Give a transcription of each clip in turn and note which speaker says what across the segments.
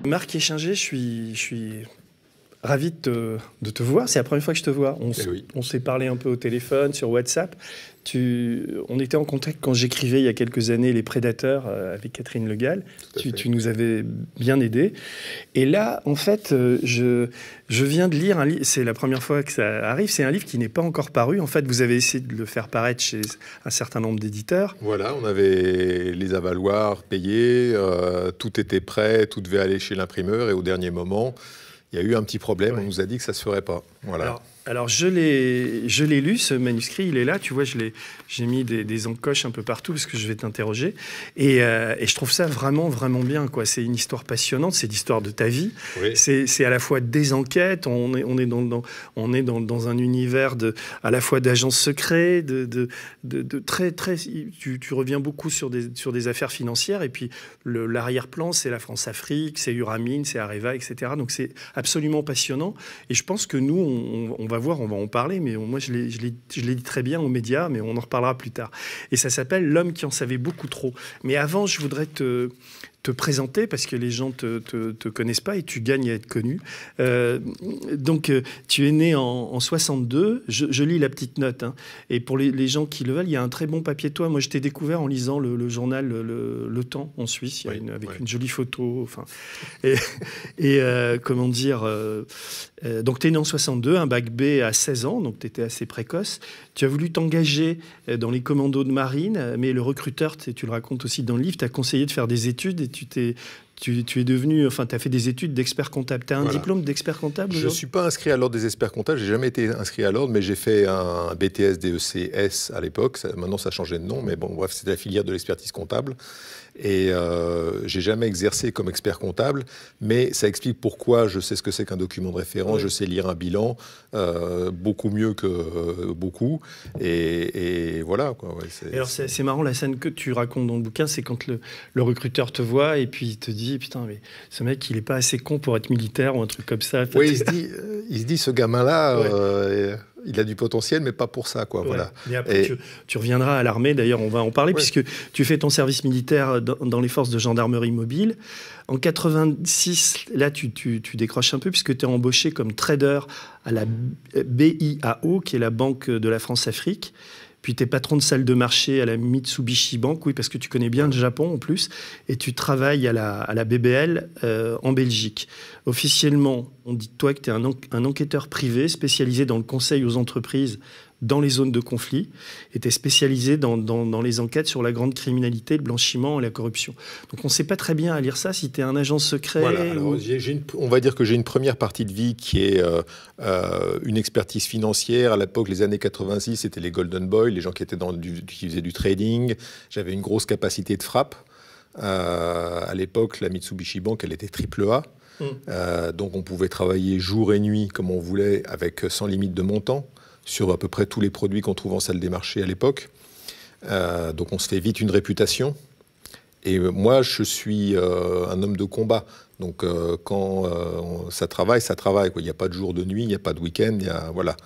Speaker 1: Marc Échinger, je suis ravi de te voir. C'est la première fois que je te vois. On s'est parlé un peu au téléphone, sur WhatsApp. On était en contact quand j'écrivais il y a quelques années Les Prédateurs avec Catherine Le Gall. Tu nous avais bien aidé. Et là, en fait, je viens de lire un livre. C'est la première fois que ça arrive. C'est un livre qui n'est pas encore paru. En fait, vous avez essayé de le faire paraître chez un certain nombre d'éditeurs.
Speaker 2: Voilà, on avait les avaloirs payés, tout était prêt, tout devait aller chez l'imprimeur. Et au dernier moment, il y a eu un petit problème. On nous a dit que ça ne se ferait pas. Voilà.
Speaker 1: Alors je l'ai lu, ce manuscrit, il est là, tu vois, j'ai mis des encoches un peu partout parce que je vais t'interroger. Et je trouve ça vraiment, vraiment bien, quoi. C'est une histoire passionnante, c'est l'histoire de ta vie. Oui. C'est à la fois des enquêtes, on est dans un univers à la fois d'agents secrets, très, tu reviens beaucoup sur des affaires financières, et puis l'arrière-plan, c'est la France-Afrique, c'est Uramine, c'est Areva, etc. Donc c'est absolument passionnant. Et je pense que nous, on va voir, on va en parler, mais moi je l'ai dit très bien aux médias, mais on en reparlera plus tard. Et ça s'appelle L'homme qui en savait beaucoup trop. Mais avant, je voudrais te présenter, parce que les gens te connaissent pas et tu gagnes à être connu. Donc, tu es né en 62. Je lis la petite note. Hein. Et pour les gens qui le veulent, il y a un très bon papier de toi. Moi, je t'ai découvert en lisant le journal Le Temps en Suisse, avec une jolie photo. Enfin, comment dire... donc, tu es né en 62, un bac B à 16 ans, donc tu étais assez précoce. Tu as voulu t'engager dans les commandos de marine, mais le recruteur, tu le racontes aussi dans le livre, t'a conseillé de faire des études et tu es devenu, enfin, tu as fait des études d'expert comptable. Tu as un diplôme d'expert comptable?
Speaker 2: Je ne suis pas inscrit à l'ordre des experts comptables, je n'ai jamais été inscrit à l'ordre, mais j'ai fait un BTS DECS à l'époque. Maintenant, ça a changé de nom, mais bon, bref, c'était la filière de l'expertise comptable. Et j'ai jamais exercé comme expert comptable, mais ça explique pourquoi je sais ce que c'est qu'un document de référence, je sais lire un bilan, beaucoup mieux que beaucoup, et voilà. Quoi,
Speaker 1: alors c'est marrant, la scène que tu racontes dans le bouquin, c'est quand le recruteur te voit et puis il te dit, putain, mais ce mec, il est pas assez con pour être militaire ou un truc comme ça.
Speaker 2: Oui, il se dit ce gamin-là... il a du potentiel, mais pas pour ça, quoi. Ouais. Voilà.
Speaker 1: Et après, tu reviendras à l'armée, d'ailleurs, on va en parler, puisque tu fais ton service militaire dans les forces de gendarmerie mobile. En 86, là, tu décroches un peu, puisque tu es embauché comme trader à la BIAO, qui est la Banque de la France-Afrique. Puis tu es patron de salle de marché à la Mitsubishi Bank, oui, parce que tu connais bien le Japon en plus, et tu travailles à la BBL en Belgique. Officiellement, on dit de toi que tu es un enquêteur privé spécialisé dans le conseil aux entreprises dans les zones de conflit, et tu es spécialisé dans les enquêtes sur la grande criminalité, le blanchiment et la corruption. Donc on ne sait pas très bien à lire ça, si tu es un agent secret.
Speaker 2: Voilà, alors, on va dire que j'ai une première partie de vie qui est une expertise financière. À l'époque, les années 86, c'était les Golden Boys, les gens qui faisaient du trading. J'avais une grosse capacité de frappe. À l'époque, la Mitsubishi Bank, elle était AAA. Donc on pouvait travailler jour et nuit comme on voulait, sans limite de montant, sur à peu près tous les produits qu'on trouve en salle des marchés à l'époque. Donc on se fait vite une réputation. Et moi, je suis un homme de combat. Donc quand ça travaille, quoi. Il n'y a pas de jour, de nuit, il n'y a pas de week-end. Voilà.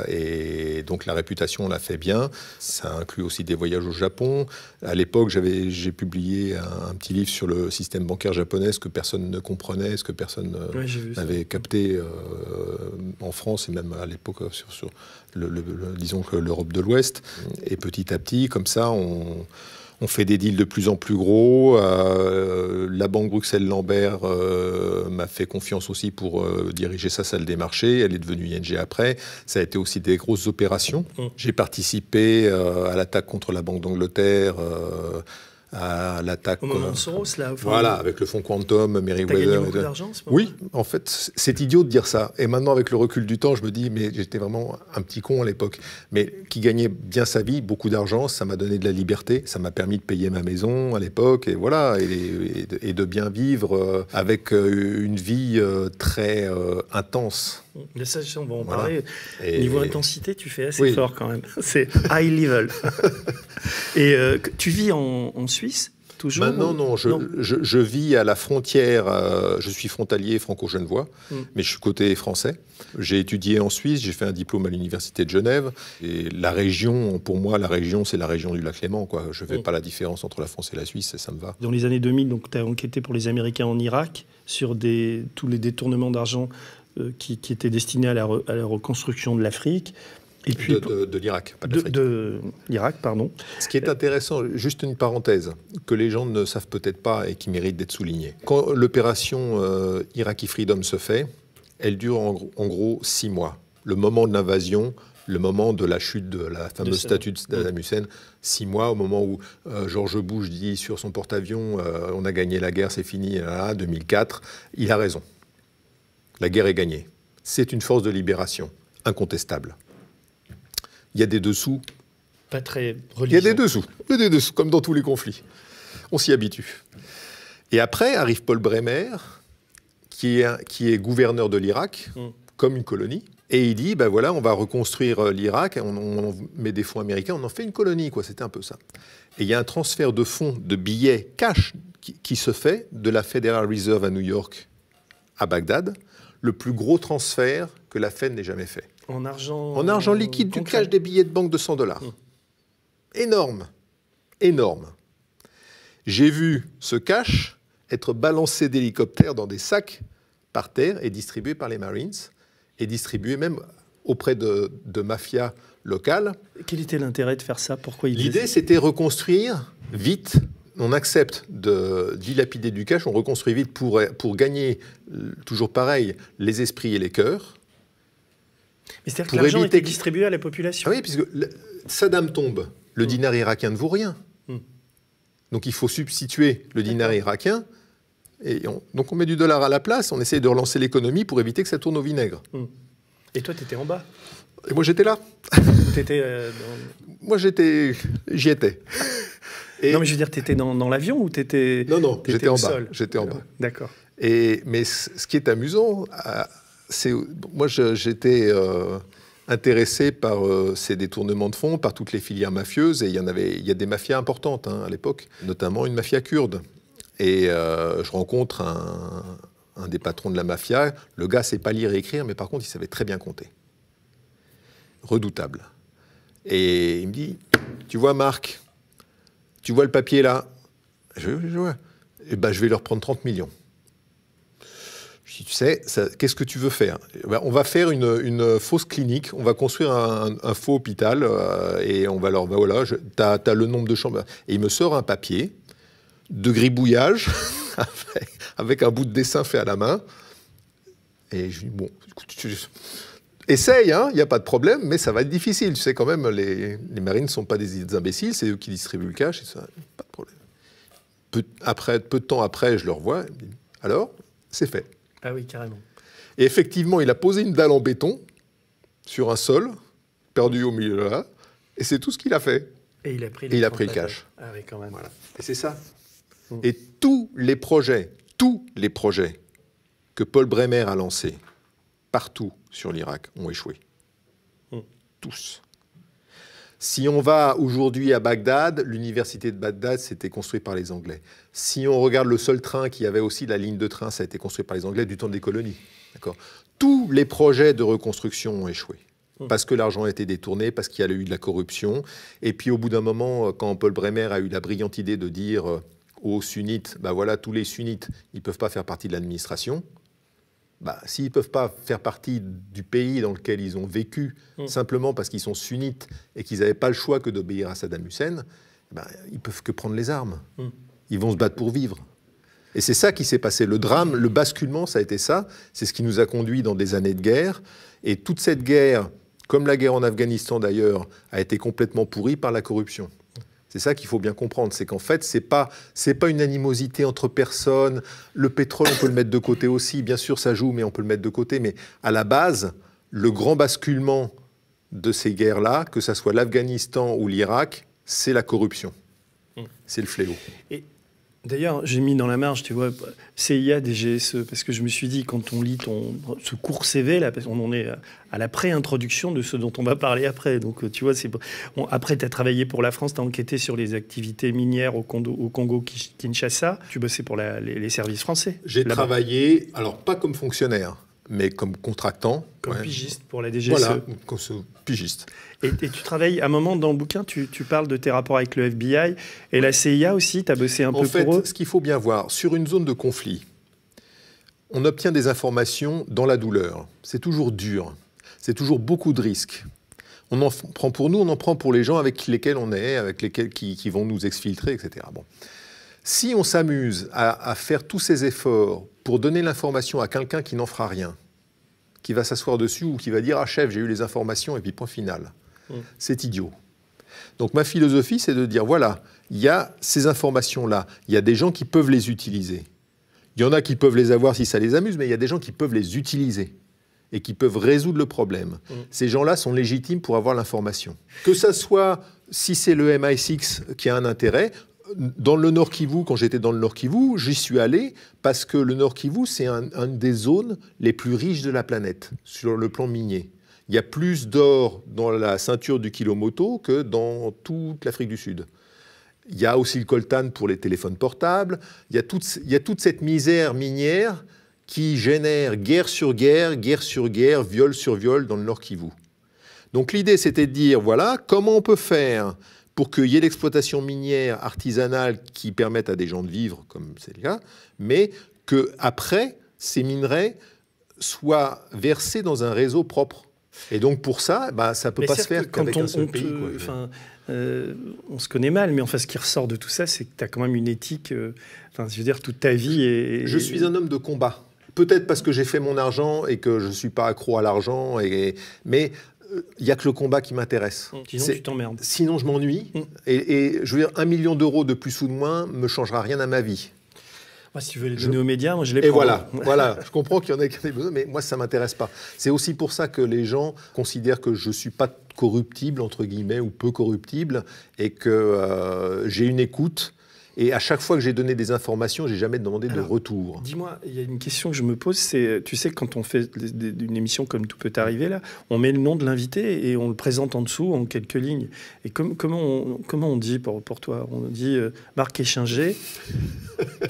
Speaker 2: Et donc la réputation, on la fait bien. Ça inclut aussi des voyages au Japon. À l'époque, j'ai publié un petit livre sur le système bancaire japonais, ce que personne ne comprenait, ce que personne n'avait capté en France et même à l'époque sur disons que l'Europe de l'Ouest. Et petit à petit, comme ça, on fait des deals de plus en plus gros. La banque Bruxelles-Lambert m'a fait confiance aussi pour diriger sa salle des marchés. Elle est devenue ING après. Ça a été aussi des grosses opérations. J'ai participé à l'attaque contre la Banque d'Angleterre, à l'attaque...
Speaker 1: Au moment de Soros, là.
Speaker 2: Voilà, avec le fonds Quantum, Meriwether...
Speaker 1: T'as gagné beaucoup d'argent, ce moment-là ?
Speaker 2: Oui, en fait, c'est idiot de dire ça. Et maintenant, avec le recul du temps, je me dis, mais j'étais vraiment un petit con à l'époque. Mais qui gagnait bien sa vie, beaucoup d'argent, ça m'a donné de la liberté, ça m'a permis de payer ma maison à l'époque, et voilà, et de bien vivre avec une vie très intense.
Speaker 1: Mais ça, on va en parler. Niveau intensité, tu fais assez fort quand même. C'est high level. Et tu vis en Suisse ? toujours?
Speaker 2: Maintenant, non. Je vis à la frontière. Je suis frontalier franco-genevois, mais je suis côté français. J'ai étudié en Suisse. J'ai fait un diplôme à l'université de Genève. Et la région, pour moi, la région, c'est la région du lac Léman, quoi. Je ne fais pas la différence entre la France et la Suisse. Ça me va.
Speaker 1: Dans les années 2000, tu as enquêté pour les Américains en Irak sur tous les détournements d'argent qui étaient destinés à la reconstruction de l'Afrique.
Speaker 2: Et puis, de l'Irak, pas de l'Afrique.
Speaker 1: De l'Irak, pardon.
Speaker 2: Ce qui est intéressant, juste une parenthèse, que les gens ne savent peut-être pas et qui mérite d'être soulignée. Quand l'opération Iraqi Freedom se fait, elle dure en gros 6 mois. Le moment de l'invasion, le moment de la chute de la fameuse statue de Saddam Hussein, 6 mois, au moment où George Bush dit sur son porte-avions on a gagné la guerre, c'est fini, 2004, il a raison. La guerre est gagnée. C'est une force de libération, incontestable. Il y a des dessous.
Speaker 1: Pas très religieux.
Speaker 2: Il y a des dessous. Il y a des dessous, comme dans tous les conflits. On s'y habitue. Et après arrive Paul Bremer, qui est gouverneur de l'Irak, comme une colonie. Et il dit, ben voilà, on va reconstruire l'Irak, on met des fonds américains, on en fait une colonie, quoi. C'était un peu ça. Et il y a un transfert de fonds, de billets cash, qui se fait de la Federal Reserve à New York à Bagdad, le plus gros transfert que la Fed n'ait jamais fait.
Speaker 1: En
Speaker 2: argent liquide, du cash, des billets de banque de $100. Énorme. Énorme. J'ai vu ce cash être balancé d'hélicoptères dans des sacs par terre et distribué par les Marines, et distribué même auprès de mafias locales.
Speaker 1: Quel était l'intérêt de faire ça? Pourquoi
Speaker 2: L'idée, c'était reconstruire vite. On accepte de dilapider du cash, on reconstruit vite pour gagner, toujours pareil, les esprits et les cœurs.
Speaker 1: Mais c'est-à-dire que l'argent était distribué à la population.
Speaker 2: Ah oui, puisque Saddam tombe, le dinar irakien ne vaut rien. Donc il faut substituer le dinar irakien, et donc on met du dollar à la place, on essaie de relancer l'économie pour éviter que ça tourne au vinaigre.
Speaker 1: Et toi, tu étais en bas?
Speaker 2: Et moi, j'étais là. Moi, j'y étais.
Speaker 1: Et... Non, mais je veux dire, tu étais dans l'avion ou tu étais...
Speaker 2: Non, j'étais en bas. J'étais en bas.
Speaker 1: D'accord.
Speaker 2: Mais ce qui est amusant, c'est... Moi, j'étais intéressé par ces détournements de fonds, par toutes les filières mafieuses. Et il y a des mafias importantes à l'époque, notamment une mafia kurde. Et je rencontre un des patrons de la mafia. Le gars ne sait pas lire et écrire, mais par contre, il savait très bien compter. Redoutable. Et il me dit, tu vois, Marc, tu vois le papier là? Je vois. Eh ben, je vais leur prendre 30 millions. Je dis, tu sais, qu'est-ce que tu veux faire? On va faire une fausse clinique, on va construire un faux hôpital et on va leur... Ben voilà, t'as le nombre de chambres. Et il me sort un papier de gribouillage avec un bout de dessin fait à la main. Et je dis, bon, écoute, essaye, il n'y a pas de problème, mais ça va être difficile. Tu sais, quand même, les Marines ne sont pas des imbéciles, c'est eux qui distribuent le cash, et ça, pas de problème. Peu de temps après, je le revois, alors, c'est fait.
Speaker 1: Ah oui, carrément.
Speaker 2: Et effectivement, il a posé une dalle en béton sur un sol, perdu au milieu de là, et c'est tout ce qu'il a fait.
Speaker 1: Et il a pris,
Speaker 2: le cash.
Speaker 1: Ah oui, quand même.
Speaker 2: Voilà. Et c'est ça. Et tous les projets que Paul Bremer a lancés, partout sur l'Irak, ont échoué. Tous. Si on va aujourd'hui à Bagdad, l'université de Bagdad, c'était construit par les Anglais. Si on regarde le seul train qui avait aussi la ligne de train, ça a été construit par les Anglais du temps des colonies. D'accord. Tous les projets de reconstruction ont échoué. Parce que l'argent a été détourné, parce qu'il y a eu de la corruption. Et puis au bout d'un moment, quand Paul Bremer a eu la brillante idée de dire aux sunnites, ben voilà, tous les sunnites, ils ne peuvent pas faire partie de l'administration. Bah, s'ils ne peuvent pas faire partie du pays dans lequel ils ont vécu, simplement parce qu'ils sont sunnites et qu'ils n'avaient pas le choix que d'obéir à Saddam Hussein, bah, ils ne peuvent que prendre les armes. Ils vont se battre pour vivre. Et c'est ça qui s'est passé. Le drame, le basculement, ça a été ça. C'est ce qui nous a conduits dans des années de guerre. Et toute cette guerre, comme la guerre en Afghanistan d'ailleurs, a été complètement pourrie par la corruption. C'est ça qu'il faut bien comprendre, c'est qu'en fait, c'est pas une animosité entre personnes. Le pétrole, on peut le mettre de côté aussi. Bien sûr, ça joue, mais on peut le mettre de côté. Mais à la base, le grand basculement de ces guerres-là, que ce soit l'Afghanistan ou l'Irak, c'est la corruption. C'est le fléau.
Speaker 1: Et D'ailleurs, j'ai mis dans la marge, tu vois, CIA, DGSE, parce que je me suis dit, quand on lit ce court CV, là, parce qu'on en est à la pré-introduction de ce dont on va parler après. Donc, tu vois, après, tu as travaillé pour la France, tu as enquêté sur les activités minières au Congo-Kinshasa. Tu bossais pour les services français.
Speaker 2: J'ai travaillé, alors pas comme fonctionnaire, mais comme contractant.
Speaker 1: Comme pigiste pour la DGSE.
Speaker 2: Voilà, comme pigiste.
Speaker 1: Et tu travailles, à un moment dans le bouquin, tu parles de tes rapports avec le FBI et la CIA aussi, tu as bossé un peu pour eux.
Speaker 2: En fait, ce qu'il faut bien voir, sur une zone de conflit, on obtient des informations dans la douleur. C'est toujours dur, c'est toujours beaucoup de risques. On en prend pour nous, on en prend pour les gens avec lesquels on est, avec lesquels qui vont nous exfiltrer, etc. Bon. Si on s'amuse à faire tous ces efforts pour donner l'information à quelqu'un qui n'en fera rien, qui va s'asseoir dessus ou qui va dire « Ah chef, j'ai eu les informations » et puis point final, c'est idiot. Donc ma philosophie, c'est de dire voilà, il y a ces informations-là, il y a des gens qui peuvent les utiliser. Il y en a qui peuvent les avoir si ça les amuse, mais il y a des gens qui peuvent les utiliser et qui peuvent résoudre le problème. Ces gens-là sont légitimes pour avoir l'information. Que ça soit, si c'est le MI6 qui a un intérêt, dans le Nord Kivu, quand j'étais dans le Nord Kivu, j'y suis allé parce que le Nord Kivu, c'est une des zones les plus riches de la planète sur le plan minier. Il y a plus d'or dans la ceinture du Kilomoto que dans toute l'Afrique du Sud. Il y a aussi le coltan pour les téléphones portables. Il y a toute cette misère minière qui génère guerre sur guerre, viol sur viol dans le Nord Kivu. Donc l'idée, c'était de dire, voilà, comment on peut faire pour qu'il y ait l'exploitation minière artisanale qui permette à des gens de vivre, comme c'est le cas, mais qu'après, ces minerais soient versés dans un réseau propre. Et donc pour ça, ça ne peut pas se faire qu'avec un seul pays.
Speaker 1: On se connaît mal, mais enfin, ce qui ressort de tout ça, c'est que tu as quand même une éthique, je veux dire, toute ta vie.
Speaker 2: Je suis un homme de combat. Peut-être parce que j'ai fait mon argent et que je ne suis pas accro à l'argent, mais il n'y a que le combat qui m'intéresse.
Speaker 1: Sinon, tu t'emmerdes.
Speaker 2: Sinon, je m'ennuie. Et je veux dire, 1 million d'euros de plus ou de moins ne me changera rien à ma vie.
Speaker 1: Moi, si tu veux les donner aux médias, moi, je les prends.
Speaker 2: Et voilà, je comprends qu'il y en a qui ont besoin, mais moi, ça ne m'intéresse pas. C'est aussi pour ça que les gens considèrent que je ne suis pas corruptible, entre guillemets, ou peu corruptible, et que j'ai une écoute. Et à chaque fois que j'ai donné des informations, je n'ai jamais demandé de retour.
Speaker 1: Dis-moi, il y a une question que je me pose, c'est, tu sais, quand on fait une émission comme Tout peut arriver, là, on met le nom de l'invité et on le présente en dessous, en quelques lignes. Et comment on dit pour toi? On dit Marc Échinger.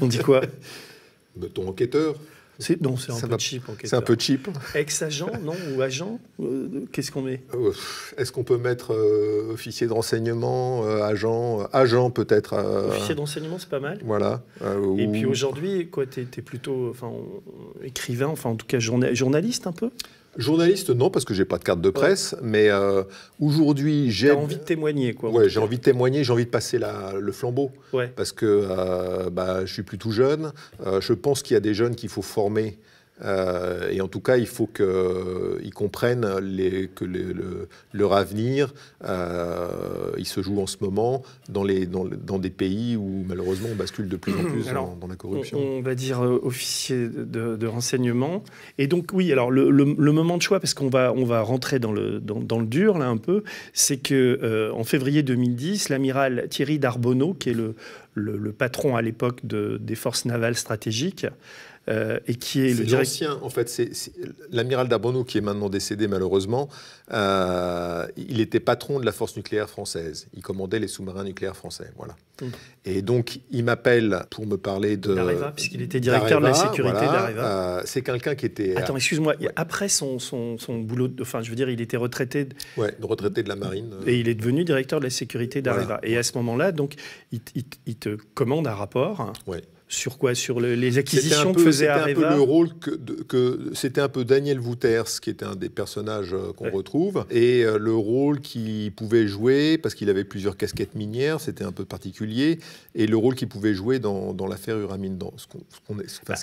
Speaker 1: On dit quoi?
Speaker 2: Ton enquêteur.
Speaker 1: Non, c'est un peu cheap.
Speaker 2: C'est un peu cheap.
Speaker 1: Ex-agent, non? Ou agent? Qu'est-ce qu'on met?
Speaker 2: Est-ce qu'on peut mettre officier de renseignement, agent peut-être
Speaker 1: Officier de renseignement, c'est pas mal.
Speaker 2: Voilà.
Speaker 1: Et puis aujourd'hui, quoi, t'es plutôt écrivain, en tout cas journaliste un peu?
Speaker 2: Journaliste, non, parce que j'ai pas de carte de presse, mais aujourd'hui, j'ai
Speaker 1: envie de témoigner, quoi.
Speaker 2: Ouais, j'ai envie de témoigner, j'ai envie de passer le flambeau, parce que je suis plus tout jeune. Je pense qu'il y a des jeunes qu'il faut former. Et en tout cas, il faut qu'ils comprennent que leur avenir, il se joue en ce moment dans des pays où malheureusement on bascule de plus en plus dans la corruption.
Speaker 1: On va dire officier de renseignement. Et donc oui, alors le moment de choix, parce qu'on va rentrer dans le dur là un peu, c'est que en février 2010, l'amiral Thierry Darbonneau, qui est le patron à l'époque des forces navales stratégiques, et qui est le
Speaker 2: l'ancien, en fait, c'est l'amiral Darbonneau qui est maintenant décédé malheureusement. Il était patron de la force nucléaire française. Il commandait les sous-marins nucléaires français, voilà. Et donc il m'appelle pour me parler
Speaker 1: d'Areva, puisqu'il était directeur de la sécurité d'Areva.
Speaker 2: C'est quelqu'un qui était.
Speaker 1: Attends, excuse-moi. Après son boulot, je veux dire, il était retraité.
Speaker 2: Retraité de la marine.
Speaker 1: Et il est devenu directeur de la sécurité d'Areva. Voilà. Et à ce moment-là, donc, il te commande un rapport. Ouais. Sur quoi? Sur les acquisitions que faisait Areva.
Speaker 2: C'était un peu le rôle c'était un peu Daniel Wouters, qui était un des personnages qu'on retrouve, et le rôle qu'il pouvait jouer, parce qu'il avait plusieurs casquettes minières, c'était un peu particulier, et le rôle qu'il pouvait jouer dans l'affaire Uramine, ce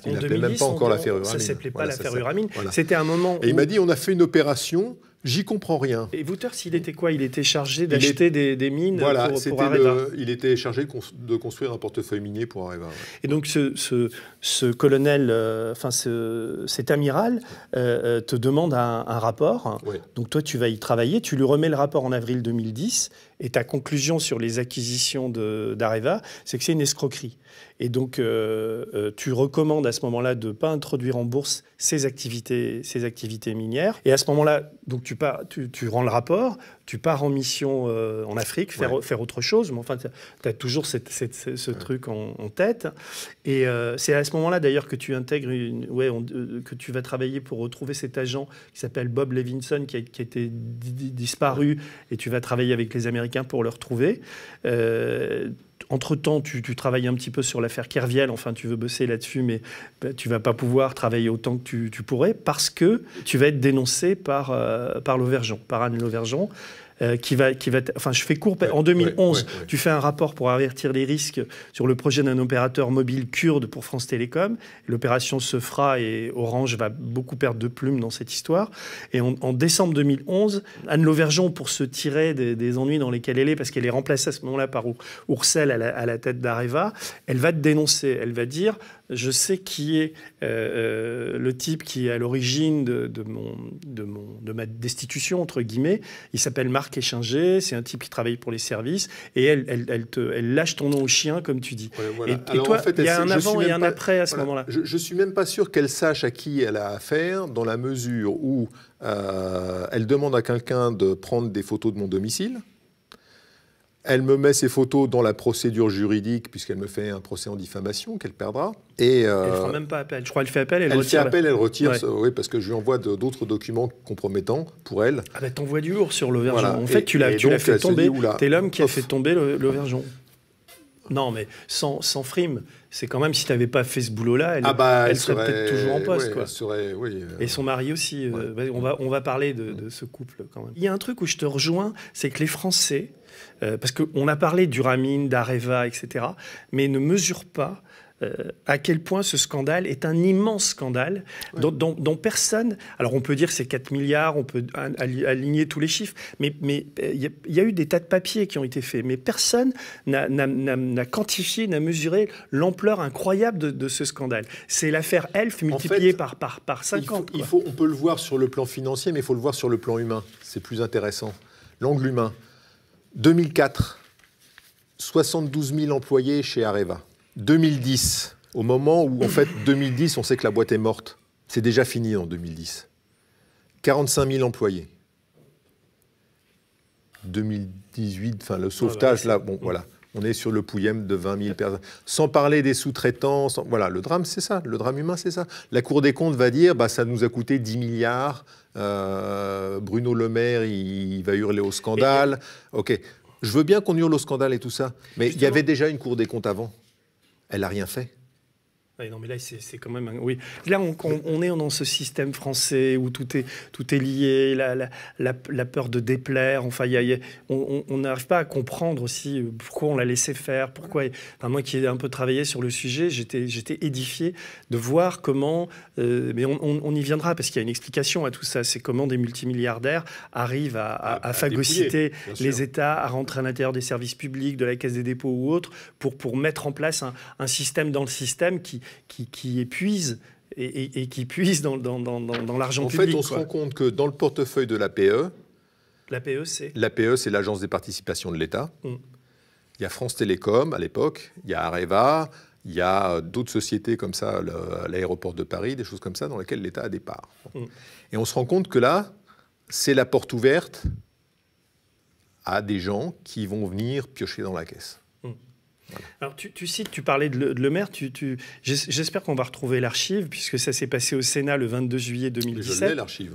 Speaker 2: qu'il n'appelait même pas encore l'affaire Uramine.
Speaker 1: Ça ne s'appelait pas l'affaire Uramine. Voilà. C'était un moment
Speaker 2: Et il m'a dit, on a fait une opération J'y comprends rien.
Speaker 1: Et Wouters, il était quoi? Il était chargé d'acheter des mines pour Areva.
Speaker 2: Il était chargé de construire un portefeuille minier pour Areva. Ouais.
Speaker 1: Et donc ce colonel, cet amiral te demande un rapport.
Speaker 2: Ouais.
Speaker 1: Donc toi, tu vas y travailler. Tu lui remets le rapport en avril 2010. Et ta conclusion sur les acquisitions d'Areva, c'est que c'est une escroquerie. Et donc, tu recommandes à ce moment-là de ne pas introduire en bourse ces activités minières. Et à ce moment-là, donc tu rends le rapport, tu pars en mission en Afrique, faire autre chose. Mais enfin, tu as toujours ce truc en tête. Et c'est à ce moment-là, d'ailleurs, que tu intègres, que tu vas travailler pour retrouver cet agent qui s'appelle Bob Levinson, qui a été disparu. Et tu vas travailler avec les Américains pour le retrouver. Entre-temps, tu travailles un petit peu sur l'affaire Kerviel, enfin tu veux bosser là-dessus, mais tu ne vas pas pouvoir travailler autant que tu pourrais parce que tu vas être dénoncé par Lauvergeon, par Anne Lauvergeon. Enfin, je fais court. En 2011, tu fais un rapport pour avertir les risques sur le projet d'un opérateur mobile kurde pour France Télécom. L'opération se fera et Orange va beaucoup perdre de plumes dans cette histoire. Et en décembre 2011, Anne Lauvergeon, pour se tirer des ennuis dans lesquels elle est, parce qu'elle est remplacée à ce moment-là par Oursel à la tête d'Areva, elle va te dénoncer. Elle va dire: je sais qui est le type qui est à l'origine de ma destitution, entre guillemets. Il s'appelle Marc Échinger, c'est un type qui travaille pour les services, et elle lâche ton nom au chien, comme tu dis. Ouais, voilà. Et toi, en fait, il y a un avant et un après à ce moment-là.
Speaker 2: Je ne suis même pas sûr qu'elle sache à qui elle a affaire, dans la mesure où elle demande à quelqu'un de prendre des photos de mon domicile. Elle me met ces photos dans la procédure juridique, puisqu'elle me fait un procès en diffamation qu'elle perdra. Et elle ne
Speaker 1: fera même pas appel. Je crois qu'elle fait appel,
Speaker 2: elle retire. Ouais. Oui, parce que je lui envoie d'autres documents compromettants pour elle.
Speaker 1: Ah ben t'envoies du lourd sur Lauvergeon. Voilà. En fait, tu l'as fait tomber. T'es l'homme qui a fait tomber Lauvergeon. Non, mais sans frime. C'est quand même, si tu n'avais pas fait ce boulot-là, elle serait peut-être toujours en poste. Et son mari aussi. On va parler de ce couple quand même. Il y a un truc où je te rejoins, c'est que les Français, parce qu'on a parlé d'Uramine, d'Areva, etc., mais ne mesurent pas à quel point ce scandale est un immense scandale dont personne... Alors on peut dire que c'est 4 milliards, on peut aligner tous les chiffres, mais il y a eu des tas de papiers qui ont été faits, mais personne n'a quantifié, n'a mesuré l'ampleur incroyable de ce scandale. C'est l'affaire Elf multipliée par 50.
Speaker 2: On peut le voir sur le plan financier, mais il faut le voir sur le plan humain. C'est plus intéressant. L'angle humain. 2004, 72 000 employés chez Areva. 2010, au moment où, en fait, 2010, on sait que la boîte est morte. C'est déjà fini en 2010. 45 000 employés. 2018, enfin, le sauvetage, là, bon, voilà. On est sur le pouillem de 20 000 personnes. Sans parler des sous-traitants. Voilà, le drame, c'est ça. Le drame humain, c'est ça. La Cour des comptes va dire, ça nous a coûté 10 milliards. Bruno Le Maire, il va hurler au scandale. OK. Je veux bien qu'on hurle au scandale et tout ça. Mais il y avait déjà une Cour des comptes avant. Elle n'a rien fait.
Speaker 1: Oui, non, mais là, c'est quand même... Oui. Là, on est dans ce système français où tout est lié, la peur de déplaire. Enfin, on n'arrive pas à comprendre aussi pourquoi on l'a laissé faire. Pourquoi... Enfin, moi qui ai un peu travaillé sur le sujet, j'étais édifié de voir comment... mais on y viendra, parce qu'il y a une explication à tout ça. C'est comment des multimilliardaires arrivent à phagocyter les États, à rentrer à l'intérieur des services publics, de la Caisse des dépôts ou autres, pour mettre en place un système dans le système qui épuise et qui puise dans l'argent public.
Speaker 2: En fait, on se rend compte que dans le portefeuille de l'APE,
Speaker 1: l'APE, c'est
Speaker 2: l'APE, c'est l'Agence des participations de l'État. Il y a France Télécom à l'époque, il y a Areva, il y a d'autres sociétés comme ça, l'aéroport de Paris, des choses comme ça, dans lesquelles l'État a des parts. Et on se rend compte que là, c'est la porte ouverte à des gens qui vont venir piocher dans la caisse.
Speaker 1: Voilà. Alors, tu parlais de Le Maire. J'espère qu'on va retrouver l'archive, puisque ça s'est passé au Sénat le 22 juillet 2017.
Speaker 2: Je l'ai, l'archive.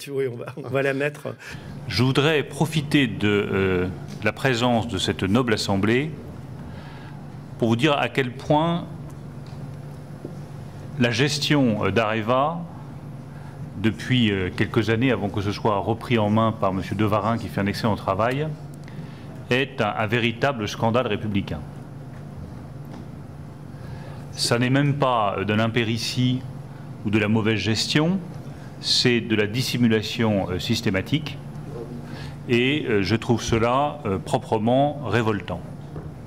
Speaker 1: Oui, on va la mettre.
Speaker 3: Je voudrais profiter de la présence de cette noble assemblée pour vous dire à quel point la gestion d'Areva, depuis quelques années, avant que ce soit repris en main par M. Devarin, qui fait un excellent travail, est un véritable scandale républicain. Ça n'est même pas de l'impéritie ou de la mauvaise gestion, c'est de la dissimulation systématique. Et je trouve cela proprement révoltant.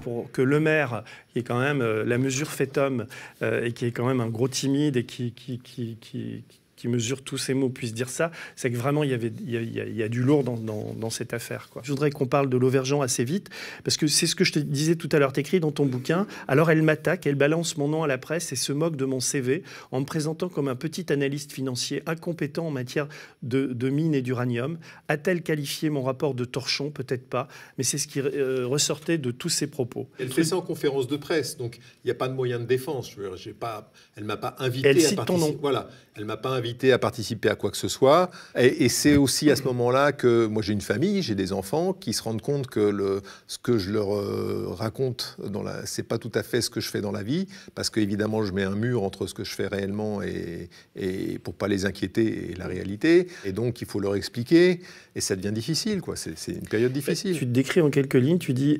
Speaker 1: Pour que le maire, qui est quand même la mesure fait homme, et qui est quand même un gros timide et qui mesure tous ces mots, puisse dire ça, c'est que vraiment il y a du lourd dans cette affaire, quoi. Je voudrais qu'on parle de Lauvergeon assez vite, parce que c'est ce que je te disais tout à l'heure, t'écris dans ton bouquin, alors elle m'attaque, elle balance mon nom à la presse et se moque de mon CV en me présentant comme un petit analyste financier incompétent en matière de mines et d'uranium. A-t-elle qualifié mon rapport de torchon? Peut-être pas, mais c'est ce qui ressortait de tous ses propos.
Speaker 2: Elle fait ça en conférence de presse, donc il n'y a pas de moyen de défense. Elle ne m'a pas invité
Speaker 1: elle
Speaker 2: à
Speaker 1: cite ton nom.
Speaker 2: Voilà. Elle ne m'a pas invité à participer à quoi que ce soit. Et c'est aussi à ce moment-là que moi j'ai une famille, j'ai des enfants qui se rendent compte que ce que je leur raconte, c'est pas tout à fait ce que je fais dans la vie, parce qu'évidemment je mets un mur entre ce que je fais réellement et pour pas les inquiéter et la réalité. Et donc il faut leur expliquer. Et ça devient difficile, quoi. C'est une période difficile.
Speaker 1: Tu te décris en quelques lignes, tu dis...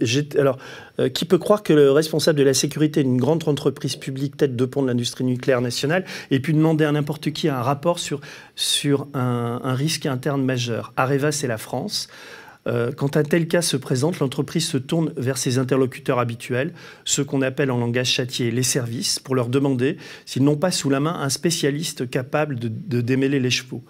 Speaker 1: qui peut croire que le responsable de la sécurité d'une grande entreprise publique, tête de pont de l'industrie nucléaire nationale, ait pu demander à n'importe qui un rapport sur un risque interne majeur? Areva, c'est la France. Quand un tel cas se présente, l'entreprise se tourne vers ses interlocuteurs habituels, ceux qu'on appelle en langage châtié les services, pour leur demander s'ils n'ont pas sous la main un spécialiste capable de démêler les chevaux.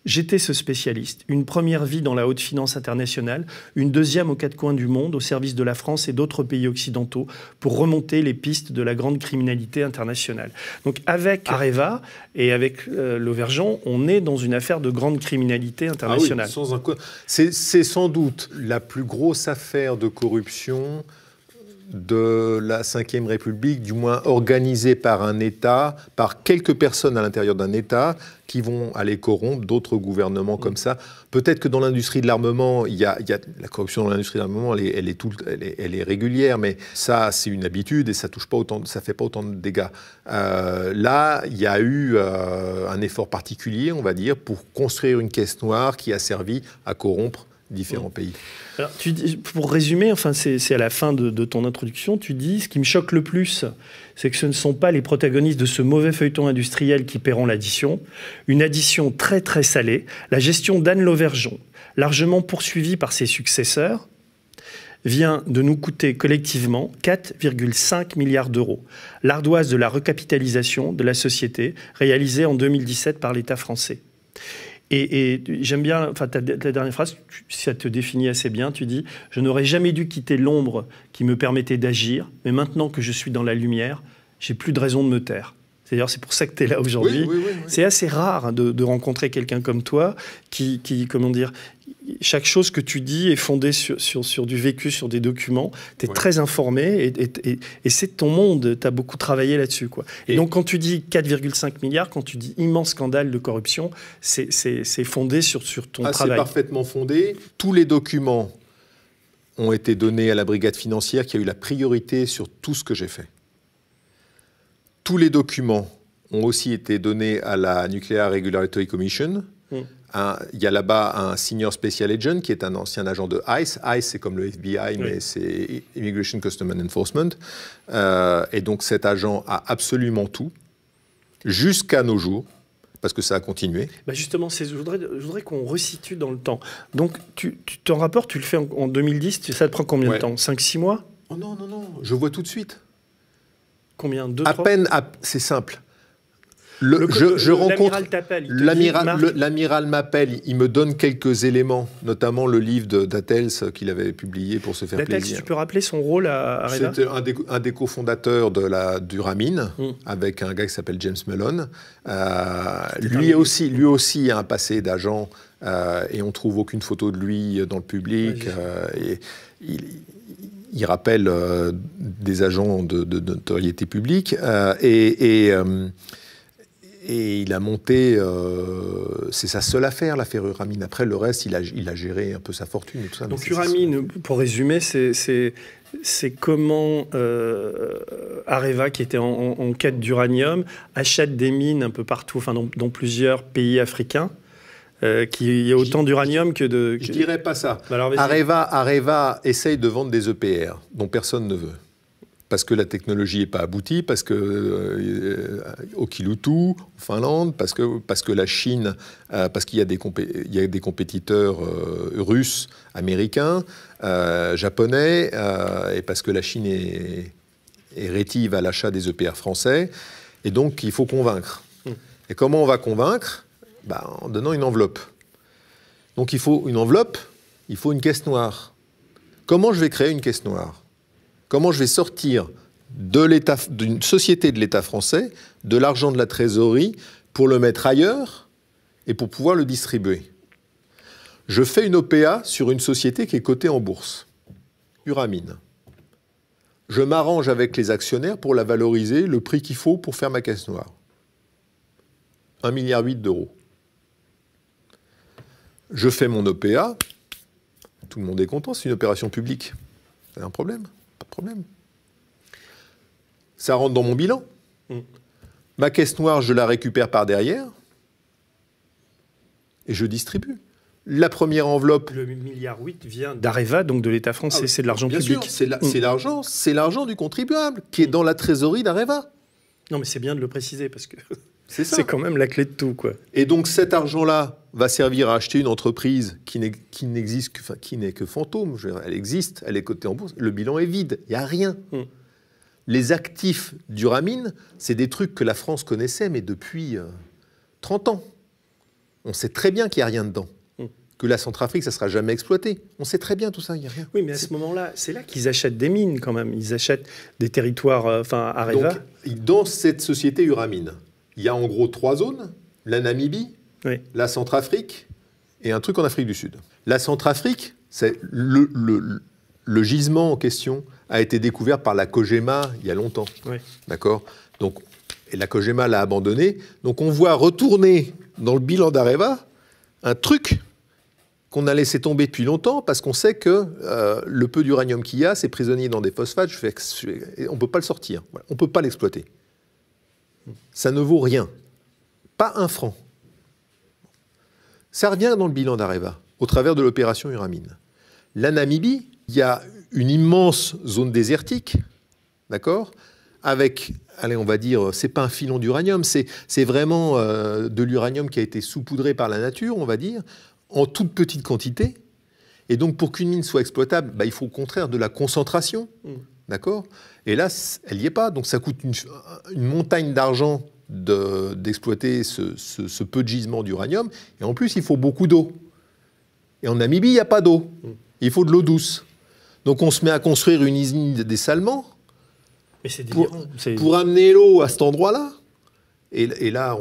Speaker 1: J'étais ce spécialiste. Une première vie dans la haute finance internationale, une deuxième aux quatre coins du monde, au service de la France et d'autres pays occidentaux, pour remonter les pistes de la grande criminalité internationale. Donc avec Areva et avec Lauvergeon, on est dans une affaire de grande criminalité internationale.
Speaker 2: Ah oui, c'est sans doute la plus grosse affaire de corruption de la Ve République, du moins organisée par un État, par quelques personnes à l'intérieur d'un État qui vont aller corrompre d'autres gouvernements comme ça. Peut-être que dans l'industrie de l'armement, il y a la corruption dans l'industrie de l'armement, elle est régulière, mais ça, c'est une habitude et ça touche pas autant, ça fait pas autant de dégâts. Là, il y a eu un effort particulier, on va dire, pour construire une caisse noire qui a servi à corrompre différents pays.
Speaker 1: Alors, pour résumer, enfin, c'est à la fin de ton introduction, tu dis, ce qui me choque le plus, c'est que ce ne sont pas les protagonistes de ce mauvais feuilleton industriel qui paieront l'addition, une addition très très salée, la gestion d'Anne Lauvergeon, largement poursuivie par ses successeurs, vient de nous coûter collectivement 4,5 milliards d'euros. L'ardoise de la recapitalisation de la société réalisée en 2017 par l'État français. Et j'aime bien, enfin, ta dernière phrase, ça te définit assez bien. Tu dis « Je n'aurais jamais dû quitter l'ombre qui me permettait d'agir, mais maintenant que je suis dans la lumière, j'ai plus de raison de me taire. » C'est-à-dire, c'est pour ça que tu es là aujourd'hui. Oui. C'est assez rare de rencontrer quelqu'un comme toi qui, comment dire, chaque chose que tu dis est fondée sur du vécu, sur des documents. Tu es très informé et c'est ton monde. Tu as beaucoup travaillé là-dessus, quoi. Et donc, quand tu dis 4,5 milliards, quand tu dis immense scandale de corruption, c'est fondé sur ton travail.
Speaker 2: C'est parfaitement fondé. Tous les documents ont été donnés à la brigade financière qui a eu la priorité sur tout ce que j'ai fait. Tous les documents ont aussi été donnés à la Nuclear Regulatory Commission. Il y a là-bas un Senior Special Agent qui est un ancien agent de ICE. ICE, c'est comme le FBI, mais c'est Immigration Customs and Enforcement. Et donc cet agent a absolument tout, jusqu'à nos jours, parce que ça a continué.
Speaker 1: Bah justement, je voudrais qu'on resitue dans le temps. Donc ton rapport, tu le fais en 2010, ça te prend combien de temps? 5-6 mois?
Speaker 2: Oh non, je vois tout de suite.
Speaker 1: Combien? 2,
Speaker 2: à
Speaker 1: 3?
Speaker 2: peine, c'est simple. Je rencontre l'amiral m'appelle, il me donne quelques éléments, notamment le livre d'Attels qu'il avait publié pour se faire plaisir.
Speaker 1: Tu peux rappeler son rôle à Areva?
Speaker 2: C'était un des cofondateurs du Ramin, avec un gars qui s'appelle James Mellon. Lui aussi a un passé d'agent et on trouve aucune photo de lui dans le public. Il rappelle des agents de notoriété publique et il a monté, c'est sa seule affaire, l'affaire Uramin. Après, le reste, il a géré un peu sa fortune et tout ça.
Speaker 1: Donc Uramin, pour résumer, c'est comment Areva, qui était en quête d'uranium, achète des mines un peu partout, enfin dans plusieurs pays africains. Qu'il y a autant d'uranium que de...
Speaker 2: Je dirais pas ça.
Speaker 1: Alors,
Speaker 2: Areva essaye de vendre des EPR dont personne ne veut. parce que la technologie n'est pas aboutie, parce que au Kiloutou, en Finlande, parce que la Chine, parce qu'il y a des compétiteurs russes, américains, japonais, et parce que la Chine est rétive à l'achat des EPR français, et donc il faut convaincre. Et comment on va convaincre? En donnant une enveloppe. Donc il faut une enveloppe, il faut une caisse noire. Comment je vais créer une caisse noire? Comment je vais sortir d'une société de l'État français de l'argent de la trésorerie pour le mettre ailleurs et pour pouvoir le distribuer? Je fais une OPA sur une société qui est cotée en bourse, Uramine. Je m'arrange avec les actionnaires pour la valoriser, le prix qu'il faut pour faire ma caisse noire. 1,8 milliard d'euros. Je fais mon OPA, tout le monde est content, c'est une opération publique. C'est un problème? Pas de problème. Ça rentre dans mon bilan. Ma caisse noire, je la récupère par derrière et je distribue. La première enveloppe...
Speaker 1: Le 1,8 milliard vient d'Areva, donc de l'État français, c'est de l'argent public.
Speaker 2: C'est l'argent du contribuable qui est dans la trésorerie d'Areva.
Speaker 1: Non, mais c'est bien de le préciser parce que
Speaker 2: c'est
Speaker 1: quand même la clé de tout, quoi.
Speaker 2: Et donc cet argent-là va servir à acheter une entreprise qui n'est que fantôme. Elle existe, elle est cotée en bourse. Le bilan est vide, il n'y a rien. Les actifs d'Uramine, c'est des trucs que la France connaissait, mais depuis 30 ans. On sait très bien qu'il n'y a rien dedans. Que la Centrafrique, ça ne sera jamais exploité. On sait très bien tout ça, il n'y a rien.
Speaker 1: Oui, mais à ce moment-là, c'est là qu'ils achètent des mines quand même. Ils achètent des territoires, Areva.
Speaker 2: Donc, dans cette société Uramine, il y a en gros 3 zones. La Namibie, la Centrafrique et un truc en Afrique du Sud. La Centrafrique, c'est le gisement en question a été découvert par la Cogema il y a longtemps. D'accord ? Donc, et la Cogema l'a abandonné. Donc on voit retourner dans le bilan d'Areva un truc qu'on a laissé tomber depuis longtemps parce qu'on sait que le peu d'uranium qu'il y a, c'est prisonnier dans des phosphates. On ne peut pas le sortir. Voilà. On ne peut pas l'exploiter. Ça ne vaut rien. Pas un franc. Ça revient dans le bilan d'Areva, au travers de l'opération Uramine. La Namibie, il y a une immense zone désertique, d'accord ? Avec, allez, on va dire, c'est pas un filon d'uranium, c'est vraiment de l'uranium qui a été saupoudré par la nature, on va dire, en toute petite quantité. Et donc, pour qu'une mine soit exploitable, il faut au contraire de la concentration, d'accord ? Et là, elle n'y est pas. Donc, ça coûte une montagne d'argent d'exploiter ce peu de gisement d'uranium. Et en plus, il faut beaucoup d'eau. Et en Namibie, il n'y a pas d'eau. Il faut de l'eau douce. Donc, on se met à construire une usine de dessalement pour amener l'eau à cet endroit-là. Et là,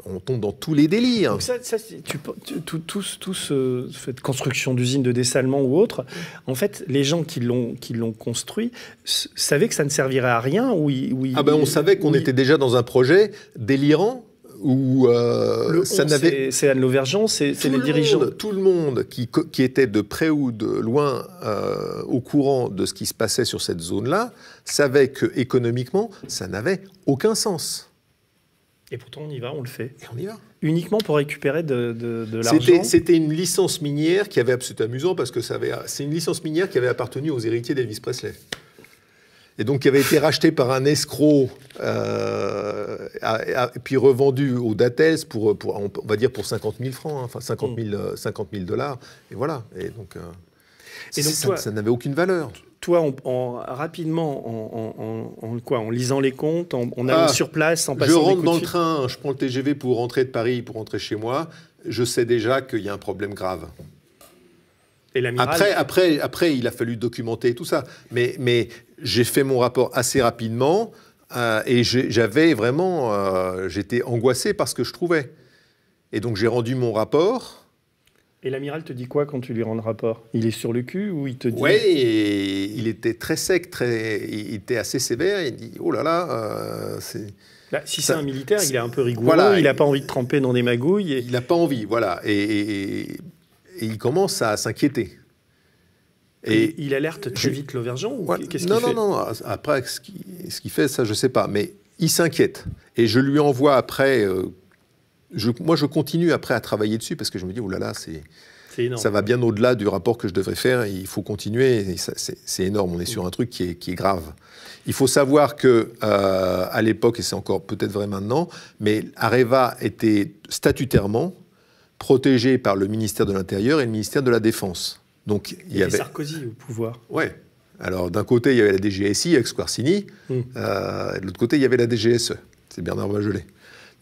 Speaker 2: on tombe dans tous les délires.
Speaker 1: Donc cette construction d'usines de dessalement ou autre, en fait, les gens qui l'ont construit savaient que ça ne servirait à rien
Speaker 2: on savait qu'on était déjà dans un projet délirant où ça n'avait...
Speaker 1: C'est Anne Lauvergeon, c'est les dirigeants.
Speaker 2: Tout le monde qui était de près ou de loin au courant de ce qui se passait sur cette zone-là savait qu'économiquement, ça n'avait aucun sens.
Speaker 1: Et pourtant, on y va, on le fait.
Speaker 2: Et on y va.
Speaker 1: Uniquement pour récupérer de l'argent.
Speaker 2: C'était une licence minière qui avait... C'est amusant parce que c'est une licence minière qui avait appartenu aux héritiers d'Elvis Presley. Et donc qui avait été racheté par un escroc, puis revendu au Dattels on va dire pour 50 000 francs, enfin 50 000 dollars. Et voilà. Et donc, ça n'avait aucune valeur.
Speaker 1: Toi, rapidement, en lisant les comptes, en allant sur place, en passant
Speaker 2: je rentre dans le train, je prends le TGV pour rentrer de Paris, pour rentrer chez moi, je sais déjà qu'il y a un problème grave.
Speaker 1: Et l'amiral...
Speaker 2: Après, il a fallu documenter tout ça. Mais j'ai fait mon rapport assez rapidement et j'avais vraiment... j'étais angoissé par ce que je trouvais. Et donc, j'ai rendu mon rapport...
Speaker 1: Et l'amiral te dit quoi quand tu lui rends le rapport? Il est sur le cul ou il te dit...
Speaker 2: Oui, il était très sec, il était assez sévère. Il dit, oh là là,
Speaker 1: si c'est un militaire, il est un peu rigoureux, voilà, il n'a pas envie de tremper dans des magouilles.
Speaker 2: Il n'a pas envie, voilà. Et il commence à s'inquiéter.
Speaker 1: Et il alerte très vite Lauvergeon ou qu'est-ce qu'il fait?
Speaker 2: Non. Après, ce qu'il fait, ça, je ne sais pas. Mais il s'inquiète. Et je lui envoie après... Moi, je continue après à travailler dessus parce que je me dis, oh là là,
Speaker 1: énorme.
Speaker 2: Ça va bien au-delà du rapport que je devrais faire. Il faut continuer. Et c'est énorme. On est sur un truc qui est grave. Il faut savoir que à l'époque, et c'est encore peut-être vrai maintenant, mais Areva était statutairement protégé par le ministère de l'Intérieur et le ministère de la Défense. Donc il y avait
Speaker 1: Sarkozy au pouvoir.
Speaker 2: Ouais. Alors d'un côté, il y avait la DGSI avec Squarcini, de l'autre côté, il y avait la DGSE. C'est Bernard Bachelet.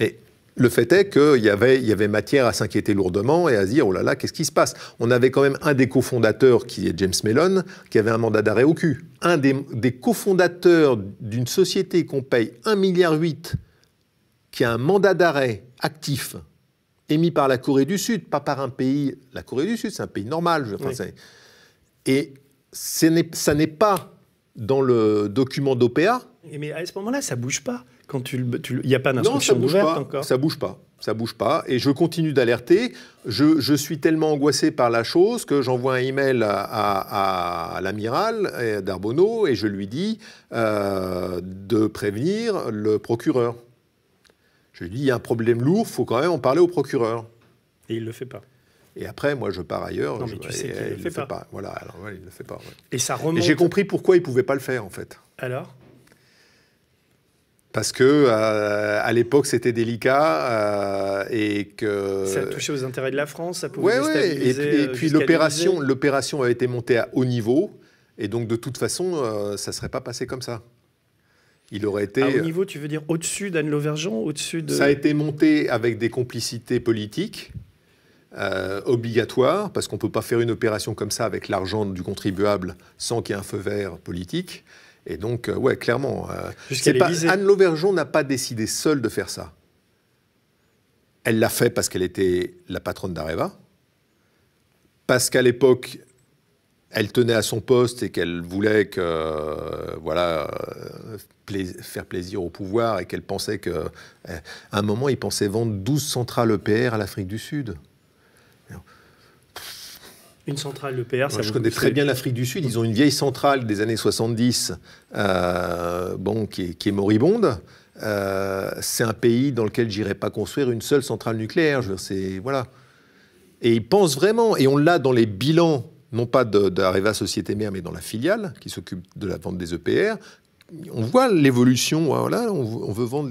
Speaker 2: Mais le fait est qu'il y avait matière à s'inquiéter lourdement et à se dire, oh là là, qu'est-ce qui se passe? On avait quand même un des cofondateurs, qui est James Mellon, qui avait un mandat d'arrêt au cul. Un des cofondateurs d'une société qu'on paye 1,8 milliard, qui a un mandat d'arrêt actif, émis par la Corée du Sud, pas par un pays... La Corée du Sud, c'est un pays normal. Et ça n'est pas dans le document d'OPA.
Speaker 1: Mais à ce moment-là, ça ne bouge pas. Il n'y a pas d'instruction ouverte encore.
Speaker 2: Ça bouge pas. Et je continue d'alerter. Je suis tellement angoissé par la chose que j'envoie un email à l'amiral d'Arbonneau et je lui dis de prévenir le procureur. Je lui dis, il y a un problème lourd, il faut quand même en parler au procureur.
Speaker 1: Et il ne le fait pas.
Speaker 2: Et après, moi, je pars ailleurs.
Speaker 1: Non, mais tu sais qu'il ne le fait pas.
Speaker 2: Voilà, alors, il ne le fait pas. Ouais.
Speaker 1: Et ça remonte...
Speaker 2: Et j'ai compris pourquoi il ne pouvait pas le faire, en fait.
Speaker 1: Alors ?
Speaker 2: Parce que à l'époque c'était délicat et que
Speaker 1: ça touchait aux intérêts de la France, ça pouvait déstabiliser.
Speaker 2: Et puis l'opération avait été montée à haut niveau et donc de toute façon ça serait pas passé comme ça. Il aurait été.
Speaker 1: À haut niveau, tu veux dire au-dessus d'Anne Lauvergeon, au-dessus de.
Speaker 2: Ça a été monté avec des complicités politiques obligatoires parce qu'on peut pas faire une opération comme ça avec l'argent du contribuable sans qu'il y ait un feu vert politique. Et donc, ouais, clairement, Anne Lauvergeon n'a pas décidé seule de faire ça. Elle l'a fait parce qu'elle était la patronne d'Areva, parce qu'à l'époque, elle tenait à son poste et qu'elle voulait faire plaisir au pouvoir et qu'elle pensait qu'à un moment, il pensait vendre 12 centrales EPR à l'Afrique du Sud.
Speaker 1: Une centrale EPR, ça.
Speaker 2: Je connais très bien l'Afrique du Sud. Ils ont une vieille centrale des années 70 qui est moribonde. C'est un pays dans lequel j'irais pas construire une seule centrale nucléaire. Voilà. Et ils pensent vraiment, et on l'a dans les bilans, non pas d'Areva Société Mère, mais dans la filiale qui s'occupe de la vente des EPR. On voit l'évolution. Voilà, on veut vendre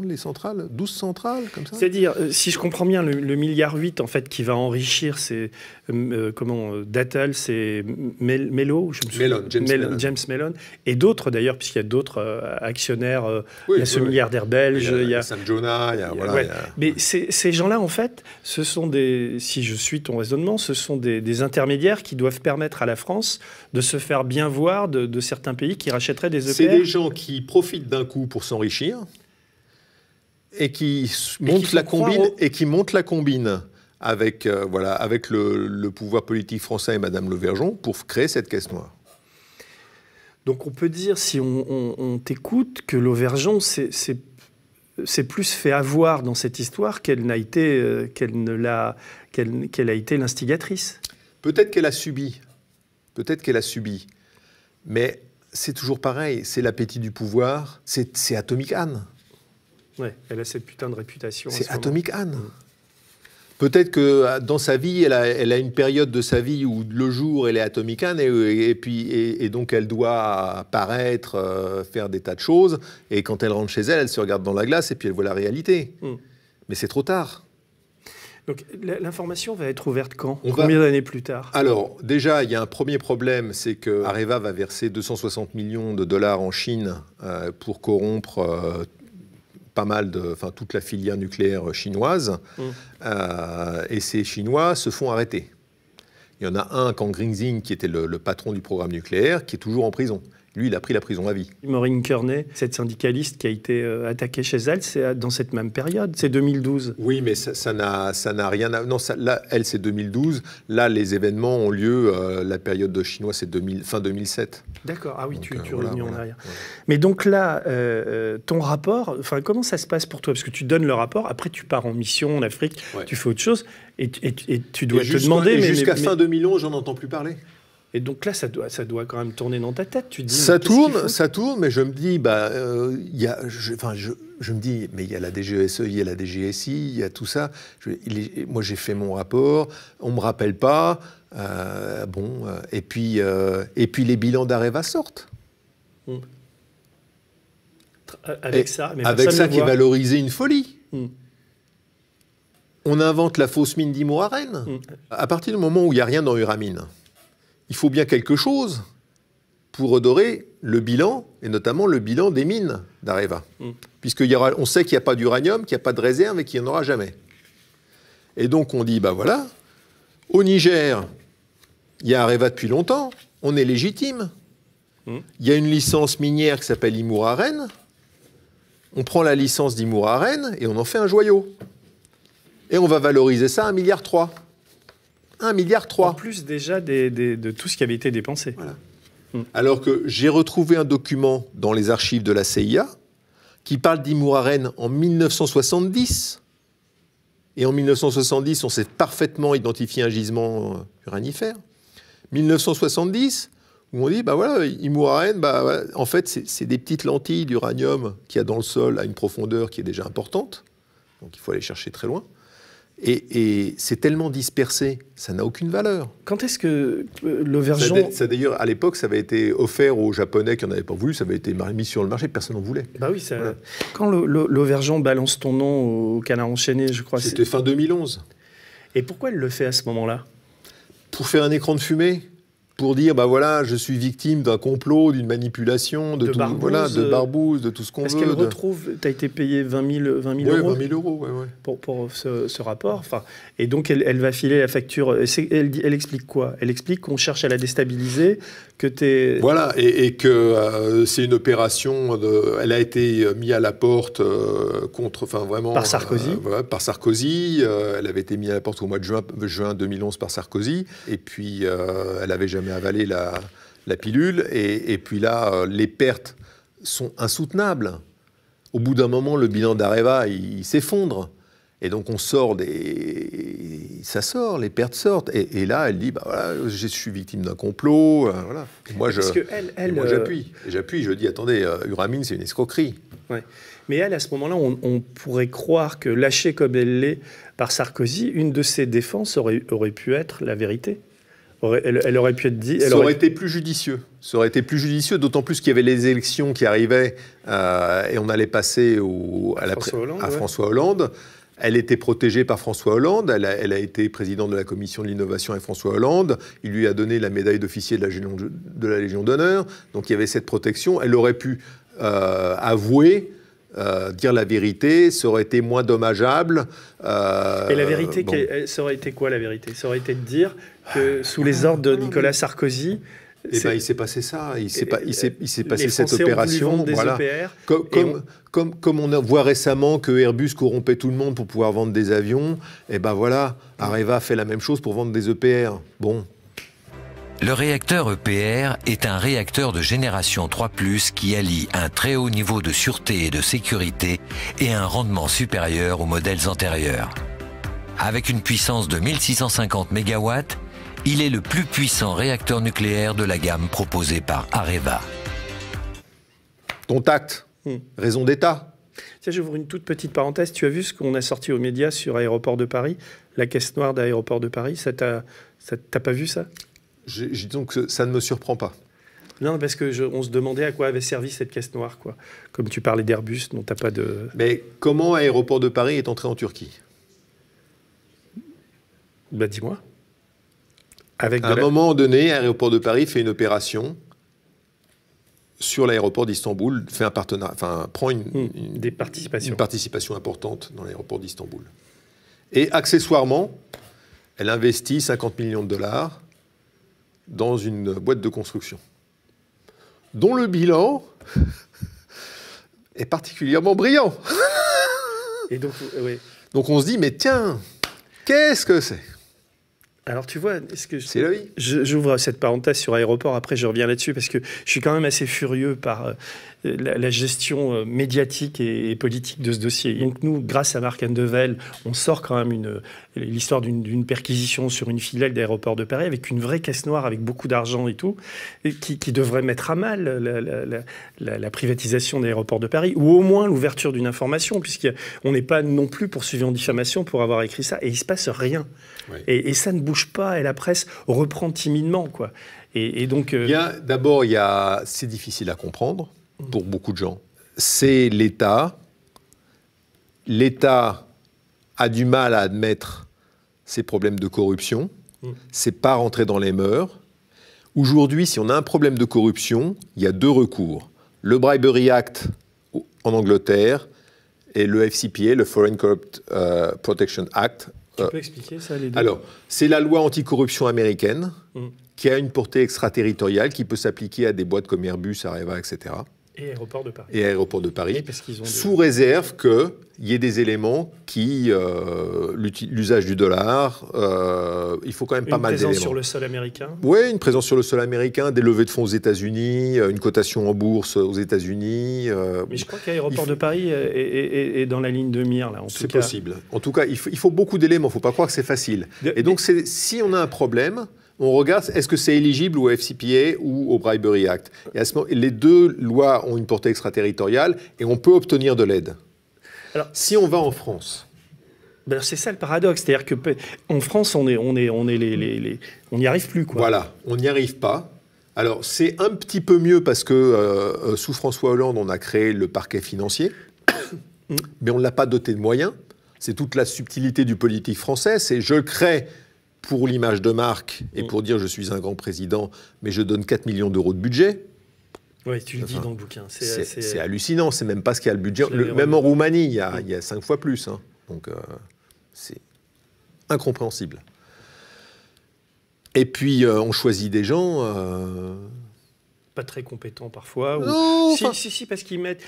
Speaker 2: les centrales, 12 centrales, comme ça.
Speaker 1: C'est-à-dire, si je comprends bien, le milliard 8, en fait, qui va enrichir, c'est Dattel, c'est Mello, James Mellon, et d'autres d'ailleurs, puisqu'il y a d'autres actionnaires, il y a ce milliardaire belge,
Speaker 2: il y a Sam Jonah,
Speaker 1: Mais ces gens-là, en fait, ce sont si je suis ton raisonnement, ce sont des intermédiaires qui doivent permettre à la France de se faire bien voir de certains pays qui rachèteraient des EPR.
Speaker 2: C'est des gens qui profitent d'un coup pour s'enrichir. Et qui montent la combine avec le pouvoir politique français et Madame Lauvergeon pour créer cette caisse noire.
Speaker 1: Donc on peut dire, si on t'écoute, que Lauvergeon s'est plus fait avoir dans cette histoire qu'elle a été l'instigatrice.
Speaker 2: Peut-être qu'elle a subi. Mais c'est toujours pareil. C'est l'appétit du pouvoir. C'est Atomic Anne.
Speaker 1: Ouais, elle a cette putain de réputation.
Speaker 2: C'est Atomic Anne. Peut-être que dans sa vie, elle a une période de sa vie où le jour, elle est Atomic Anne et donc elle doit paraître, faire des tas de choses. Et quand elle rentre chez elle, elle se regarde dans la glace et puis elle voit la réalité. Mais c'est trop tard.
Speaker 1: Donc l'information va être ouverte quand? Combien d'années plus tard?
Speaker 2: Alors, déjà, il y a un premier problème, c'est que Areva va verser 260 millions de dollars en Chine pour corrompre... toute la filière nucléaire chinoise. Et ces Chinois se font arrêter. Il y en a un, Kang Ringxing, qui était le patron du programme nucléaire, qui est toujours en prison. Lui, il a pris la prison à vie.
Speaker 1: Maureen Kearney, cette syndicaliste qui a été attaquée chez elle, c'est dans cette même période, c'est 2012.
Speaker 2: Oui, mais ça n'a rien à... Non, là, elle, c'est 2012. Là, les événements ont lieu, la période de Chinois, c'est fin 2007.
Speaker 1: D'accord, ah oui, tu reviens en arrière. Ouais. Mais donc là, ton rapport, comment ça se passe pour toi? Parce que tu donnes le rapport, après tu pars en mission en Afrique, tu fais autre chose, et tu dois te demander...
Speaker 2: Jusqu'à fin 2011, j'en entends plus parler.
Speaker 1: Et donc là, ça doit quand même tourner dans ta tête. Tu te dis,
Speaker 2: ça tourne, mais je me dis, je me dis, mais il y a la DGSE, il y a la DGSI, il y a tout ça. Moi, j'ai fait mon rapport, on me rappelle pas. Et puis les bilans d'Areva sortent.
Speaker 1: Avec ça
Speaker 2: qui est valorisé une folie. On invente la fausse mine d'Imouraren. À partir du moment où il n'y a rien dans Uramine, il faut bien quelque chose pour redorer le bilan, et notamment le bilan des mines d'Areva. Puisqu'on sait qu'il n'y a pas d'uranium, qu'il n'y a pas de réserve et qu'il n'y en aura jamais. Et donc on dit, voilà, au Niger, il y a Areva depuis longtemps, on est légitime. Il y a une licence minière qui s'appelle Imouraren. On prend la licence d'Imouraren et on en fait un joyau. Et on va valoriser ça à 1,3 milliard. 1,3 milliard.
Speaker 1: En plus déjà de tout ce qui avait été dépensé.
Speaker 2: Voilà. Alors que j'ai retrouvé un document dans les archives de la CIA qui parle d'Imouraren en 1970. Et en 1970, on s'est parfaitement identifié un gisement uranifère. 1970, où on dit, Imouraren, en fait, c'est des petites lentilles d'uranium qu'il y a dans le sol à une profondeur qui est déjà importante. Donc il faut aller chercher très loin. Et c'est tellement dispersé, ça n'a aucune valeur.
Speaker 1: Quand est-ce que l'Auvergeon...
Speaker 2: D'ailleurs, à l'époque, ça avait été offert aux Japonais qui n'en avaient pas voulu, ça avait été mis sur le marché, personne n'en voulait.
Speaker 1: Bah oui, voilà. Quand l'Auvergeon balance ton nom au Canard enchaîné, je crois...
Speaker 2: C'était fin 2011.
Speaker 1: Et pourquoi elle le fait à ce moment-là?
Speaker 2: Pour faire un écran de fumée. Pour dire, je suis victime d'un complot, d'une manipulation, de Barbouze, de tout ce qu'on veut.
Speaker 1: Est-ce qu'elle retrouve, tu as été payé 20 000 euros?
Speaker 2: Oui, 20 000 euros, ouais.
Speaker 1: Pour ce rapport. Et donc, elle va filer la facture. Elle explique quoi? Elle explique qu'on cherche à la déstabiliser, que tu es...
Speaker 2: Voilà, et que c'est une opération, elle a été mise à la porte
Speaker 1: par Sarkozy.
Speaker 2: Par Sarkozy. Elle avait été mise à la porte au mois de juin 2011 par Sarkozy. Et puis, elle n'avait jamais avalé la pilule. Et puis là, les pertes sont insoutenables. Au bout d'un moment, le bilan d'Areva, il s'effondre. Et donc, ça sort, les pertes sortent. Et là, elle dit, je suis victime d'un complot. Voilà. Et moi, j'appuie. Je dis, attendez, Uramine, c'est une escroquerie.
Speaker 1: Ouais. Mais elle, à ce moment-là, on pourrait croire que, lâchée comme elle l'est par Sarkozy, une de ses défenses aurait pu être la vérité. Elle aurait pu être dit.
Speaker 2: Ça aurait été plus judicieux. Ça aurait été plus judicieux, d'autant plus qu'il y avait les élections qui arrivaient et on allait passer à François Hollande. Elle était protégée par François Hollande. Elle a été présidente de la commission de l'innovation avec François Hollande. Il lui a donné la médaille d'officier de la Légion d'honneur. Donc il y avait cette protection. Elle aurait pu avouer. Dire la vérité, ça aurait été moins dommageable.
Speaker 1: Et la vérité, ça aurait été quoi la vérité? Ça aurait été de dire que sous les ordres de Nicolas Sarkozy...
Speaker 2: il s'est passé ça, il s'est passé cette opération. Voilà. Comme on voit récemment que Airbus corrompait tout le monde pour pouvoir vendre des avions, Areva fait la même chose pour vendre des EPR. Bon.
Speaker 4: Le réacteur EPR est un réacteur de génération 3+, qui allie un très haut niveau de sûreté et de sécurité et un rendement supérieur aux modèles antérieurs. Avec une puissance de 1650 MW, il est le plus puissant réacteur nucléaire de la gamme proposée par Areva.
Speaker 2: Ton tact, raison d'État.
Speaker 1: Tiens, j'ouvre une toute petite parenthèse. Tu as vu ce qu'on a sorti aux médias sur Aéroport de Paris, la caisse noire d'Aéroport de Paris. T'as pas vu ça?
Speaker 2: Donc ça ne me surprend pas.
Speaker 1: Non, parce qu'on se demandait à quoi avait servi cette caisse noire, quoi. Comme tu parlais d'Airbus, dont tu n'as pas de...
Speaker 2: Mais comment Aéroport de Paris est entré en Turquie?
Speaker 1: Dis-moi.
Speaker 2: À un moment donné, Aéroport de Paris fait une opération sur l'aéroport d'Istanbul, fait un partenariat, prend une participation importante dans l'aéroport d'Istanbul. Et accessoirement, elle investit 50 millions de dollars dans une boîte de construction, dont le bilan est particulièrement brillant.
Speaker 1: Et donc, oui.
Speaker 2: Donc on se dit, mais tiens, qu'est-ce que c'est?
Speaker 1: Alors tu vois,
Speaker 2: c'est la vie.
Speaker 1: J'ouvre cette parenthèse sur aéroport, après je reviens là-dessus, parce que je suis quand même assez furieux par la gestion médiatique et politique de ce dossier. Donc nous, grâce à Marc Andevel, on sort quand même l'histoire d'une perquisition sur une filiale d'aéroport de Paris avec une vraie caisse noire, avec beaucoup d'argent et tout, et qui devrait mettre à mal la privatisation d'aéroports de Paris, ou au moins l'ouverture d'une information, puisqu'on n'est pas non plus poursuivi en diffamation pour avoir écrit ça, et il ne se passe rien. Ouais. Et ça ne bouge pas, et la presse reprend timidement, quoi. Et donc,
Speaker 2: d'abord, c'est difficile à comprendre pour beaucoup de gens. C'est l'État. L'État a du mal à admettre ses problèmes de corruption. C'est pas rentré dans les mœurs. Aujourd'hui, si on a un problème de corruption, il y a 2 recours. Le Bribery Act en Angleterre et le FCPA, le Foreign Corrupt Protection Act.
Speaker 1: Tu peux expliquer ça, les deux?
Speaker 2: Alors, c'est la loi anticorruption américaine qui a une portée extraterritoriale qui peut s'appliquer à des boîtes comme Airbus, Areva, etc.
Speaker 1: Et Aéroport de Paris.
Speaker 2: Et Aéroport de Paris,
Speaker 1: parce qu'ils ont
Speaker 2: sous réserve qu'il y ait des éléments qui... l'usage du dollar, il faut quand même pas mal d'éléments.
Speaker 1: Une présence sur le sol américain?
Speaker 2: Oui, une présence sur le sol américain, des levées de fonds aux États-Unis, une cotation en bourse aux États-Unis.
Speaker 1: Mais je crois qu'Aéroport de Paris est dans la ligne de mire, là.
Speaker 2: C'est possible. En tout cas, il faut beaucoup d'éléments. Il ne faut pas croire que c'est facile. Et donc, si on a un problème... On regarde, est-ce que c'est éligible au FCPA ou au Bribery Act? Et à ce moment, les 2 lois ont une portée extraterritoriale et on peut obtenir de l'aide. Alors, si on va en France...
Speaker 1: Ben c'est ça le paradoxe, c'est-à-dire qu'en France, on n'y arrive plus, quoi.
Speaker 2: Voilà, on n'y arrive pas. Alors, c'est un petit peu mieux parce que sous François Hollande, on a créé le parquet financier, mais on ne l'a pas doté de moyens. C'est toute la subtilité du politique français, c'est je le crée pour l'image de marque et pour dire je suis un grand président, mais je donne 4 millions d'euros de budget.
Speaker 1: Oui, tu le dis dans le bouquin.
Speaker 2: C'est hallucinant, c'est même pas ce qu'il y a le budget. Même en Roumanie, il y a 5 fois plus. Hein. Donc, c'est incompréhensible. Et puis, on choisit des gens...
Speaker 1: Pas très compétents parfois.
Speaker 2: Non,
Speaker 1: si, parce qu'ils mettent...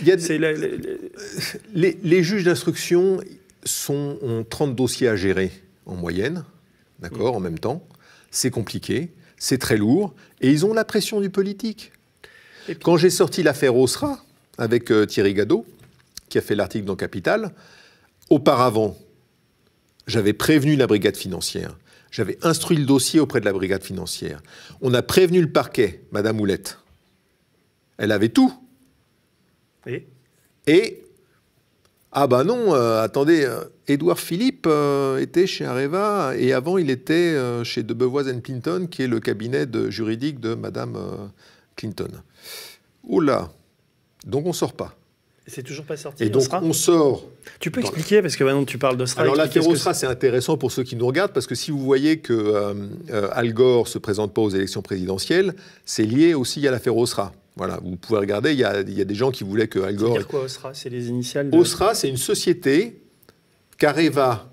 Speaker 2: Les juges d'instruction ont 30 dossiers à gérer en moyenne. D'accord, en même temps. C'est compliqué, c'est très lourd, et ils ont la pression du politique. Puis, quand j'ai sorti l'affaire Osra, avec Thierry Gadot, qui a fait l'article dans Capital, auparavant, j'avais prévenu la brigade financière, j'avais instruit le dossier auprès de la brigade financière. On a prévenu le parquet, Madame Houlette. Elle avait tout. Et ah ben non, attendez, Édouard Philippe était chez Areva et avant il était chez Debevoise & Clinton, qui est le cabinet juridique de Madame Clinton. Oula, donc on ne sort pas.
Speaker 1: C'est toujours pas sorti.
Speaker 2: Et donc on sort.
Speaker 1: Tu peux expliquer, parce que maintenant tu parles d'Osra.
Speaker 2: Alors l'affaire Osra, c'est intéressant pour ceux qui nous regardent, parce que si vous voyez que Al Gore ne se présente pas aux élections présidentielles, c'est lié aussi à l'affaire Osra. Voilà, vous pouvez regarder, il y a des gens qui voulaient que Al Gore...
Speaker 1: C'est-à-dire quoi, Osra? C'est les initiales de...
Speaker 2: Osra, c'est une société qu'Areva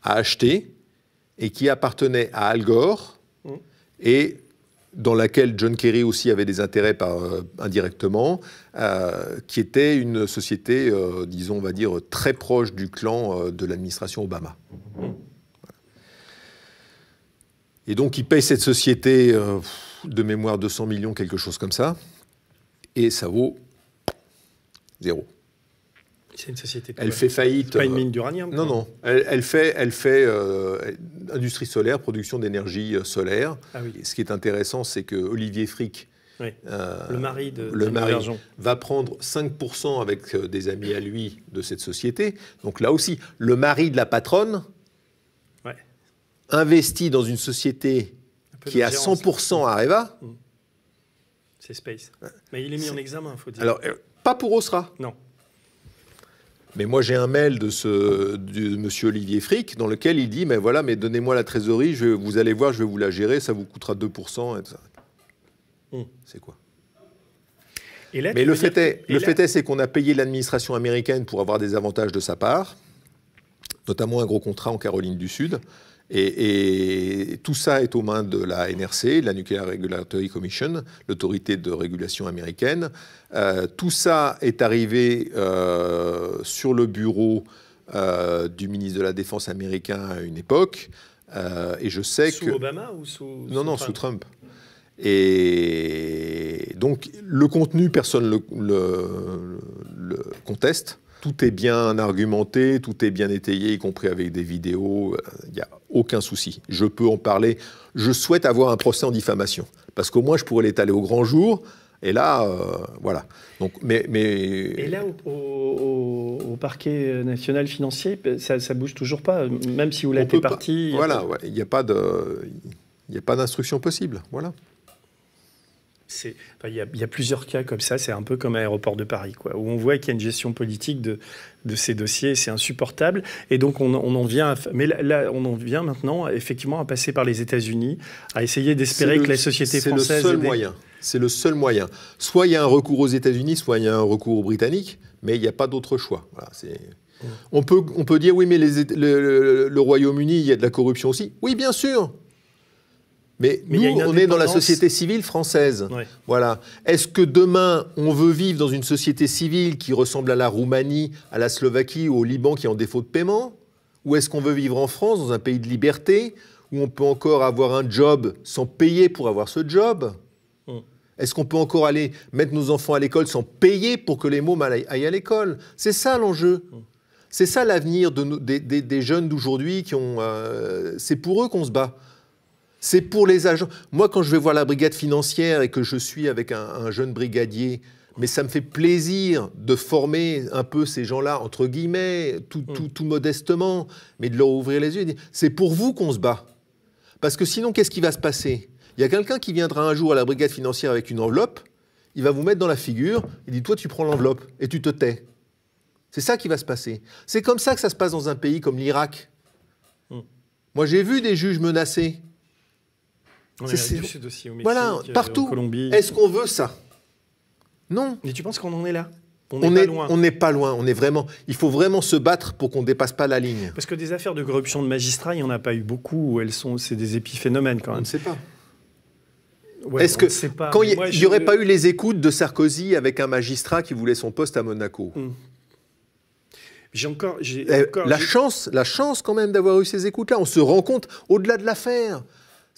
Speaker 2: a achetée et qui appartenait à Al Gore et dans laquelle John Kerry aussi avait des intérêts indirectement, qui était une société, disons, on va dire, très proche du clan de l'administration Obama. Voilà. Et donc, il paye cette société de mémoire 200 millions, quelque chose comme ça. Et ça vaut 0.
Speaker 1: C'est une société.
Speaker 2: Elle fait faillite.
Speaker 1: C'est pas une mine d'uranium.
Speaker 2: Non. Elle fait industrie solaire, production d'énergie solaire. Ah oui. Et ce qui est intéressant, c'est que Olivier Frick,
Speaker 1: le mari
Speaker 2: va prendre 5% avec des amis à lui de cette société. Donc là aussi, le mari de la patronne investit dans une société qui est à 100% Areva.
Speaker 1: C'est Space. Mais il est mis en examen, il faut dire.
Speaker 2: Alors, pas pour Osra.
Speaker 1: Non.
Speaker 2: Mais moi, j'ai un mail de monsieur Olivier Frick dans lequel il dit, mais voilà, mais donnez-moi la trésorerie, vous allez voir, je vais vous la gérer, ça vous coûtera 2%. Et tout ça. C'est quoi? Mais le fait est, c'est qu'on a payé l'administration américaine pour avoir des avantages de sa part, notamment un gros contrat en Caroline du Sud. Et tout ça est aux mains de la NRC, la Nuclear Regulatory Commission, l'autorité de régulation américaine. Tout ça est arrivé sur le bureau du ministre de la Défense américain à une époque. Et je sais
Speaker 1: sous
Speaker 2: que...
Speaker 1: Obama ou sous
Speaker 2: Non, non,
Speaker 1: Trump?
Speaker 2: sous Trump. Et donc, le contenu, personne le conteste. Tout est bien argumenté, tout est bien étayé, y compris avec des vidéos. Il n'y a aucun souci. Je peux en parler. Je souhaite avoir un procès en diffamation. Parce qu'au moins, je pourrais l'étaler au grand jour. Et là, voilà. Donc,
Speaker 1: Et là, au parquet national financier, ça bouge toujours pas, même si vous l'êtes parti.
Speaker 2: Voilà, il n'y a pas d'instruction possible. Voilà.
Speaker 1: Il y a plusieurs cas comme ça, c'est un peu comme à l'aéroport de Paris, quoi, où on voit qu'il y a une gestion politique de ces dossiers, c'est insupportable. Et donc on en vient, on en vient maintenant effectivement à passer par les États-Unis, à essayer d'espérer que la société française...
Speaker 2: C'est le seul moyen. C'est le seul moyen. Soit il y a un recours aux États-Unis, soit il y a un recours aux Britanniques, mais il n'y a pas d'autre choix. Voilà, on peut dire, oui, mais le Royaume-Uni, il y a de la corruption aussi. Oui, bien sûr. Mais nous, on est dans la société civile française.
Speaker 1: Ouais.
Speaker 2: Voilà. Est-ce que demain, on veut vivre dans une société civile qui ressemble à la Roumanie, à la Slovaquie ou au Liban qui est en défaut de paiement? Ou est-ce qu'on veut vivre en France, dans un pays de liberté, où on peut encore avoir un job sans payer pour avoir ce job? Est-ce qu'on peut encore aller mettre nos enfants à l'école sans payer pour que les mômes aillent à l'école? C'est ça l'enjeu. C'est ça l'avenir des jeunes d'aujourd'hui qui ont... c'est pour eux qu'on se bat. C'est pour les agents. Moi, quand je vais voir la brigade financière et que je suis avec un jeune brigadier, mais ça me fait plaisir de former un peu ces gens-là, entre guillemets, tout modestement, mais de leur ouvrir les yeux et dire, c'est pour vous qu'on se bat. Parce que sinon, qu'est-ce qui va se passer? Il y a quelqu'un qui viendra un jour à la brigade financière avec une enveloppe, il va vous mettre dans la figure, il dit, toi, tu prends l'enveloppe et tu te tais. C'est ça qui va se passer. C'est comme ça que ça se passe dans un pays comme l'Irak. Moi, j'ai vu des juges menacés.
Speaker 1: Aussi, au Mexique,
Speaker 2: voilà, partout.
Speaker 1: En Colombie.
Speaker 2: Est-ce qu'on veut ça? Non.
Speaker 1: Mais tu penses qu'on en est là?
Speaker 2: On n'est pas loin. On est vraiment. Il faut vraiment se battre pour qu'on ne dépasse pas la ligne.
Speaker 1: Parce que des affaires de corruption de magistrats, il n'y en a pas eu beaucoup. C'est des épiphénomènes quand même.
Speaker 2: On ne sait pas.
Speaker 1: Ouais,
Speaker 2: Est-ce que quand il n'y aurait pas eu les écoutes de Sarkozy avec un magistrat qui voulait son poste à Monaco? La chance quand même d'avoir eu ces écoutes-là. On se rend compte au-delà de l'affaire.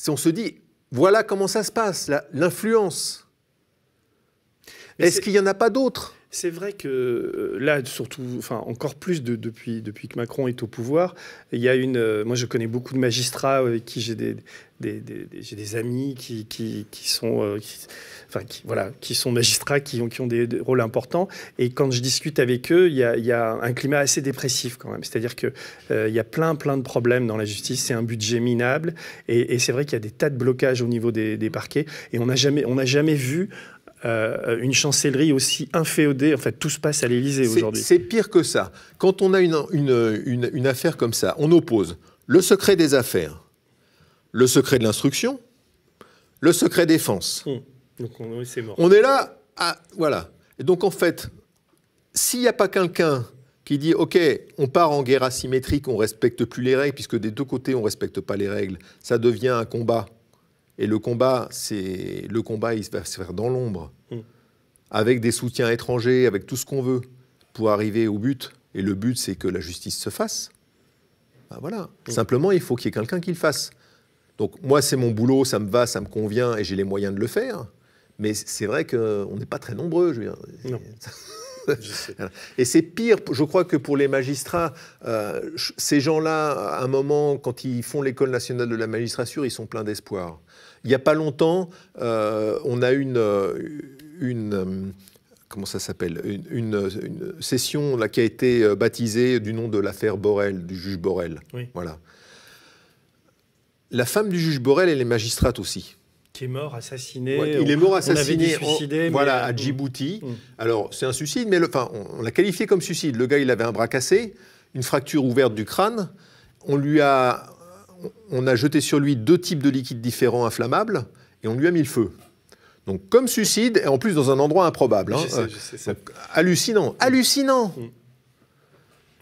Speaker 2: On se dit, voilà comment ça se passe, l'influence. Est-ce qu'il n'y en a pas d'autres?
Speaker 1: C'est vrai que là, surtout, enfin encore plus depuis que Macron est au pouvoir, il y a moi, je connais beaucoup de magistrats avec qui j'ai des amis qui sont magistrats, qui ont des rôles importants. Et quand je discute avec eux, il y a un climat assez dépressif quand même. C'est-à-dire que il y a plein de problèmes dans la justice. C'est un budget minable, et c'est vrai qu'il y a des tas de blocages au niveau des parquets. Et on n'a jamais vu une chancellerie aussi inféodée. En fait, tout se passe à l'Élysée aujourd'hui.
Speaker 2: C'est pire que ça. Quand on a une affaire comme ça, on oppose le secret des affaires, le secret de l'instruction, le secret défense.
Speaker 1: Donc c'est mort.
Speaker 2: On est là, voilà. Et donc en fait, s'il n'y a pas quelqu'un qui dit « Ok, on part en guerre asymétrique, on ne respecte plus les règles, puisque des deux côtés, on ne respecte pas les règles, ça devient un combat. » Et le combat, il va se faire dans l'ombre, avec des soutiens étrangers, avec tout ce qu'on veut, pour arriver au but. Et le but, c'est que la justice se fasse. Ben voilà. Simplement, il faut qu'il y ait quelqu'un qui le fasse. Donc moi, c'est mon boulot, ça me va, ça me convient, et j'ai les moyens de le faire. Mais c'est vrai qu'on n'est pas très nombreux, je veux dire.
Speaker 1: Non.
Speaker 2: Et c'est pire, je crois, que pour les magistrats. Ces gens-là, à un moment, quand ils font l'école nationale de la magistrature, ils sont pleins d'espoir. Il n'y a pas longtemps, on a comment ça s'appelle, une session là, qui a été baptisée du nom de l'affaire Borel, du juge Borel.
Speaker 1: Oui.
Speaker 2: Voilà. La femme du juge Borel, elle est magistrate aussi.
Speaker 1: Qui est mort assassiné.
Speaker 2: Ouais, il est mort assassiné à Djibouti. Alors, c'est un suicide, mais on l'a qualifié comme suicide. Le gars, il avait un bras cassé, une fracture ouverte du crâne. On a jeté sur lui 2 types de liquides différents inflammables et on lui a mis le feu. Donc, comme suicide, et en plus dans un endroit improbable.
Speaker 1: Je sais ça.
Speaker 2: Donc, hallucinant.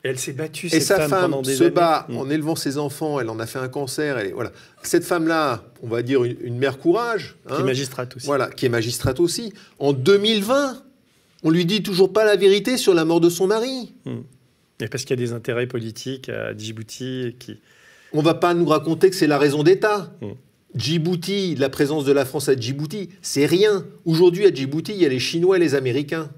Speaker 1: Et elle s'est battue,
Speaker 2: et sa femme
Speaker 1: pendant des
Speaker 2: se
Speaker 1: années.
Speaker 2: bat en élevant ses enfants, elle en a fait un cancer. Voilà. Cette femme-là, on va dire une mère courage.
Speaker 1: Qui est magistrate aussi.
Speaker 2: Voilà, qui est magistrate aussi. En 2020, on lui dit toujours pas la vérité sur la mort de son mari.
Speaker 1: Et parce qu'il y a des intérêts politiques à Djibouti
Speaker 2: On ne va pas nous raconter que c'est la raison d'État. Djibouti, la présence de la France à Djibouti, c'est rien. Aujourd'hui, à Djibouti, il y a les Chinois et les Américains.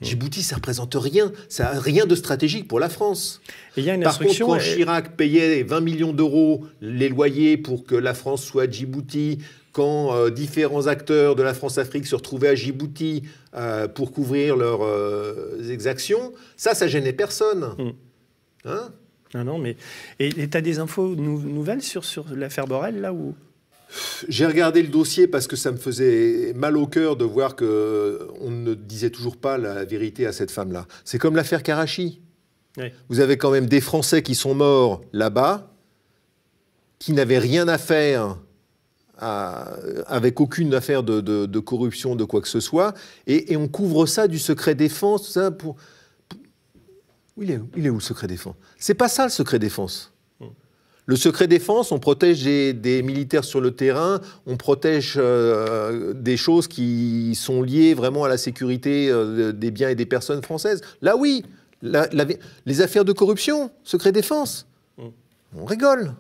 Speaker 2: Djibouti, ça ne représente rien. Ça n'a rien de stratégique pour la France.
Speaker 1: Et il y a une
Speaker 2: Par contre,
Speaker 1: instruction,
Speaker 2: quand Chirac payait 20 millions d'euros les loyers pour que la France soit à Djibouti, quand différents acteurs de la France-Afrique se retrouvaient à Djibouti pour couvrir leurs exactions, ça gênait personne. Hein?
Speaker 1: Non, mais... Et tu as des infos nouvelles sur l'affaire Borrell, là où...
Speaker 2: J'ai regardé le dossier parce que ça me faisait mal au cœur de voir qu'on ne disait toujours pas la vérité à cette femme-là. C'est comme l'affaire Karachi.
Speaker 1: Oui.
Speaker 2: Vous avez quand même des Français qui sont morts là-bas, qui n'avaient rien à faire avec aucune affaire de corruption, de quoi que ce soit, et on couvre ça du secret défense, ça pour... Il est où le secret défense? C'est pas ça le secret défense. Le secret défense, on protège des militaires sur le terrain, on protège des choses qui sont liées vraiment à la sécurité des biens et des personnes françaises. Là, oui, les affaires de corruption, secret défense, on rigole.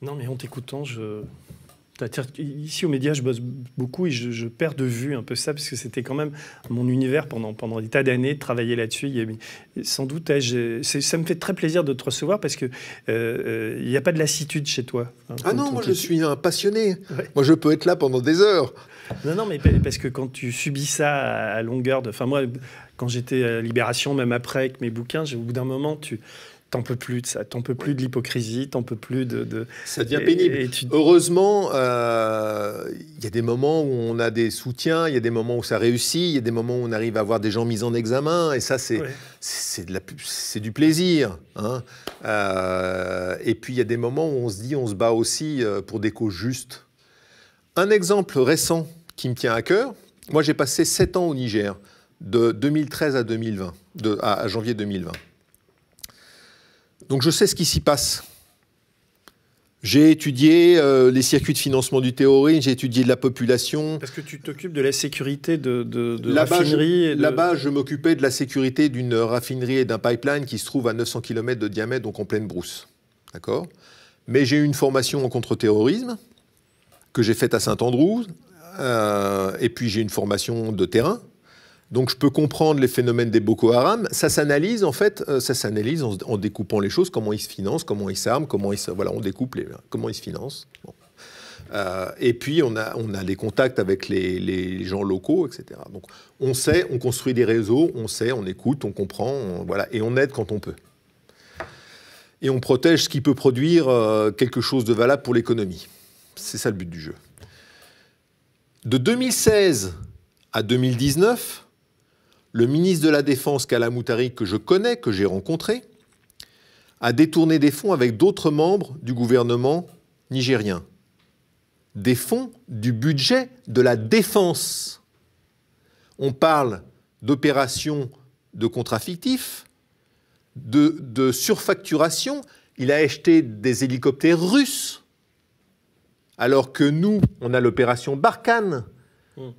Speaker 1: Non, mais en t'écoutant, ici aux médias, je bosse beaucoup et je perds de vue un peu ça, parce que c'était quand même mon univers pendant des tas d'années de travailler là-dessus. Sans doute, ça me fait très plaisir de te recevoir, parce que il n'y a pas de lassitude chez toi. Hein,
Speaker 2: ah non, moi je suis un passionné.
Speaker 1: Ouais.
Speaker 2: Moi je peux être là pendant des heures.
Speaker 1: Non, mais parce que quand tu subis ça à longueur de... Enfin, moi, quand j'étais à Libération, même après avec mes bouquins, au bout d'un moment, t'en peux plus de ça, t'en peux plus de l'hypocrisie, t'en peux plus de...
Speaker 2: Ça devient pénible. Heureusement, il y a des moments où on a des soutiens, il y a des moments où ça réussit, il y a des moments où on arrive à avoir des gens mis en examen, et ça, c'est du plaisir. Hein. Et puis, il y a des moments où on se dit, on se bat aussi pour des causes justes. Un exemple récent qui me tient à cœur, moi, j'ai passé 7 ans au Niger, de 2013 à 2020, à janvier 2020. Donc je sais ce qui s'y passe. J'ai étudié les circuits de financement du terrorisme, j'ai étudié de la population.
Speaker 1: Parce que tu t'occupes de la sécurité de
Speaker 2: raffineries. Là-bas, je m'occupais de la sécurité d'une raffinerie et d'un pipeline qui se trouve à 900 km de diamètre, donc en pleine brousse. D'accord ? Mais j'ai eu une formation en contre-terrorisme que j'ai faite à Saint-Andrew, et puis j'ai une formation de terrain. Donc je peux comprendre les phénomènes des Boko Haram. Ça s'analyse en fait, en découpant les choses, comment ils se financent, comment ils s'arment, on découpe comment ils se financent. Bon. Et puis on a des contacts avec les gens locaux, etc. Donc on sait, on construit des réseaux, on écoute, on comprend, et on aide quand on peut. Et on protège ce qui peut produire quelque chose de valable pour l'économie. C'est ça le but du jeu. De 2016 à 2019, le ministre de la Défense, Kalla Moutari, que je connais, que j'ai rencontré, a détourné des fonds avec d'autres membres du gouvernement nigérien. Des fonds du budget de la défense. On parle d'opérations de contrats fictifs, de surfacturation. Il a acheté des hélicoptères russes, alors que nous, on a l'opération Barkhane,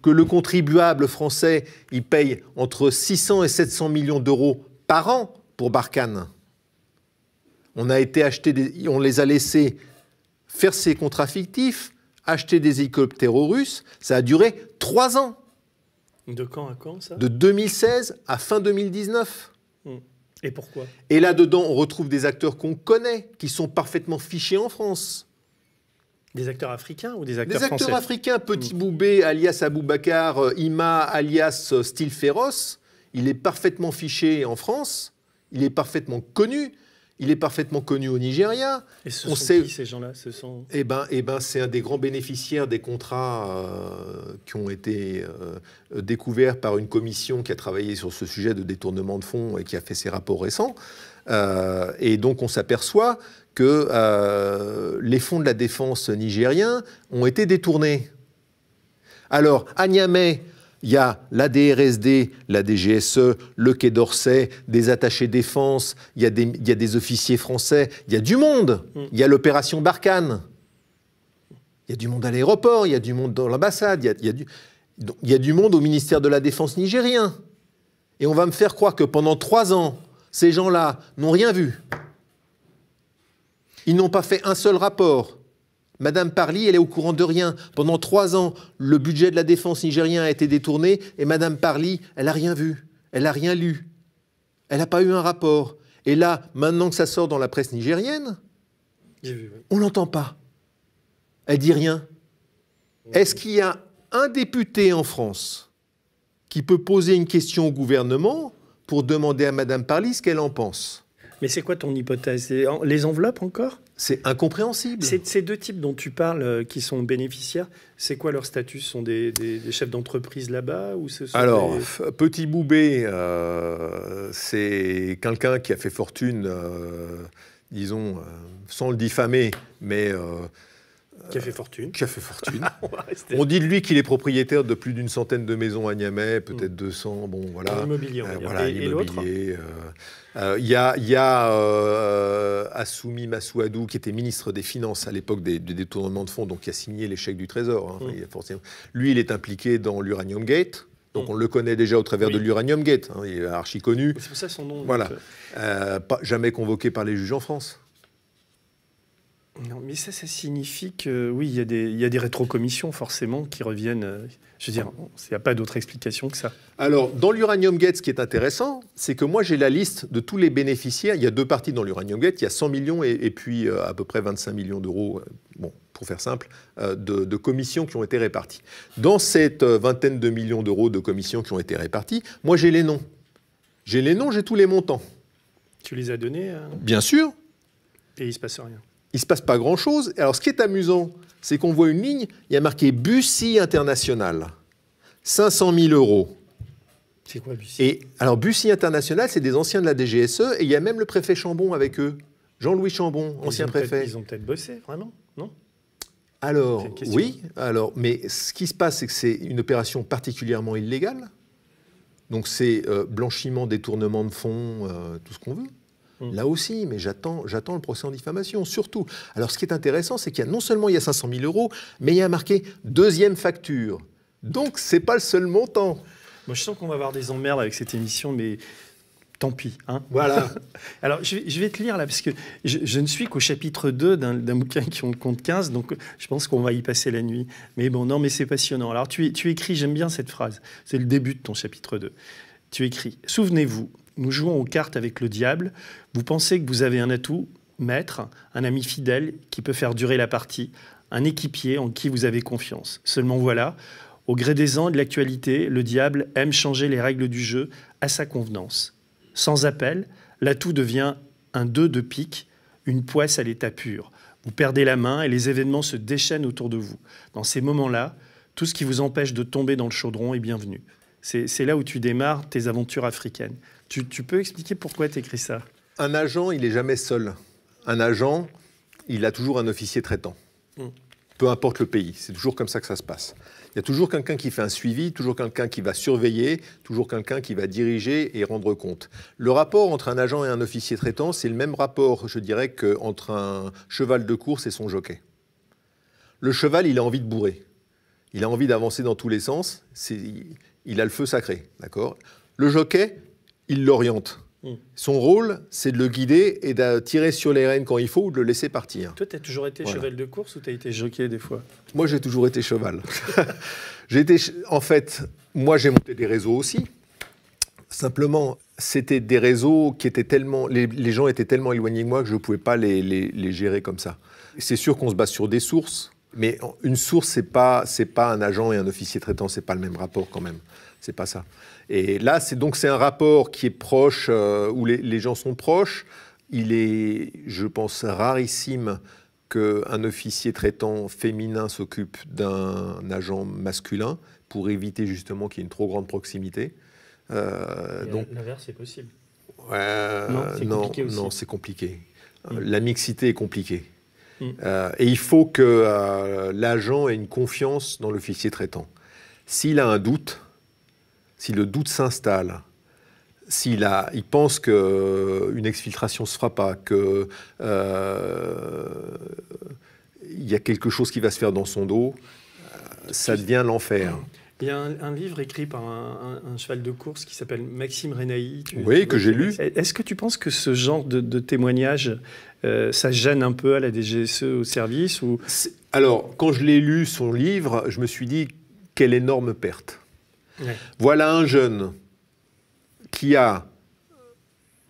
Speaker 2: que le contribuable français, il paye entre 600 et 700 millions d'euros par an pour Barkhane. On les a laissés faire ces contrats fictifs, acheter des hélicoptères russes. Ça a duré 3 ans.
Speaker 1: De quand à quand, ça ?
Speaker 2: De 2016 à fin 2019.
Speaker 1: Et pourquoi ?
Speaker 2: Et là-dedans, on retrouve des acteurs qu'on connaît, qui sont parfaitement fichés en France.
Speaker 1: Des acteurs africains ou des acteurs français ?
Speaker 2: Des acteurs africains, Petit Boubé, alias Aboubacar, Ima, alias Style Féroce, il est parfaitement fiché en France, il est parfaitement connu, il est parfaitement connu au Nigeria.
Speaker 1: Et ce sont qui, ces gens-là ?
Speaker 2: Eh ben, c'est un des grands bénéficiaires des contrats qui ont été découverts par une commission qui a travaillé sur ce sujet de détournement de fonds et qui a fait ses rapports récents. Et donc on s'aperçoit que les fonds de la défense nigériens ont été détournés. Alors, à Niamey, il y a la DRSD, la DGSE, le Quai d'Orsay, des attachés défense, il y a des officiers français, il y a du monde. Il y a l'opération Barkhane. Il y a du monde à l'aéroport, il y a du monde dans l'ambassade, il y a du monde au ministère de la Défense nigérien. Et on va me faire croire que pendant 3 ans, ces gens-là n'ont rien vu. Ils n'ont pas fait un seul rapport. Madame Parly, elle est au courant de rien. Pendant 3 ans, le budget de la défense nigérien a été détourné et Madame Parly, elle n'a rien vu, elle n'a rien lu. Elle n'a pas eu un rapport. Et là, maintenant que ça sort dans la presse nigérienne, on l'entend pas. Elle dit rien. Est-ce qu'il y a un député en France qui peut poser une question au gouvernement pour demander à Madame Parly ce qu'elle en pense?
Speaker 1: Mais c'est quoi ton hypothèse? Les enveloppes encore?
Speaker 2: C'est incompréhensible.
Speaker 1: Ces 2 types dont tu parles, qui sont bénéficiaires, c'est quoi leur statut? Ce sont des chefs d'entreprise là-bas ou ce sont
Speaker 2: Alors, Petit Boubé, c'est quelqu'un qui a fait fortune, disons, sans le diffamer, mais...
Speaker 1: qui a fait fortune.
Speaker 2: Qui a fait fortune. On dit de lui qu'il est propriétaire de plus d'une centaine de maisons à Niamey, peut-être 200, bon voilà.
Speaker 1: L'immobilier, on va dire.
Speaker 2: Voilà,
Speaker 1: et l'autre?
Speaker 2: Il y a Assoumi Massouadou, qui était ministre des Finances à l'époque des détournements de fonds, donc qui a signé les chèques du Trésor. Hein. Lui, il est impliqué dans l'Uranium Gate. Donc on le connaît déjà au travers de l'Uranium Gate. Hein. Il est archi connu.
Speaker 1: C'est pour ça son nom.
Speaker 2: Voilà. Jamais convoqué par les juges en France.
Speaker 1: Non, mais ça signifie que, oui, il y a des rétrocommissions, forcément, qui reviennent. Je veux dire, il n'y a pas d'autre explication que ça.
Speaker 2: Alors, dans l'Uranium Gate, ce qui est intéressant, c'est que moi, j'ai la liste de tous les bénéficiaires. Il y a 2 parties dans l'Uranium Gate. Il y a 100 millions et puis à peu près 25 millions d'euros, bon, pour faire simple, de commissions qui ont été réparties. Dans cette vingtaine de millions d'euros de commissions qui ont été réparties, moi, j'ai les noms. J'ai les noms, j'ai tous les montants.
Speaker 1: Tu les as donnés
Speaker 2: Bien sûr.
Speaker 1: Et il ne se passe rien.
Speaker 2: Il ne se passe pas grand-chose. Alors, ce qui est amusant, c'est qu'on voit une ligne, il y a marqué Bussy International, 500 000 euros.
Speaker 1: C'est quoi Bussy?
Speaker 2: Et alors, Bussy International, c'est des anciens de la DGSE, et il y a même le préfet Chambon avec eux. Jean-Louis Chambon, ancien préfet.
Speaker 1: Ils ont peut-être bossé, vraiment, non?
Speaker 2: Alors, oui, mais ce qui se passe, c'est que c'est une opération particulièrement illégale. Donc, c'est blanchiment, détournement de fonds, tout ce qu'on veut. Là aussi, mais j'attends le procès en diffamation, surtout. Alors, ce qui est intéressant, c'est qu'il y a non seulement il y a 500 000 euros, mais il y a marqué deuxième facture. Donc, c'est pas le seul montant.
Speaker 1: Moi, je sens qu'on va avoir des emmerdes avec cette émission, mais tant pis. Hein.
Speaker 2: Voilà.
Speaker 1: Alors, je vais te lire là, parce que je ne suis qu'au chapitre 2 d'un bouquin qui compte 15, donc je pense qu'on va y passer la nuit. Mais bon, non, mais c'est passionnant. Alors, tu écris, j'aime bien cette phrase, c'est le début de ton chapitre 2. Tu écris « Souvenez-vous, nous jouons aux cartes avec le diable. Vous pensez que vous avez un atout, maître, un ami fidèle qui peut faire durer la partie, un équipier en qui vous avez confiance. Seulement voilà, au gré des ans et de l'actualité, le diable aime changer les règles du jeu à sa convenance. Sans appel, l'atout devient un 2 de pique, une poisse à l'état pur. Vous perdez la main et les événements se déchaînent autour de vous. Dans ces moments-là, tout ce qui vous empêche de tomber dans le chaudron est bienvenu. C'est là où tu démarres tes aventures africaines. Tu peux expliquer pourquoi tu écris ça?
Speaker 2: Un agent, il n'est jamais seul. Un agent, il a toujours un officier traitant. Peu importe le pays, c'est toujours comme ça que ça se passe. Il y a toujours quelqu'un qui fait un suivi, toujours quelqu'un qui va surveiller, toujours quelqu'un qui va diriger et rendre compte. Le rapport entre un agent et un officier traitant, c'est le même rapport, je dirais, qu'entre un cheval de course et son jockey. Le cheval, il a envie de bourrer. Il a envie d'avancer dans tous les sens. Il a le feu sacré, d'accord? Le jockey, il l'oriente. Son rôle, c'est de le guider et de tirer sur les rênes quand il faut ou de le laisser partir.
Speaker 1: Toi, tu as toujours été cheval de course ou tu as été jockey des fois?
Speaker 2: Moi, j'ai toujours été cheval. En fait, moi, j'ai monté des réseaux aussi. Simplement, c'était des réseaux qui étaient tellement... Les gens étaient tellement éloignés de moi que je ne pouvais pas les gérer comme ça. C'est sûr qu'on se base sur des sources, mais une source, c'est pas un agent et un officier traitant, c'est pas le même rapport quand même. C'est pas ça. Et là, c'est un rapport qui est proche, où les gens sont proches. Il est, je pense, rarissime qu'un officier traitant féminin s'occupe d'un agent masculin pour éviter justement qu'il y ait une trop grande proximité.
Speaker 1: Donc l'inverse est possible.
Speaker 2: Non, c'est compliqué. La mixité est compliquée. Et il faut que l'agent ait une confiance dans l'officier traitant. S'il a un doute, si le doute s'installe, s'il pense qu'une exfiltration ne se fera pas, qu'il y a quelque chose qui va se faire dans son dos, ça devient l'enfer.
Speaker 1: Il y a un livre écrit par un cheval de course qui s'appelle Maxime Renaï.
Speaker 2: Oui, que j'ai lu.
Speaker 1: Est-ce que tu penses que ce genre de témoignage, ça gêne un peu à la DGSE au service ou...
Speaker 2: Alors, quand je l'ai lu, son livre, je me suis dit, quelle énorme perte.
Speaker 1: Ouais.
Speaker 2: Voilà un jeune qui a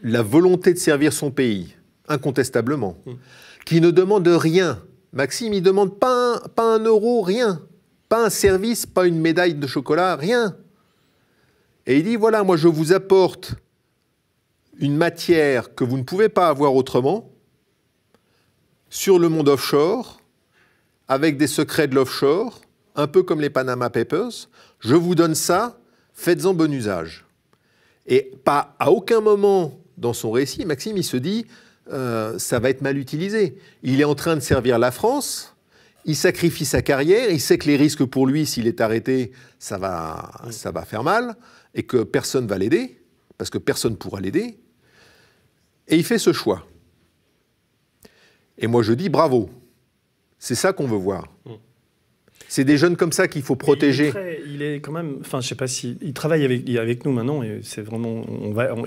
Speaker 2: la volonté de servir son pays, incontestablement, qui ne demande rien. Maxime, il ne demande pas un euro, rien. Pas un service, pas une médaille de chocolat, rien. Et il dit, voilà, moi je vous apporte une matière que vous ne pouvez pas avoir autrement, sur le monde offshore, avec des secrets de l'offshore, un peu comme les Panama Papers. Je vous donne ça, faites-en bon usage. Et pas à aucun moment dans son récit, Maxime, il se dit, ça va être mal utilisé. Il est en train de servir la France. Il sacrifie sa carrière, il sait que les risques pour lui, s'il est arrêté, ça va faire mal, et que personne ne va l'aider, parce que personne ne pourra l'aider. Et il fait ce choix. Et moi je dis bravo, c'est ça qu'on veut voir. C'est des jeunes comme ça qu'il faut protéger.
Speaker 1: Il est quand même, enfin je sais pas si il travaille avec nous maintenant et c'est vraiment,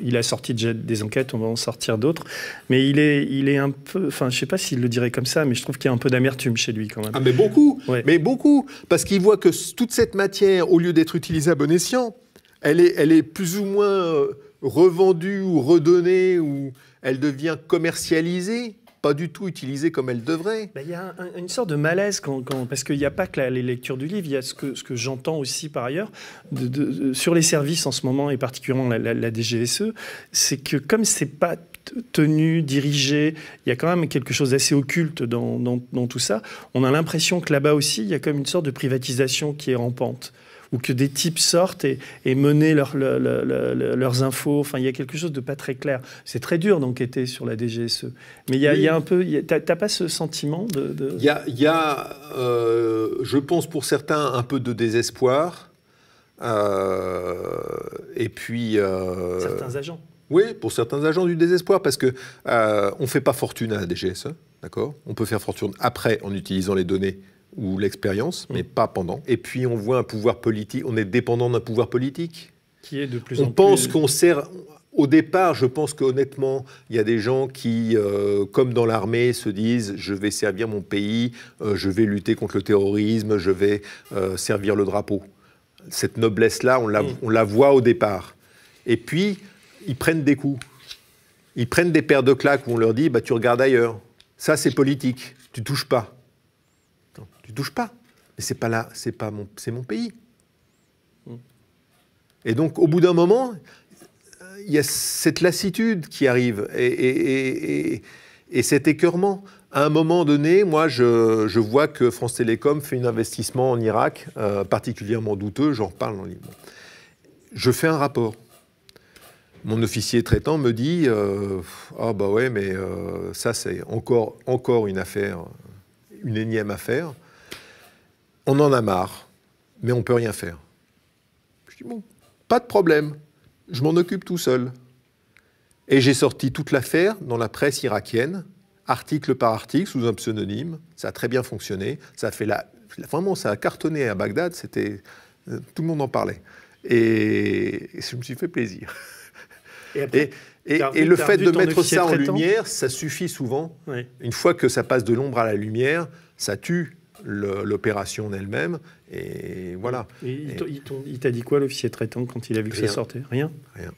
Speaker 1: il a sorti déjà des enquêtes, on va en sortir d'autres, mais il est un peu, enfin je sais pas s'il le dirait comme ça, mais je trouve qu'il y a un peu d'amertume chez lui quand même.
Speaker 2: Ah mais beaucoup,
Speaker 1: ouais.
Speaker 2: Mais beaucoup, parce qu'il voit que toute cette matière, au lieu d'être utilisée à bon escient, elle est plus ou moins revendue ou redonnée ou elle devient commercialisée. Pas du tout utilisée comme elle devrait.
Speaker 1: Il y a une sorte de malaise, parce qu'il n'y a pas que les lectures du livre, il y a ce que j'entends aussi par ailleurs, sur les services en ce moment, et particulièrement la DGSE, c'est que comme ce n'est pas tenu, dirigé, il y a quand même quelque chose d'assez occulte dans tout ça, on a l'impression que là-bas aussi, il y a comme une sorte de privatisation qui est rampante, ou que des types sortent et menent leurs infos. Enfin, il y a quelque chose de pas très clair. C'est très dur d'enquêter sur la DGSE. Mais il y a un peu... T'as pas ce sentiment de...
Speaker 2: Il y a je pense pour certains, un peu de désespoir. Et puis...
Speaker 1: certains agents.
Speaker 2: Oui, pour certains agents du désespoir, parce qu'on ne fait pas fortune à la DGSE, d'accord ? On peut faire fortune après en utilisant les données ou l'expérience, mais pas pendant. Et puis on voit un pouvoir politique, on est dépendant d'un pouvoir politique.
Speaker 1: Qui est de plus en plus...
Speaker 2: On pense qu'on sert... Au départ, je pense qu'honnêtement, il y a des gens qui, comme dans l'armée, se disent « je vais servir mon pays, je vais lutter contre le terrorisme, je vais servir le drapeau ». Cette noblesse-là, on la voit au départ. Et puis, ils prennent des coups. Ils prennent des paires de claques où on leur dit bah, « tu regardes ailleurs ». Ça, c'est politique. Tu touches pas. Non, tu touches pas. Mais c'est pas là, c'est mon pays. Et donc, au bout d'un moment... il y a cette lassitude qui arrive et cet écœurement. À un moment donné, moi, je vois que France Télécom fait un investissement en Irak, particulièrement douteux, j'en reparle dans le livre. Je fais un rapport. Mon officier traitant me dit « Ah bah ouais, mais ça, c'est encore une affaire, une énième affaire. On en a marre, mais on ne peut rien faire. » Je dis « Bon, pas de problème. » Je m'en occupe tout seul. Et j'ai sorti toute l'affaire dans la presse irakienne, article par article, sous un pseudonyme. Ça a très bien fonctionné. Ça a fait vraiment, ça a cartonné à Bagdad. Tout le monde en parlait. Et je me suis fait plaisir. Et le fait de mettre ça en lumière, ça suffit souvent. Oui. Une fois que ça passe de l'ombre à la lumière, ça tue l'opération en elle-même, et voilà.
Speaker 1: Il t'a dit quoi, l'officier traitant, quand il a vu que ça sortait ? Rien ?
Speaker 2: Rien.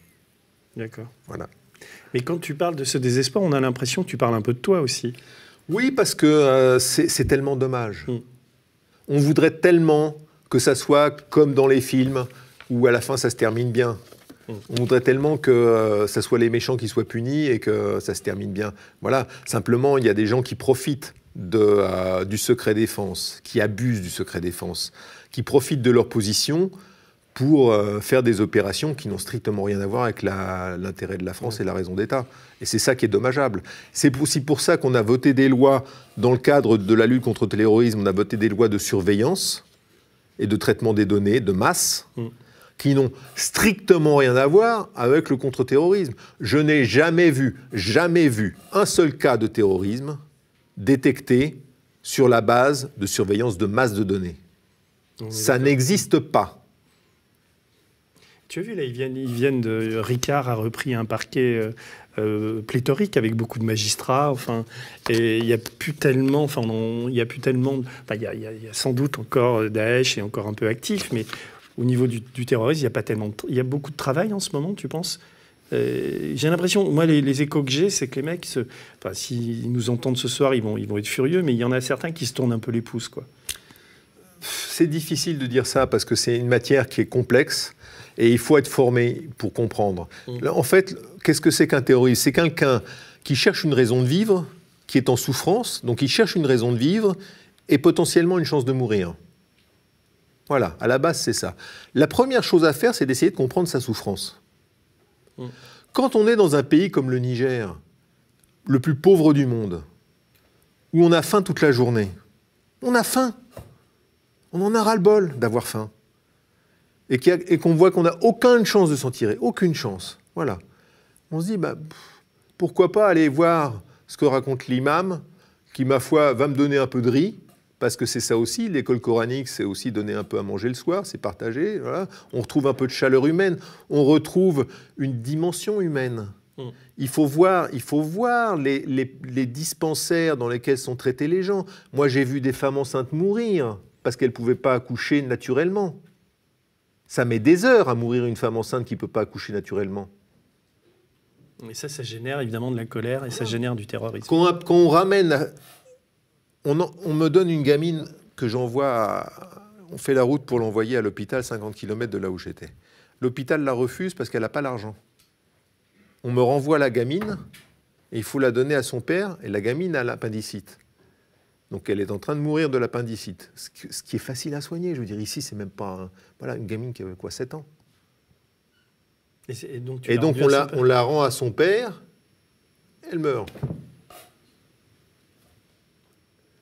Speaker 1: D'accord.
Speaker 2: Voilà.
Speaker 1: Mais quand tu parles de ce désespoir, on a l'impression que tu parles un peu de toi aussi.
Speaker 2: Oui, parce que c'est tellement dommage. On voudrait tellement que ça soit comme dans les films, où à la fin ça se termine bien. On voudrait tellement que ça soit les méchants qui soient punis et que ça se termine bien. Voilà. Simplement, il y a des gens qui profitent du secret défense, qui abusent du secret défense, qui profitent de leur position pour faire des opérations qui n'ont strictement rien à voir avec l'intérêt de la France et la raison d'État. Et c'est ça qui est dommageable. C'est aussi pour ça qu'on a voté des lois, dans le cadre de la lutte contre le terrorisme, on a voté des lois de surveillance et de traitement des données de masse, qui n'ont strictement rien à voir avec le contre-terrorisme. Je n'ai jamais vu un seul cas de terrorisme détecté sur la base de surveillance de masse de données. Ça n'existe pas.
Speaker 1: Tu as vu, là, ils viennent de... Ricard a repris un parquet pléthorique avec beaucoup de magistrats, enfin, et il n'y a plus tellement, enfin, il y a sans doute encore Daesh est encore un peu actif, mais au niveau du terrorisme, il n'y a pas tellement, il y a beaucoup de travail en ce moment, tu penses? J'ai l'impression, moi, les échos que j'ai, c'est que les mecs, enfin, s'ils nous entendent ce soir, ils vont être furieux, mais il y en a certains qui se tournent un peu les pouces, quoi.
Speaker 2: C'est difficile de dire ça parce que c'est une matière qui est complexe et il faut être formé pour comprendre. Là, en fait, qu'est-ce que c'est qu'un terroriste? C'est quelqu'un qui cherche une raison de vivre, qui est en souffrance, donc il cherche une raison de vivre et potentiellement une chance de mourir. Voilà, à la base, c'est ça. La première chose à faire, c'est d'essayer de comprendre sa souffrance. Quand on est dans un pays comme le Niger, le plus pauvre du monde, où on a faim toute la journée, on a faim. On en a ras-le-bol d'avoir faim. Et qu'on voit qu'on n'a aucune chance de s'en tirer. Aucune chance. Voilà. On se dit, pourquoi pas aller voir ce que raconte l'imam, qui, ma foi, va me donner un peu de riz, parce que c'est ça aussi, l'école coranique, c'est aussi donner un peu à manger le soir, c'est partager. Voilà. On retrouve un peu de chaleur humaine. On retrouve une dimension humaine. Il faut voir les dispensaires dans lesquels sont traités les gens. Moi, j'ai vu des femmes enceintes mourir parce qu'elle ne pouvait pas accoucher naturellement. Ça met des heures à mourir une femme enceinte qui ne peut pas accoucher naturellement.
Speaker 1: Et ça génère évidemment de la colère et ça génère du terrorisme.
Speaker 2: Quand on ramène... On me donne une gamine que j'envoie... On fait la route pour l'envoyer à l'hôpital, 50 km de là où j'étais. L'hôpital la refuse parce qu'elle n'a pas l'argent. On me renvoie la gamine et il faut la donner à son père et la gamine a l'appendicite. Donc elle est en train de mourir de l'appendicite, ce qui est facile à soigner. Je veux dire, ici, c'est même pas... Voilà, une gamine qui avait quoi, 7 ans. Et donc on la rend à son père, elle meurt.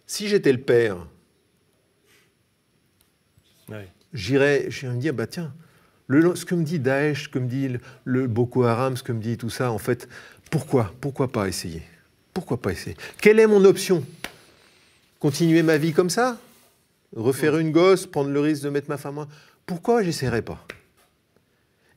Speaker 2: Si j'étais le père, j'irais me dire, tiens, ce que me dit Daesh, ce que me dit le Boko Haram, ce que me dit tout ça, en fait, pourquoi pas essayer? Pourquoi pas essayer? Quelle est mon option? Continuer ma vie comme ça? Refaire une gosse? Prendre le risque de mettre ma femme? Pourquoi j'essaierais pas?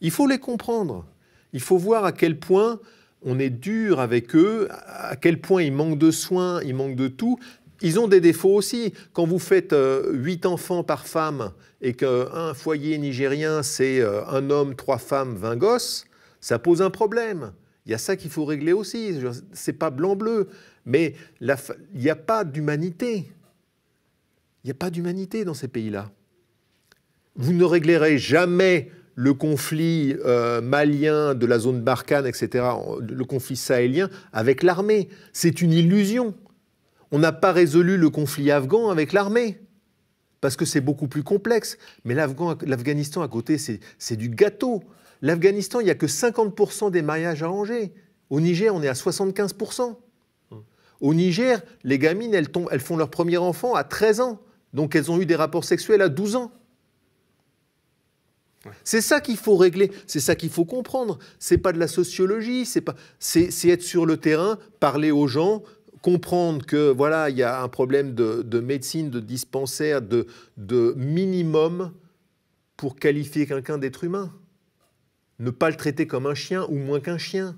Speaker 2: Il faut les comprendre. Il faut voir à quel point on est dur avec eux, à quel point ils manquent de soins, ils manquent de tout. Ils ont des défauts aussi. Quand vous faites 8 enfants par femme et qu'un foyer nigérien, c'est un homme, 3 femmes, 20 gosses, ça pose un problème. Il y a ça qu'il faut régler aussi. C'est pas blanc-bleu. Mais il n'y a pas d'humanité. Il n'y a pas d'humanité dans ces pays-là. Vous ne réglerez jamais le conflit malien de la zone Barkhane, etc., le conflit sahélien, avec l'armée. C'est une illusion. On n'a pas résolu le conflit afghan avec l'armée, parce que c'est beaucoup plus complexe. Mais l'Afghanistan à côté, c'est du gâteau. L'Afghanistan, il n'y a que 50% des mariages arrangés. Au Niger, on est à 75%. Au Niger, les gamines, elles font leur premier enfant à 13 ans. Donc elles ont eu des rapports sexuels à 12 ans. C'est ça qu'il faut régler, c'est ça qu'il faut comprendre. C'est pas de la sociologie, c'est être sur le terrain, parler aux gens, comprendre que voilà, il y a un problème de médecine, de dispensaire, de minimum pour qualifier quelqu'un d'être humain. Ne pas le traiter comme un chien ou moins qu'un chien.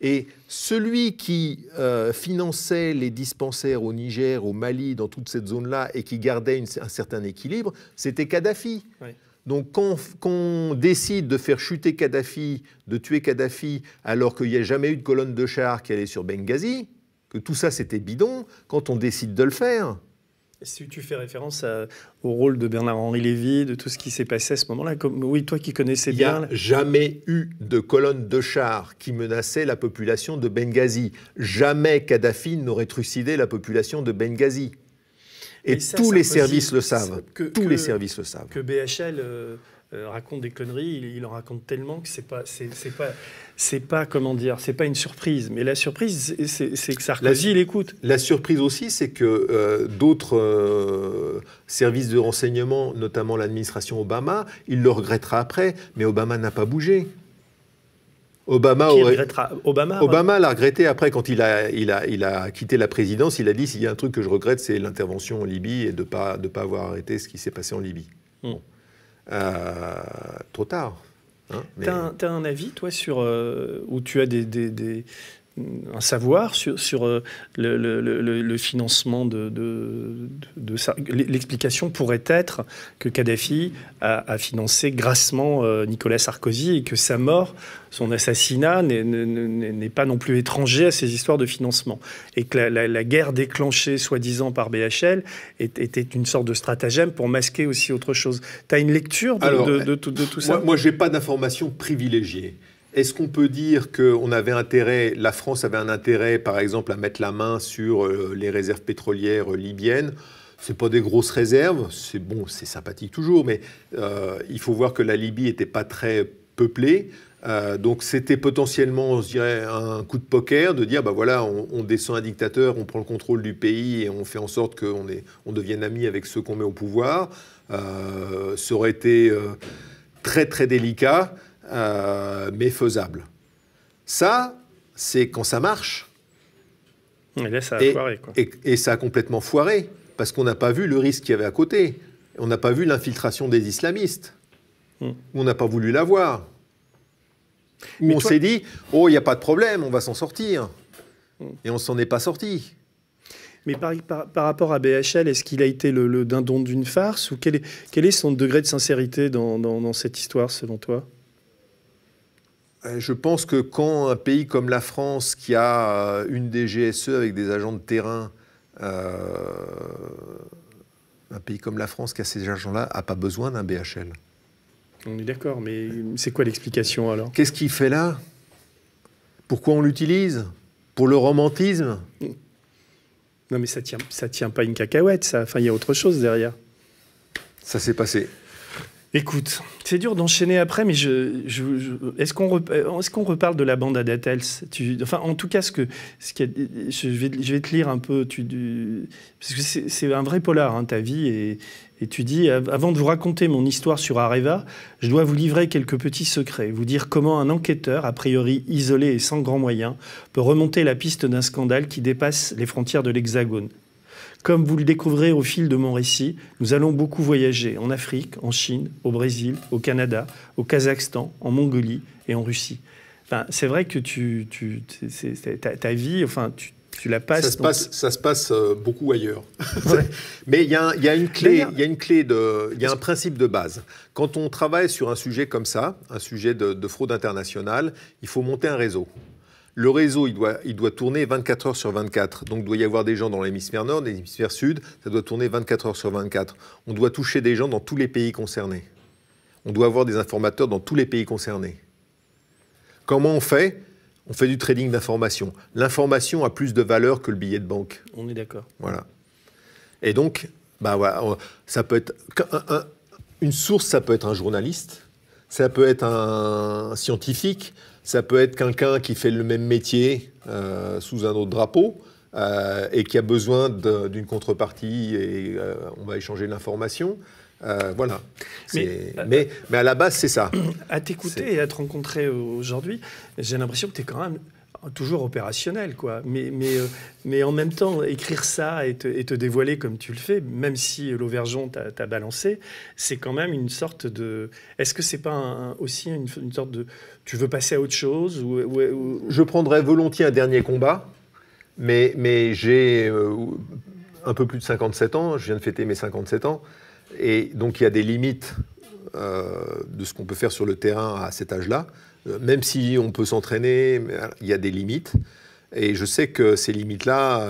Speaker 2: Et celui qui finançait les dispensaires au Niger, au Mali, dans toute cette zone-là, et qui gardait un certain équilibre, c'était Kadhafi. Oui. Donc quand on décide de faire chuter Kadhafi, de tuer Kadhafi, alors qu'il n'y a jamais eu de colonne de chars qui allait sur Benghazi, que tout ça c'était bidon, quand on décide de le faire...
Speaker 1: Si tu fais référence au rôle de Bernard-Henri Lévy, de tout ce qui s'est passé à ce moment-là, oui, toi qui connaissais bien...
Speaker 2: Il n'y a jamais eu de colonne de chars qui menaçait la population de Benghazi. Jamais Kadhafi n'aurait trucidé la population de Benghazi. Et tous les services le savent. Tous les services le savent.
Speaker 1: Que BHL raconte des conneries, il en raconte tellement que c'est pas comment dire, c'est pas une surprise. Mais la surprise, c'est que Sarkozy l'écoute.
Speaker 2: La surprise aussi, c'est que d'autres services de renseignement, notamment l'administration Obama, il le regrettera après, mais Obama n'a pas bougé. Obama l'a regretté après, quand il a quitté la présidence. Il a dit, s'il y a un truc que je regrette, c'est l'intervention en Libye et de pas avoir arrêté ce qui s'est passé en Libye. Bon. Trop tard. Hein,
Speaker 1: Tu as un avis, toi, sur où tu as un savoir sur le financement de ça. L'explication pourrait être que Kadhafi a financé grassement Nicolas Sarkozy et que sa mort, son assassinat, n'est pas non plus étranger à ces histoires de financement. Et que la guerre déclenchée, soi-disant, par BHL était une sorte de stratagème pour masquer aussi autre chose. Tu as une lecture de tout ça?
Speaker 2: Moi, je n'ai pas d'informations privilégiées. Est-ce qu'on peut dire que la France avait un intérêt, par exemple, à mettre la main sur les réserves pétrolières libyennes? Ce n'est pas des grosses réserves, c'est bon, c'est sympathique toujours, mais il faut voir que la Libye n'était pas très peuplée. Donc c'était potentiellement, je dirais, un coup de poker de dire, bah voilà, on descend un dictateur, on prend le contrôle du pays et on fait en sorte qu'on devienne amis avec ceux qu'on met au pouvoir. Ça aurait été très très délicat. Mais faisable. Ça, c'est quand ça marche.
Speaker 1: Et là, ça a foiré, quoi.
Speaker 2: Et ça a complètement foiré, parce qu'on n'a pas vu le risque qu'il y avait à côté. On n'a pas vu l'infiltration des islamistes. On n'a pas voulu la voir. Où on s'est dit, oh, il n'y a pas de problème, on va s'en sortir. Et on ne s'en est pas sorti.
Speaker 1: Mais par rapport à BHL, est-ce qu'il a été le dindon d'une farce? Ou quel est son degré de sincérité dans cette histoire, selon toi?
Speaker 2: Je pense que quand un pays comme la France, qui a une DGSE avec des agents de terrain, un pays comme la France qui a ces agents-là, n'a pas besoin d'un BHL.
Speaker 1: On est d'accord, mais c'est quoi l'explication alors?
Speaker 2: Qu'est-ce qu'il fait là? Pourquoi on l'utilise? Pour le romantisme?
Speaker 1: Non, mais ça tient pas une cacahuète, ça. Enfin, il y a autre chose derrière.
Speaker 2: Ça s'est passé.
Speaker 1: Écoute, c'est dur d'enchaîner après, mais est-ce qu'on reparle de la bande Adatels? Enfin, en tout cas, je vais te lire un peu, parce que c'est un vrai polar, hein, ta vie, et tu dis, avant de vous raconter mon histoire sur Areva, je dois vous livrer quelques petits secrets, vous dire comment un enquêteur, a priori isolé et sans grands moyens, peut remonter la piste d'un scandale qui dépasse les frontières de l'Hexagone. Comme vous le découvrez au fil de mon récit, nous allons beaucoup voyager en Afrique, en Chine, au Brésil, au Canada, au Kazakhstan, en Mongolie et en Russie. Enfin, c'est vrai que ta vie, enfin, tu la passes...
Speaker 2: Ça se passe beaucoup ailleurs.
Speaker 1: Ouais.
Speaker 2: Mais il y a une clé, il y a un principe de base. Quand on travaille sur un sujet comme ça, un sujet de fraude internationale, il faut monter un réseau. Le réseau, il doit tourner 24 heures sur 24. Donc, il doit y avoir des gens dans l'hémisphère nord, dans l'hémisphère sud. Ça doit tourner 24 heures sur 24. On doit toucher des gens dans tous les pays concernés. On doit avoir des informateurs dans tous les pays concernés. Comment on fait? On fait du trading d'information. L'information a plus de valeur que le billet de banque.
Speaker 1: On est d'accord.
Speaker 2: Voilà. Et donc, bah voilà, ça peut être une source, ça peut être un journaliste, ça peut être un scientifique, ça peut être quelqu'un qui fait le même métier sous un autre drapeau et qui a besoin d'une contrepartie et on va échanger l'information. Voilà. Mais à la base, c'est ça.
Speaker 1: À t'écouter et à te rencontrer aujourd'hui, j'ai l'impression que tu es quand même toujours opérationnel, quoi. Mais en même temps, écrire ça et te dévoiler comme tu le fais, même si l'Auvergeon t'a balancé, c'est quand même une sorte de... Est-ce que c'est pas aussi une sorte de... Tu veux passer à autre chose ou...
Speaker 2: Je prendrais volontiers un dernier combat, mais j'ai un peu plus de 57 ans, je viens de fêter mes 57 ans, et donc il y a des limites de ce qu'on peut faire sur le terrain à cet âge-là. Même si on peut s'entraîner, il y a des limites. Et je sais que ces limites-là,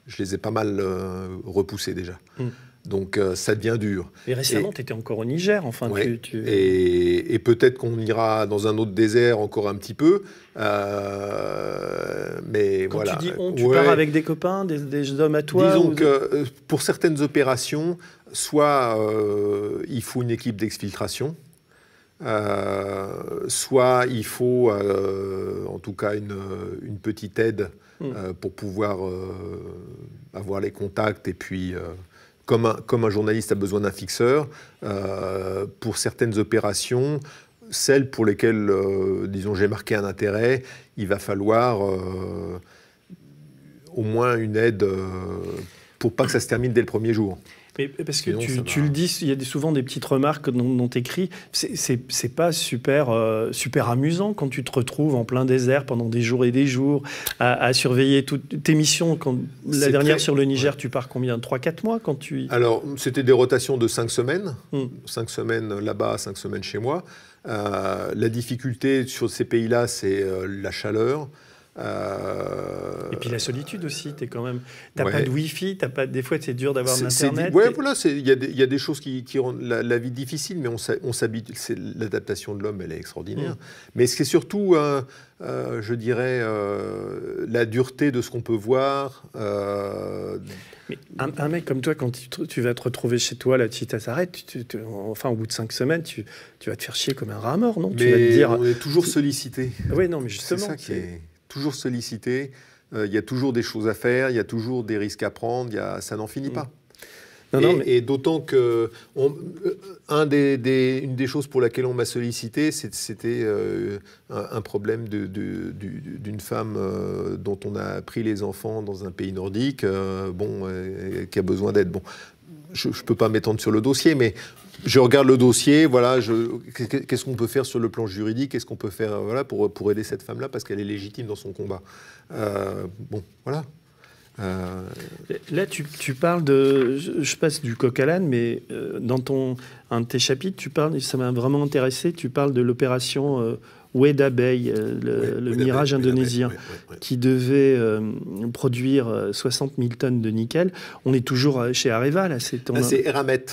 Speaker 2: je les ai pas mal repoussées déjà. Donc ça devient dur.
Speaker 1: Et récemment, tu étais encore au Niger, enfin.
Speaker 2: Ouais, et peut-être qu'on ira dans un autre désert encore un petit peu. Mais
Speaker 1: quand
Speaker 2: voilà.
Speaker 1: Tu dis tu pars avec des copains, des hommes à toi?
Speaker 2: Disons que pour certaines opérations, soit il faut une équipe d'exfiltration, soit il faut en tout cas une petite aide pour pouvoir avoir les contacts et puis comme un journaliste a besoin d'un fixeur, pour certaines opérations, celles pour lesquelles disons j'ai marqué un intérêt, il va falloir au moins une aide pour pas que ça se termine dès le premier jour.
Speaker 1: Mais parce que tu le dis, il y a souvent des petites remarques dont tu écris. C'est pas super amusant quand tu te retrouves en plein désert pendant des jours et des jours à surveiller toutes tes missions. La dernière sur le Niger, tu pars combien? 3-4 mois quand tu...
Speaker 2: Alors, c'était des rotations de 5 semaines. 5 semaines là-bas, 5 semaines chez moi. La difficulté sur ces pays-là, c'est la chaleur.
Speaker 1: Et puis la solitude aussi, t'as pas de Wi-Fi, des fois c'est dur d'avoir de l'internet.
Speaker 2: Voilà, il y a des choses qui rendent la vie difficile, mais on s'habitue. L'adaptation de l'homme, elle est extraordinaire. Mais c'est surtout, je dirais, la dureté de ce qu'on peut voir.
Speaker 1: Mais un mec comme toi, quand tu vas te retrouver chez toi, là, si ça s'arrête, enfin au bout de 5 semaines, tu vas te faire chier comme un rat mort, non?
Speaker 2: Mais
Speaker 1: tu vas te dire,
Speaker 2: on est toujours sollicité.
Speaker 1: Oui, non, mais justement,
Speaker 2: c'est ça qui est toujours sollicité. Il y a toujours des choses à faire, il y a toujours des risques à prendre, ça n'en finit pas. Et d'autant que une des choses pour laquelle on m'a sollicité, c'était un problème d'une femme dont on a pris les enfants dans un pays nordique, qui a besoin d'aide. Bon, je ne peux pas m'étendre sur le dossier, mais je regarde le dossier, voilà, qu'est-ce qu'on peut faire sur le plan juridique, qu'est-ce qu'on peut faire pour aider cette femme-là, parce qu'elle est légitime dans son combat. Voilà.
Speaker 1: Là, tu parles de... Je passe du coq à l'âne, mais dans un de tes chapitres, ça m'a vraiment intéressé, tu parles de l'opération Weda Bay, le mirage indonésien, qui devait produire 60 000 tonnes de nickel. On est toujours chez Areva, là. C'est
Speaker 2: Eramet.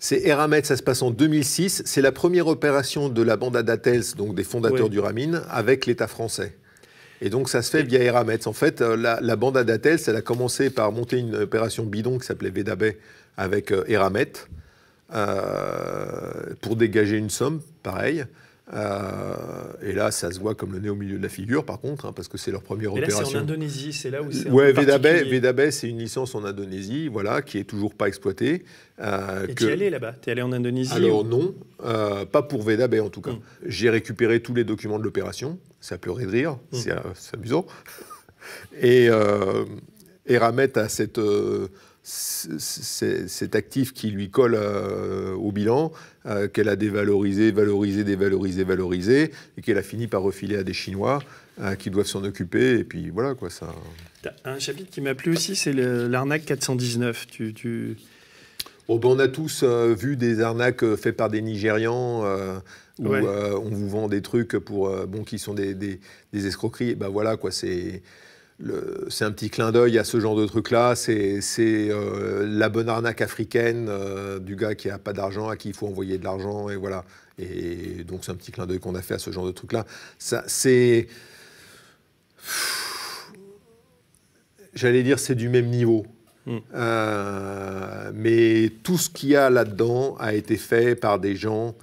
Speaker 2: C'est Eramet, ça se passe en 2006. C'est la première opération de la bande Adatels, donc des fondateurs du Ramin, avec l'État français. Et donc ça se fait via Eramet. En fait, la bande Adatels, elle a commencé par monter une opération bidon qui s'appelait Weda Bay avec Eramet pour dégager une somme, pareil. Et là, ça se voit comme le nez au milieu de la figure, par contre, parce que c'est leur première opération.
Speaker 1: Là, c'est en Indonésie, c'est là où c'est
Speaker 2: Weda Bay, c'est une licence en Indonésie, voilà, qui est toujours pas exploitée.
Speaker 1: Et tu es allé là-bas? Tu es allé en Indonésie?
Speaker 2: Alors non, pas pour Weda Bay en tout cas. J'ai récupéré tous les documents de l'opération. Ça a pleuré de rire, c'est amusant. Et Eramet a cet actif qui lui colle au bilan, qu'elle a dévalorisé, valorisé, et qu'elle a fini par refiler à des Chinois qui doivent s'en occuper. Et puis voilà quoi, ça.
Speaker 1: Un chapitre qui m'a plu aussi, c'est l'arnaque 419.
Speaker 2: On a tous vu des arnaques faites par des Nigérians où on vous vend des trucs qui sont des escroqueries. Ben voilà quoi, c'est un petit clin d'œil à ce genre de truc-là. C'est la bonne arnaque africaine du gars qui n'a pas d'argent, à qui il faut envoyer de l'argent, et voilà. Et donc c'est un petit clin d'œil qu'on a fait à ce genre de truc-là. J'allais dire, c'est du même niveau. Mais tout ce qu'il y a là-dedans a été fait par des gens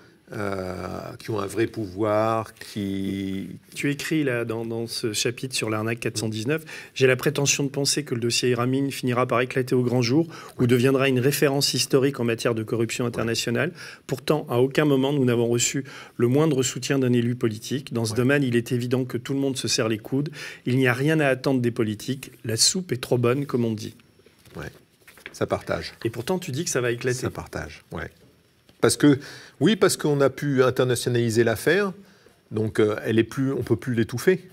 Speaker 2: qui ont un vrai pouvoir, Tu
Speaker 1: écris là, dans ce chapitre sur l'arnaque 419, j'ai la prétention de penser que le dossier Ramin finira par éclater au grand jour ou deviendra une référence historique en matière de corruption internationale. Pourtant, à aucun moment, nous n'avons reçu le moindre soutien d'un élu politique. Dans ce domaine, il est évident que tout le monde se serre les coudes. Il n'y a rien à attendre des politiques. La soupe est trop bonne, comme on dit.
Speaker 2: Ouais, ça partage.
Speaker 1: Et pourtant, tu dis que ça va éclater.
Speaker 2: Ça partage, ouais. Parce qu'on a pu internationaliser l'affaire, donc on ne peut plus l'étouffer.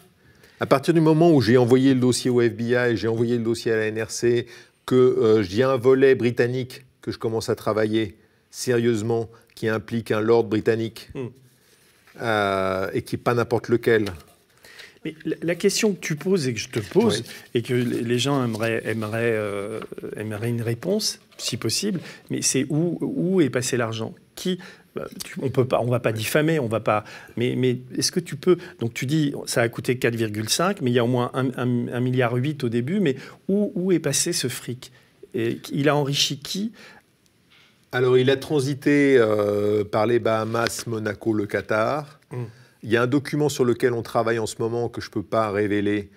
Speaker 2: À partir du moment où j'ai envoyé le dossier au FBI, j'ai envoyé le dossier à la NRC, que j'ai un volet britannique que je commence à travailler sérieusement, qui implique un lord britannique, et qui n'est pas n'importe lequel.
Speaker 1: Mais la question que tu poses et que je te pose, et que les gens aimeraient une réponse, si possible, mais c'est où est passé l'argent? On va pas diffamer, on va pas. Mais est-ce que tu peux? Donc tu dis ça a coûté 4,5, mais il y a au moins 1,8 milliard au début. Mais où est passé ce fric? Et il a enrichi qui?
Speaker 2: Alors il a transité par les Bahamas, Monaco, le Qatar. Il y a un document sur lequel on travaille en ce moment que je ne peux pas révéler,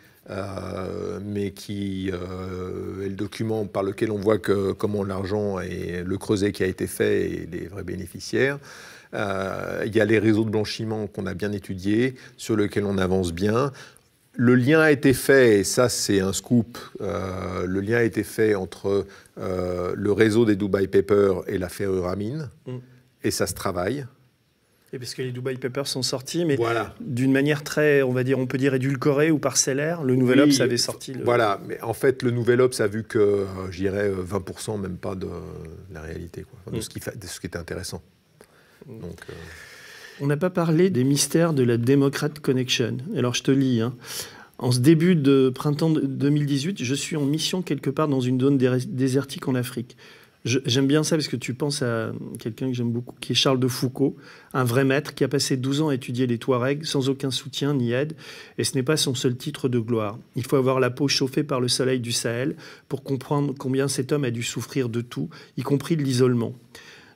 Speaker 2: mais qui est le document par lequel on voit comment l'argent et le creuset qui a été fait et les vrais bénéficiaires. Il y a les réseaux de blanchiment qu'on a bien étudiés, sur lesquels on avance bien. Le lien a été fait, et ça c'est un scoop, le lien a été fait entre le réseau des Dubai Papers et l'affaire Uramine, et ça se travaille.
Speaker 1: Et parce que les Dubai Papers sont sortis, mais
Speaker 2: voilà.
Speaker 1: d'une manière très, on peut dire édulcorée ou parcellaire. Le Nouvel Obs avait sorti.
Speaker 2: Voilà, mais en fait, le Nouvel Obs a vu que, je dirais, 20% même pas de la réalité, quoi, de ce qui était intéressant. Donc,
Speaker 1: on n'a pas parlé des mystères de la Democrat Connection. Alors, je te lis. En ce début de printemps 2018, je suis en mission quelque part dans une zone désertique en Afrique. J'aime bien ça parce que tu penses à quelqu'un que j'aime beaucoup, qui est Charles de Foucault, un vrai maître qui a passé 12 ans à étudier les Touaregs sans aucun soutien ni aide, et ce n'est pas son seul titre de gloire. Il faut avoir la peau chauffée par le soleil du Sahel pour comprendre combien cet homme a dû souffrir de tout, y compris de l'isolement.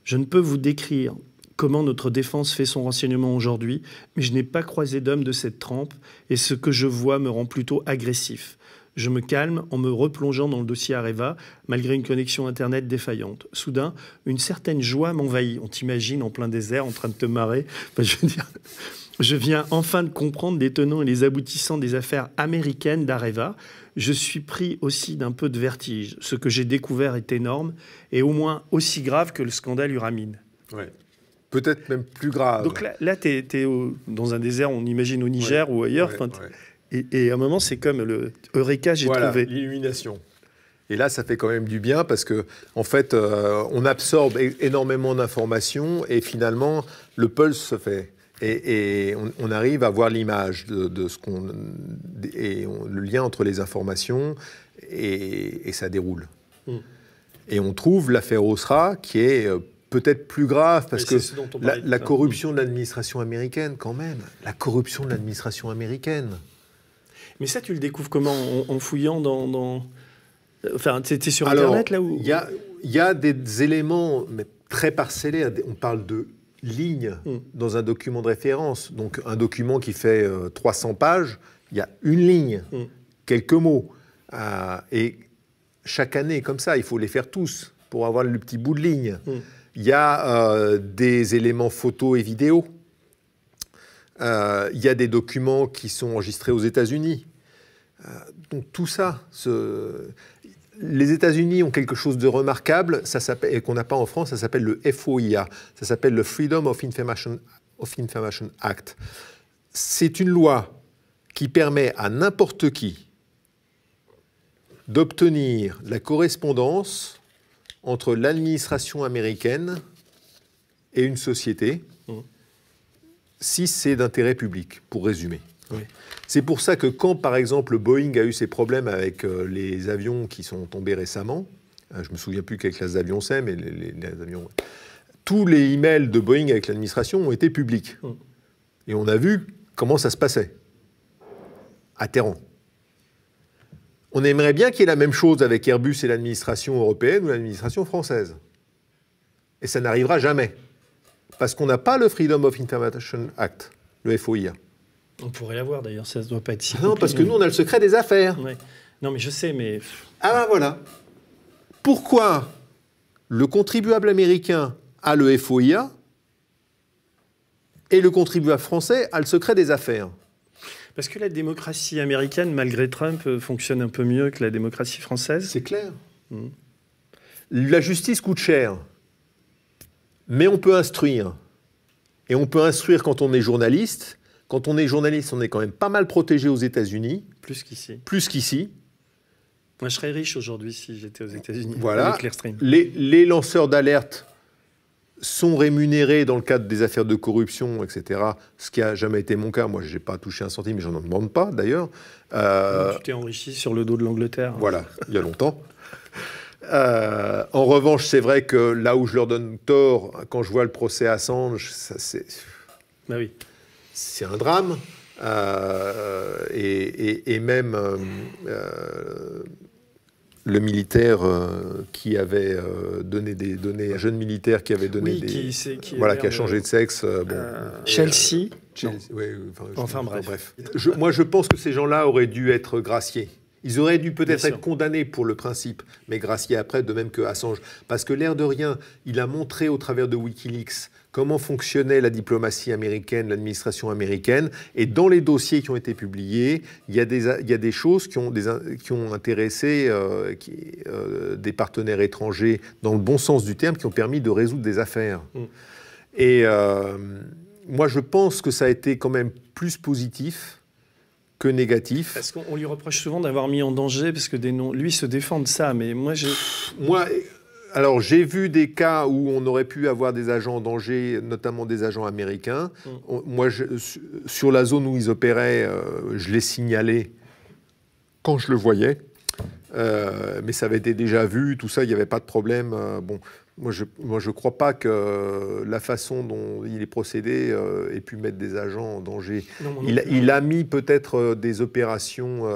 Speaker 1: Je ne peux vous décrire comment notre défense fait son renseignement aujourd'hui, mais je n'ai pas croisé d'homme de cette trempe, et ce que je vois me rend plutôt agressif. Je me calme en me replongeant dans le dossier Areva, malgré une connexion Internet défaillante. Soudain, une certaine joie m'envahit. On t'imagine en plein désert, en train de te marrer. Enfin, je viens enfin de comprendre les tenants et les aboutissants des affaires américaines d'Areva. Je suis pris aussi d'un peu de vertige. Ce que j'ai découvert est énorme et au moins aussi grave que le scandale Uramine.
Speaker 2: Ouais. Peut-être même plus grave.
Speaker 1: Donc là tu es dans un désert, on imagine au Niger ou ailleurs. Et à un moment, c'est comme le Eureka, j'ai trouvé.
Speaker 2: L'illumination. Et là, ça fait quand même du bien parce que, en fait, on absorbe énormément d'informations et finalement, le pulse se fait. Et on arrive à voir l'image de ce qu'on... le lien entre les informations et ça déroule. Et on trouve l'affaire Osra qui est peut-être plus grave parce que la corruption de l'administration américaine, quand même. La corruption de l'administration américaine.
Speaker 1: Mais ça, tu le découvres comment? En fouillant dans... Enfin, c'était sur Internet, là où...
Speaker 2: Il y a des éléments mais très parcellés. On parle de lignes dans un document de référence. Donc, un document qui fait 300 pages, il y a une ligne, quelques mots. Et chaque année, comme ça, il faut les faire tous pour avoir le petit bout de ligne. Il y a des éléments photos et vidéos. Il y a des documents qui sont enregistrés aux États-Unis. Donc tout ça, les États-Unis ont quelque chose de remarquable, et qu'on n'a pas en France, ça s'appelle le FOIA, ça s'appelle le Freedom of Information Act. C'est une loi qui permet à n'importe qui d'obtenir la correspondance entre l'administration américaine et une société, si c'est d'intérêt public, pour résumer. Oui. C'est pour ça que quand, par exemple, Boeing a eu ses problèmes avec les avions qui sont tombés récemment, je ne me souviens plus quelle classe d'avion c'est, mais les avions... Tous les emails de Boeing avec l'administration ont été publics. Et on a vu comment ça se passait, à Téhéran. On aimerait bien qu'il y ait la même chose avec Airbus et l'administration européenne ou l'administration française. Et ça n'arrivera jamais. Parce qu'on n'a pas le Freedom of Information Act, le FOIA.
Speaker 1: On pourrait l'avoir d'ailleurs, ça ne doit pas être si...
Speaker 2: Non, parce que nous, on a le secret des affaires.
Speaker 1: Ouais. Non, mais je sais, mais...
Speaker 2: Ah ben voilà. Pourquoi le contribuable américain a le FOIA et le contribuable français a le secret des affaires?
Speaker 1: Parce que la démocratie américaine, malgré Trump, fonctionne un peu mieux que la démocratie française.
Speaker 2: C'est clair. La justice coûte cher. Mais on peut instruire. Et on peut instruire quand on est journaliste. Quand on est journaliste, on est quand même pas mal protégé aux États-Unis.
Speaker 1: Plus qu'ici.
Speaker 2: Plus qu'ici.
Speaker 1: Moi, je serais riche aujourd'hui si j'étais aux États-Unis.
Speaker 2: Voilà.
Speaker 1: Avec l'Airstream.
Speaker 2: Les lanceurs d'alerte sont rémunérés dans le cadre des affaires de corruption, etc. Ce qui n'a jamais été mon cas. Moi, je n'ai pas touché un centime, mais je n'en demande pas, d'ailleurs.
Speaker 1: Tu t'es enrichi sur le dos de l'Angleterre.
Speaker 2: Voilà, il y a longtemps. En revanche, c'est vrai que là où je leur donne tort, quand je vois le procès Assange,
Speaker 1: bah oui.
Speaker 2: C'est un drame. Et même le militaire qui avait donné des données, un jeune militaire qui avait donné qui a changé de sexe.
Speaker 1: Chelsea.
Speaker 2: Oui,
Speaker 1: enfin bref.
Speaker 2: Moi, je pense que ces gens-là auraient dû être graciés. Ils auraient dû peut-être être condamnés pour le principe, mais graciés après, de même que Assange. Parce que l'air de rien, il a montré au travers de Wikileaks comment fonctionnait la diplomatie américaine, l'administration américaine. Et dans les dossiers qui ont été publiés, il y a des choses qui ont intéressé des partenaires étrangers, dans le bon sens du terme, qui ont permis de résoudre des affaires. Et moi, je pense que ça a été quand même plus positif que négatif.
Speaker 1: Parce qu'on lui reproche souvent d'avoir mis en danger, parce que lui se défend de ça, mais moi
Speaker 2: alors j'ai vu des cas où on aurait pu avoir des agents en danger, notamment des agents américains. Moi, sur la zone où ils opéraient, je les signalais quand je le voyais, mais ça avait été déjà vu, tout ça, il n'y avait pas de problème. Moi, je crois pas que la façon dont il est procédé ait pu mettre des agents en danger. Il a mis peut-être des opérations,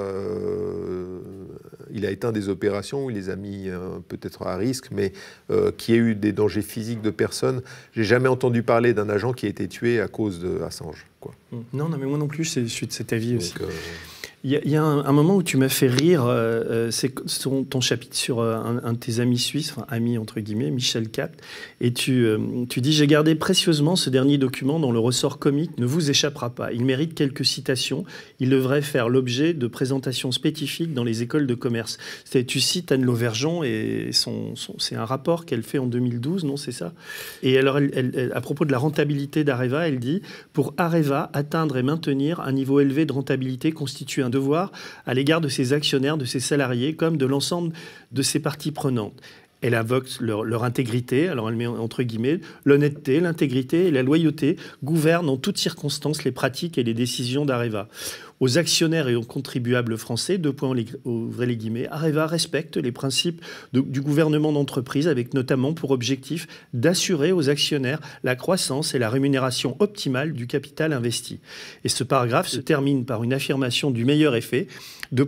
Speaker 2: il a éteint des opérations où il les a mis peut-être à risque, mais qu'il y ait eu des dangers physiques de personnes. J'ai jamais entendu parler d'un agent qui a été tué à cause de Assange, quoi.
Speaker 1: Non, mais moi non plus, je suis de cet avis aussi. Il y a un moment où tu m'as fait rire, c'est ton chapitre sur un de tes amis suisses, enfin ami entre guillemets, Michel Capt, et tu dis « J'ai gardé précieusement ce dernier document dont le ressort comique ne vous échappera pas. Il mérite quelques citations. Il devrait faire l'objet de présentations spécifiques dans les écoles de commerce. » Tu cites Anne Lauvergeon et c'est un rapport qu'elle fait en 2012, non, c'est ça? Et alors, à propos de la rentabilité d'Areva, elle dit « Pour Areva, atteindre et maintenir un niveau élevé de rentabilité constitue un devoir à l'égard de ses actionnaires, de ses salariés, comme de l'ensemble de ses parties prenantes. » Elle invoque leur intégrité, alors elle met entre guillemets, l'honnêteté, l'intégrité et la loyauté gouvernent en toutes circonstances les pratiques et les décisions d'Areva. Aux actionnaires et aux contribuables français, ouvrez les guillemets, Areva respecte les principes du gouvernement d'entreprise avec notamment pour objectif d'assurer aux actionnaires la croissance et la rémunération optimale du capital investi. Et ce paragraphe se termine par une affirmation du meilleur effet,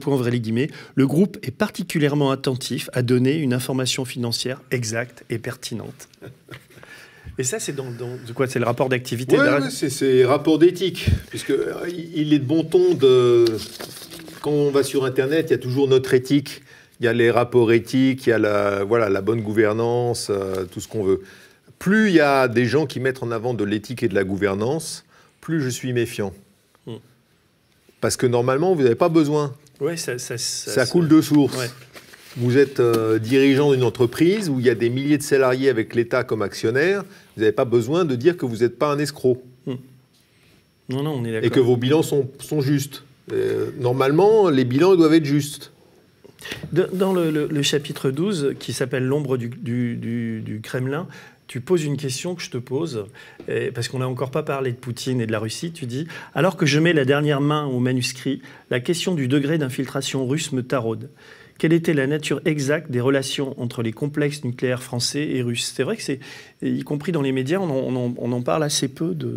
Speaker 1: ouvrez les guillemets, le groupe est particulièrement attentif à donner une information financière exacte et pertinente. Et ça, c'est de quoi? C'est le rapport d'activité?
Speaker 2: Oui, c'est rapport d'éthique. Puisqu'il est de bon ton quand on va sur Internet, il y a toujours notre éthique. Il y a les rapports éthiques, il y a la bonne gouvernance, tout ce qu'on veut. Plus il y a des gens qui mettent en avant de l'éthique et de la gouvernance, plus je suis méfiant. Parce que normalement, vous n'avez pas besoin.
Speaker 1: Ouais,
Speaker 2: ça coule de source. Ouais. Vous êtes dirigeant d'une entreprise où il y a des milliers de salariés avec l'État comme actionnaire. Vous n'avez pas besoin de dire que vous n'êtes pas un escroc.
Speaker 1: Non, on est d'accord.
Speaker 2: Et que vos bilans sont justes. Normalement, les bilans doivent être justes.
Speaker 1: Dans le chapitre 12, qui s'appelle « L'ombre du Kremlin », tu poses une question que je te pose, parce qu'on n'a encore pas parlé de Poutine et de la Russie. Tu dis « Alors que je mets la dernière main au manuscrit, la question du degré d'infiltration russe me taraude. Quelle était la nature exacte des relations entre les complexes nucléaires français et russes ?» C'est vrai que y compris dans les médias, on en parle assez peu de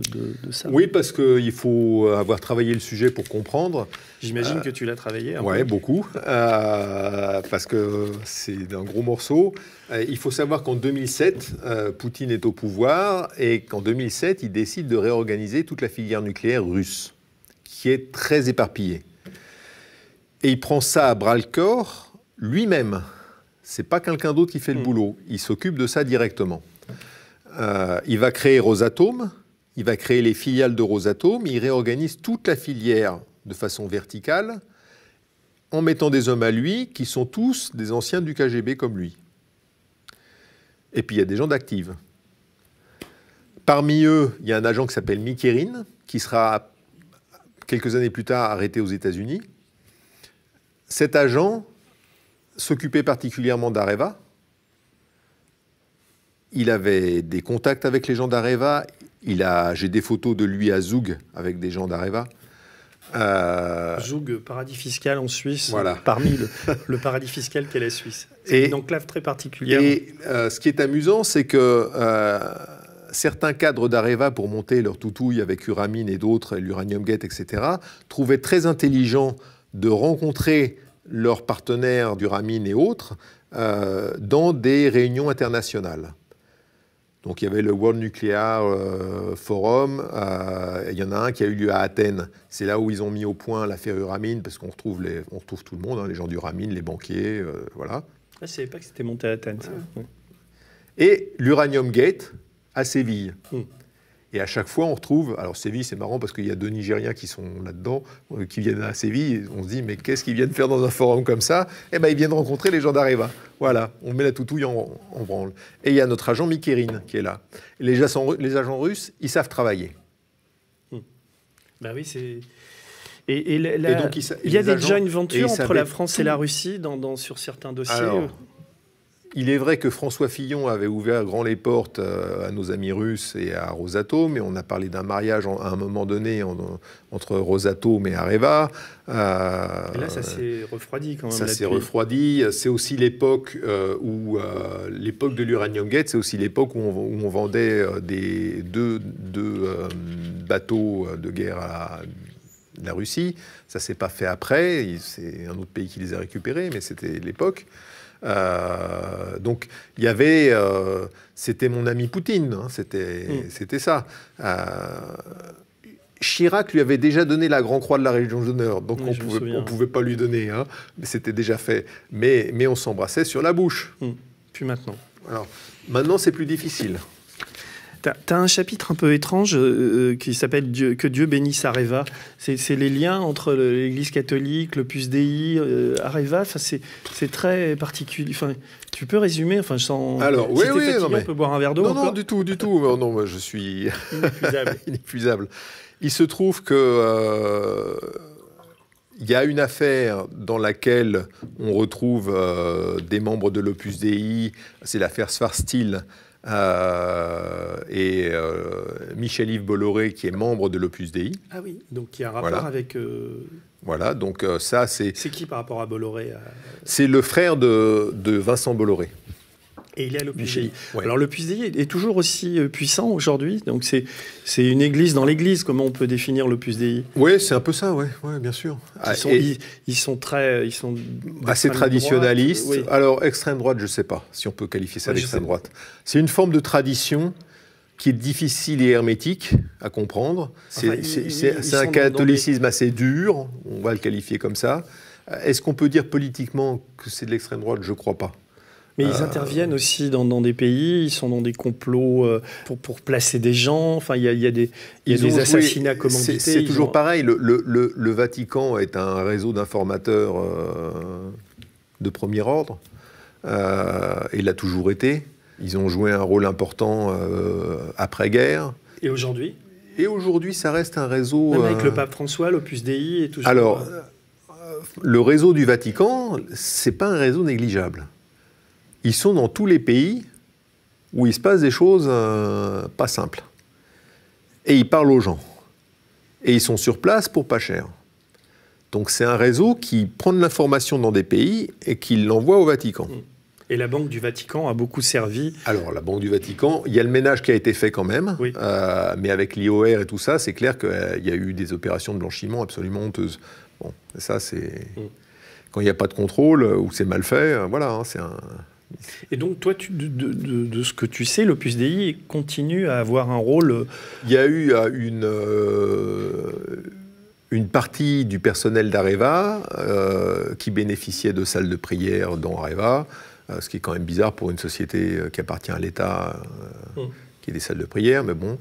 Speaker 1: ça.
Speaker 2: Oui, parce qu'il faut avoir travaillé le sujet pour comprendre.
Speaker 1: J'imagine que tu l'as travaillé.
Speaker 2: Oui, beaucoup, parce que c'est un gros morceau. Il faut savoir qu'en 2007, Poutine est au pouvoir et qu'en 2007, il décide de réorganiser toute la filière nucléaire russe, qui est très éparpillée. Et il prend ça à bras-le-corps lui-même. C'est pas quelqu'un d'autre qui fait le boulot. Il s'occupe de ça directement. Il va créer Rosatom, il va créer les filiales de Rosatom, il réorganise toute la filière de façon verticale en mettant des hommes à lui qui sont tous des anciens du KGB comme lui. Et puis il y a des gens d'Active. Parmi eux, il y a un agent qui s'appelle Mikérin, qui sera quelques années plus tard arrêté aux États-Unis. Cet agent s'occupait particulièrement d'Areva. Il avait des contacts avec les gens d'Areva. J'ai des photos de lui à Zug avec des gens d'Areva.
Speaker 1: Zug, paradis fiscal en Suisse,
Speaker 2: voilà.
Speaker 1: Parmi le paradis fiscal qu'est la Suisse. C'est une enclave très particulière.
Speaker 2: Et ce qui est amusant, c'est que certains cadres d'Areva, pour monter leur toutouille avec Uramine et d'autres, l'Uranium Gate, etc., trouvaient très intelligent de rencontrer leurs partenaires d'Uramine et autres dans des réunions internationales. Donc il y avait le World Nuclear Forum, il y en a un qui a eu lieu à Athènes. C'est là où ils ont mis au point l'affaire Uramine, parce qu'on retrouve tout le monde, hein, les gens d'Uramine, les banquiers, voilà.
Speaker 1: Ah, je ne savais pas que c'était monté à Athènes, ça. Ouais.
Speaker 2: Et l'Uranium Gate à Séville. Et à chaque fois, on retrouve... Alors Séville, c'est marrant parce qu'il y a 2 Nigériens qui sont là-dedans, qui viennent à Séville. On se dit, mais qu'est-ce qu'ils viennent faire dans un forum comme ça? Eh bien, ils viennent rencontrer les gens d'Areva. Voilà, on met la toutouille en branle. Et il y a notre agent Mikérin qui est là. Et les agents russes, ils savent travailler.
Speaker 1: Bah oui, c'est...
Speaker 2: Et donc,
Speaker 1: il y a des joint ventures entre la France et la Russie sur certains dossiers.
Speaker 2: Alors, il est vrai que François Fillon avait ouvert grand les portes à nos amis russes et à Rosatom, et on a parlé d'un mariage à un moment donné entre Rosatom et Areva.
Speaker 1: Et là, ça s'est refroidi quand même.
Speaker 2: Ça s'est refroidi. C'est aussi l'époque l'époque de l'Uranium Gate, c'est aussi l'époque où on vendait deux bateaux de guerre à la Russie. Ça ne s'est pas fait après. C'est un autre pays qui les a récupérés, mais c'était l'époque. Donc il y avait, c'était mon ami Poutine, hein, c'était ça. Chirac lui avait déjà donné la Grand Croix de la Légion d'honneur, donc on pouvait pas lui donner, hein, mais c'était déjà fait. Mais on s'embrassait sur la bouche.
Speaker 1: Puis maintenant.
Speaker 2: Alors maintenant c'est plus difficile.
Speaker 1: T'as un chapitre un peu étrange qui s'appelle Que Dieu bénisse Areva. C'est les liens entre l'Église catholique, l'Opus Dei, Areva. Enfin, c'est très particulier. Enfin, tu peux résumer. Enfin, je sens.
Speaker 2: Alors,
Speaker 1: si t'es fatigué, on peut boire un verre d'eau.
Speaker 2: Non, du tout. Non, moi, je suis inépuisable. Il se trouve que il y a une affaire dans laquelle on retrouve des membres de l'Opus Dei. C'est l'affaire Svartstil. Et Michel-Yves Bolloré, qui est membre de l'Opus Dei.
Speaker 1: Ah oui, donc qui a un rapport avec...
Speaker 2: Voilà, donc ça c'est...
Speaker 1: C'est qui par rapport à Bolloré
Speaker 2: C'est le frère de Vincent Bolloré.
Speaker 1: Et il est à l'Opus Dei.
Speaker 2: Ouais.
Speaker 1: Alors l'Opus Dei est toujours aussi puissant aujourd'hui, donc c'est une église dans l'église, comment on peut définir l'Opus Dei?
Speaker 2: Oui, c'est un peu ça, ouais, bien sûr.
Speaker 1: Ils sont
Speaker 2: assez traditionnalistes.
Speaker 1: Droite, oui.
Speaker 2: Alors extrême droite, je ne sais pas si on peut qualifier ça d'extrême droite. C'est une forme de tradition qui est difficile et hermétique à comprendre. C'est un catholicisme assez dur, on va le qualifier comme ça. Est-ce qu'on peut dire politiquement que c'est de l'extrême droite? Je ne crois pas.
Speaker 1: Mais ils interviennent aussi dans des pays, ils sont dans des complots pour placer des gens. Enfin, il y a des assassinats commandités.
Speaker 2: C'est toujours pareil. Le Vatican est un réseau d'informateurs de premier ordre. Il l'a toujours été. Ils ont joué un rôle important après-guerre.
Speaker 1: Et aujourd'hui?
Speaker 2: Et aujourd'hui, ça reste un réseau...
Speaker 1: Même avec le pape François, l'Opus Dei et tout ça.
Speaker 2: Alors, le réseau du Vatican, c'est pas un réseau négligeable. Ils sont dans tous les pays où il se passe des choses pas simples. Et ils parlent aux gens. Et ils sont sur place pour pas cher. Donc c'est un réseau qui prend de l'information dans des pays et qui l'envoie au Vatican.
Speaker 1: Et la Banque du Vatican a beaucoup servi.
Speaker 2: Alors la Banque du Vatican, il y a le ménage qui a été fait quand même,
Speaker 1: oui.
Speaker 2: Mais avec l'IOR et tout ça, c'est clair qu'il y a eu des opérations de blanchiment absolument honteuses. Bon, ça c'est... Quand il n'y a pas de contrôle ou c'est mal fait, voilà, hein, c'est un...
Speaker 1: Et donc, toi, de ce que tu sais, l'Opus Dei continue à avoir un rôle...
Speaker 2: Il y a eu une partie du personnel d'Areva qui bénéficiait de salles de prière dans Areva, ce qui est quand même bizarre pour une société qui appartient à l'État, qui est des salles de prière, mais bon...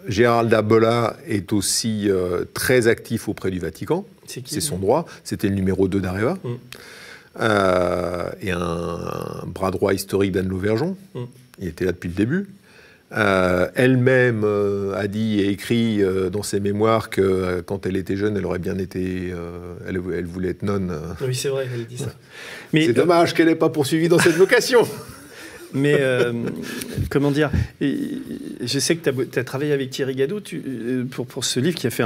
Speaker 2: Gérald Dabola est aussi très actif auprès du Vatican. C'est son droit. C'était le numéro 2 d'Areva. Et un bras droit historique d'Anne Lauvergeon. Il était là depuis le début. Elle-même a dit et écrit dans ses mémoires que quand elle était jeune, elle aurait bien été... elle voulait être nonne.
Speaker 1: Oui, c'est vrai, elle dit ça.
Speaker 2: Mais c'est dommage qu'elle n'ait pas poursuivi dans cette vocation.
Speaker 1: Mais, comment dire, je sais que tu as travaillé avec Thierry Gadot pour ce livre qui a fait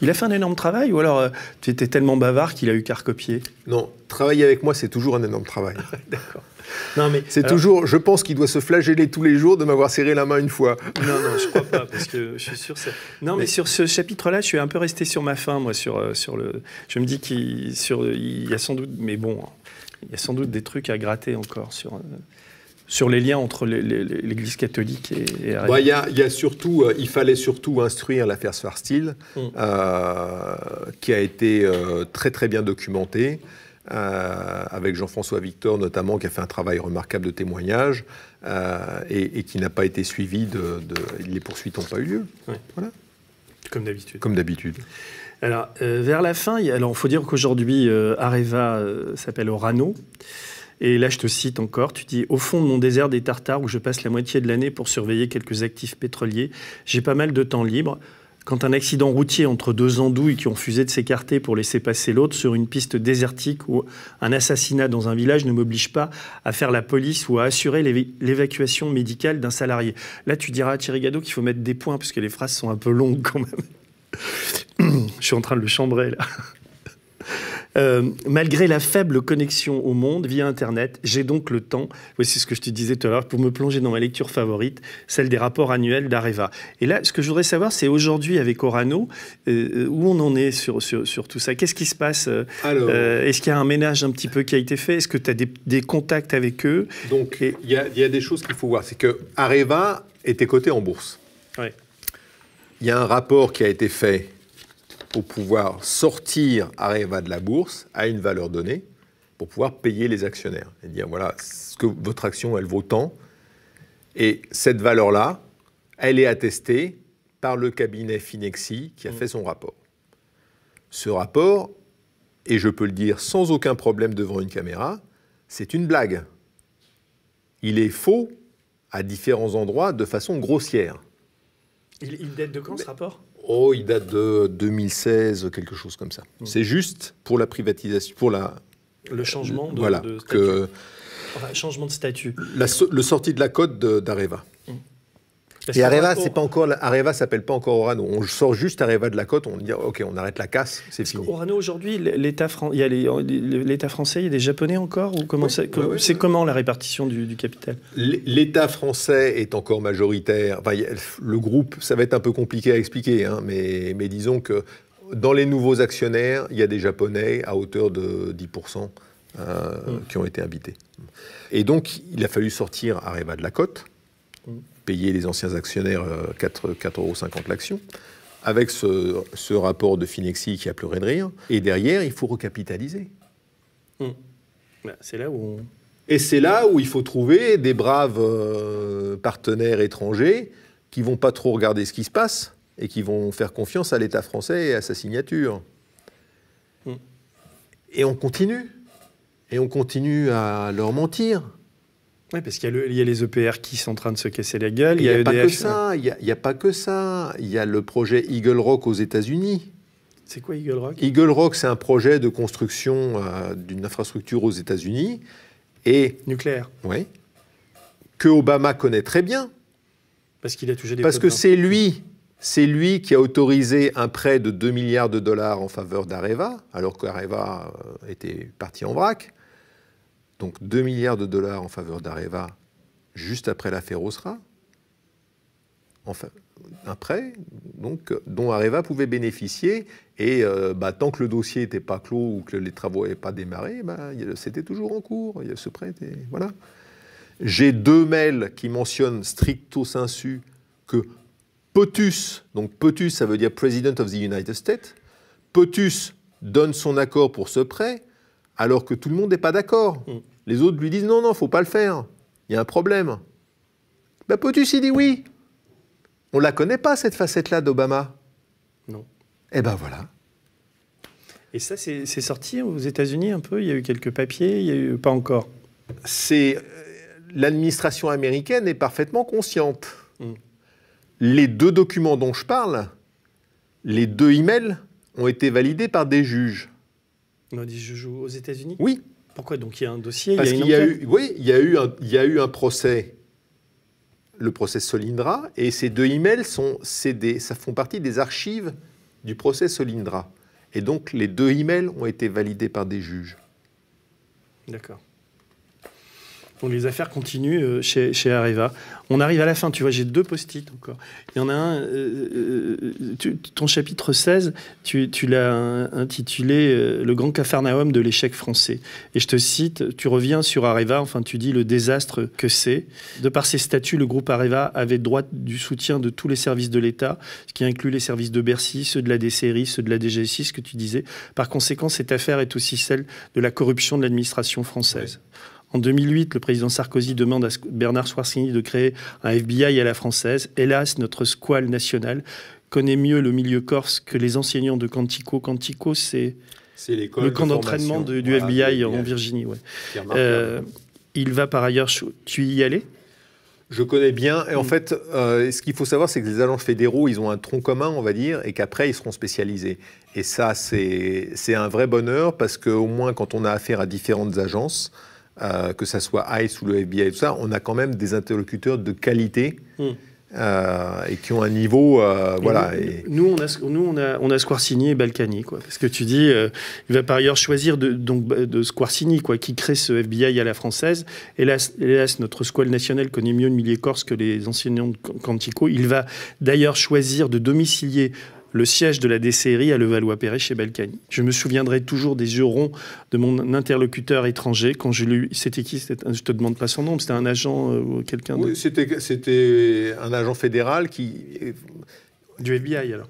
Speaker 1: il a fait un énorme travail, ou alors tu étais tellement bavard qu'il a eu qu'à recopier?
Speaker 2: Non, travailler avec moi, c'est toujours un énorme travail.
Speaker 1: D'accord. Non, mais
Speaker 2: c'est toujours, je pense qu'il doit se flageller tous les jours de m'avoir serré la main une fois.
Speaker 1: Non, je crois pas, parce que je suis sûr... Non, mais sur ce chapitre-là, je suis un peu resté sur ma faim, moi, sur le... Je me dis qu'il y a sans doute... Mais bon, il y a sans doute des trucs à gratter encore sur sur les liens entre l'Église catholique et Areva.
Speaker 2: Bah, y a surtout, il fallait surtout instruire l'affaire Schwarzschild, qui a été très très bien documentée, avec Jean-François Victor notamment, qui a fait un travail remarquable de témoignage, et qui n'a pas été suivi les poursuites n'ont pas eu lieu.
Speaker 1: Ouais.
Speaker 2: Voilà.
Speaker 1: Comme d'habitude.
Speaker 2: Comme d'habitude.
Speaker 1: Alors, vers la fin, il faut dire qu'aujourd'hui, Areva s'appelle Orano. Et là, je te cite encore, tu dis « Au fond de mon désert des Tartares, où je passe la moitié de l'année pour surveiller quelques actifs pétroliers, j'ai pas mal de temps libre. Quand un accident routier entre deux andouilles qui ont refusé de s'écarter pour laisser passer l'autre sur une piste désertique ou un assassinat dans un village ne m'oblige pas à faire la police ou à assurer l'évacuation médicale d'un salarié. » Là, tu diras à Thierry Gadot qu'il faut mettre des points, parce que les phrases sont un peu longues quand même. Je suis en train de le chambrer, là. Malgré la faible connexion au monde via Internet, j'ai donc le temps, voici ce que je te disais tout à l'heure, pour me plonger dans ma lecture favorite, celle des rapports annuels d'Areva. Et là, ce que je voudrais savoir, c'est aujourd'hui avec Orano, où on en est sur tout ça. Qu'est-ce qui se passe? Est-ce qu'il y a un ménage un petit peu qui a été fait? Est-ce que tu as des contacts avec eux?
Speaker 2: Donc, il y a des choses qu'il faut voir. C'est que Areva était coté en bourse.
Speaker 1: Ouais.
Speaker 2: Il y a un rapport qui a été fait pour pouvoir sortir Areva de la bourse à une valeur donnée, pour pouvoir payer les actionnaires. Et dire, voilà, ce que votre action, elle vaut tant. Et cette valeur-là, elle est attestée par le cabinet Finexsi qui a fait son rapport. Ce rapport, et je peux le dire sans aucun problème devant une caméra, c'est une blague. Il est faux à différents endroits de façon grossière.
Speaker 1: Il date de quand, ce rapport?
Speaker 2: Oh, il date de 2016, quelque chose comme ça. C'est juste pour la privatisation, pour
Speaker 1: le changement de
Speaker 2: statut.
Speaker 1: Enfin, changement de statut.
Speaker 2: Le sortie de la cote d'Areva. Et Areva, Areva s'appelle pas encore Orano. On sort juste Areva de la cote, on dit ok, on arrête la casse, c'est fini.
Speaker 1: Orano aujourd'hui, l'État français, il y a des Japonais encore, ou comment c'est comment la répartition du capital?
Speaker 2: L'État français est encore majoritaire. Enfin, le groupe, ça va être un peu compliqué à expliquer, hein, mais disons que dans les nouveaux actionnaires, il y a des Japonais à hauteur de 10% qui ont été invités. Et donc, il a fallu sortir Areva de la cote. Payer les anciens actionnaires 4,50 € l'action, avec ce rapport de Finexsi qui a pleuré de rire. Et derrière, il faut recapitaliser.
Speaker 1: C'est là où
Speaker 2: Et c'est là où il faut trouver des braves partenaires étrangers qui ne vont pas trop regarder ce qui se passe et qui vont faire confiance à l'État français et à sa signature. Et on continue. Et on continue à leur mentir.
Speaker 1: Oui, parce qu'il y a les EPR qui sont en train de se casser la gueule.
Speaker 2: Il n'y a pas que ça. Il n'y a pas que ça. Il y a le projet Eagle Rock aux États-Unis.
Speaker 1: C'est quoi Eagle Rock?
Speaker 2: Eagle Rock, c'est un projet de construction d'une infrastructure aux États-Unis.
Speaker 1: Nucléaire.
Speaker 2: Oui. Que Obama connaît très bien.
Speaker 1: Parce qu'il a touché des...
Speaker 2: Parce que c'est lui qui a autorisé un prêt de 2 milliards de dollars en faveur d'Areva, alors qu'Areva était parti en vrac. Donc 2 milliards de dollars en faveur d'Areva, juste après l'affaire Osra. Enfin, un prêt dont Areva pouvait bénéficier. Et tant que le dossier n'était pas clos ou que les travaux n'avaient pas démarré, c'était toujours en cours. Ce prêt était... Voilà. J'ai 2 mails qui mentionnent stricto sensu que POTUS, donc POTUS, ça veut dire President of the United States, POTUS donne son accord pour ce prêt, alors que tout le monde n'est pas d'accord. Les autres lui disent non, il ne faut pas le faire. Il y a un problème. POTUS, il dit oui. On ne la connaît pas, cette facette-là d'Obama.
Speaker 1: Non.
Speaker 2: Eh ben voilà.
Speaker 1: Et ça, c'est sorti aux États-Unis un peu? Il y a eu quelques papiers, il n'y a eu pas encore?
Speaker 2: L'administration américaine est parfaitement consciente. Les 2 documents dont je parle, les 2 emails, ont été validés par des juges.
Speaker 1: Non, des juges aux États-Unis?
Speaker 2: Oui.
Speaker 1: Pourquoi? Donc il y a un dossier,
Speaker 2: Parce
Speaker 1: il y a une enquête?
Speaker 2: il y a eu un procès, le procès Solyndra, et ces 2 emails ça font partie des archives du procès Solyndra. Et donc les 2 emails ont été validés par des juges.
Speaker 1: D'accord. Donc les affaires continuent chez Areva. On arrive à la fin, tu vois, j'ai 2 post-it encore. Il y en a un, ton chapitre 16, tu l'as intitulé « Le grand capharnaüm de l'échec français ». Et je te cite, tu reviens sur Areva, enfin tu dis le désastre que c'est. De par ses statuts, le groupe Areva avait droit du soutien de tous les services de l'État, ce qui inclut les services de Bercy, ceux de la DCRI, ceux de la DGSI, ce que tu disais. Par conséquent, cette affaire est aussi celle de la corruption de l'administration française. Oui. En 2008, le président Sarkozy demande à Bernard Schwarzini de créer un FBI à la française. Hélas, notre squale nationale connaît mieux le milieu corse que les enseignants de Quantico. Quantico, c'est le camp d'entraînement du FBI en Virginie. Ouais. Il va par ailleurs... Tu y allais ?
Speaker 2: Je connais bien. Et en fait, ce qu'il faut savoir, c'est que les agents fédéraux, ils ont un tronc commun, on va dire, et qu'après, ils seront spécialisés. Et ça, c'est un vrai bonheur, parce qu'au moins, quand on a affaire à différentes agences, que ça soit ICE ou le FBI et tout ça, on a quand même des interlocuteurs de qualité et qui ont un niveau... voilà.
Speaker 1: Nous, on a Schwarzini et Balkany, quoi. Parce que tu dis, il va par ailleurs choisir de Schwarzini, quoi, qui crée ce FBI à la française. Hélas, notre squale nationale connaît mieux le milieu corse que les enseignants de Quantico. Il va d'ailleurs choisir de domicilier le siège de la DCRI à Levallois-Perret chez Balkany. Je me souviendrai toujours des yeux ronds de mon interlocuteur étranger quand je l'ai eu. C'était qui ? Je te demande pas son nom, c'était un agent ou quelqu'un d'autre ?
Speaker 2: Oui, c'était un agent fédéral qui...
Speaker 1: Du FBI, alors ?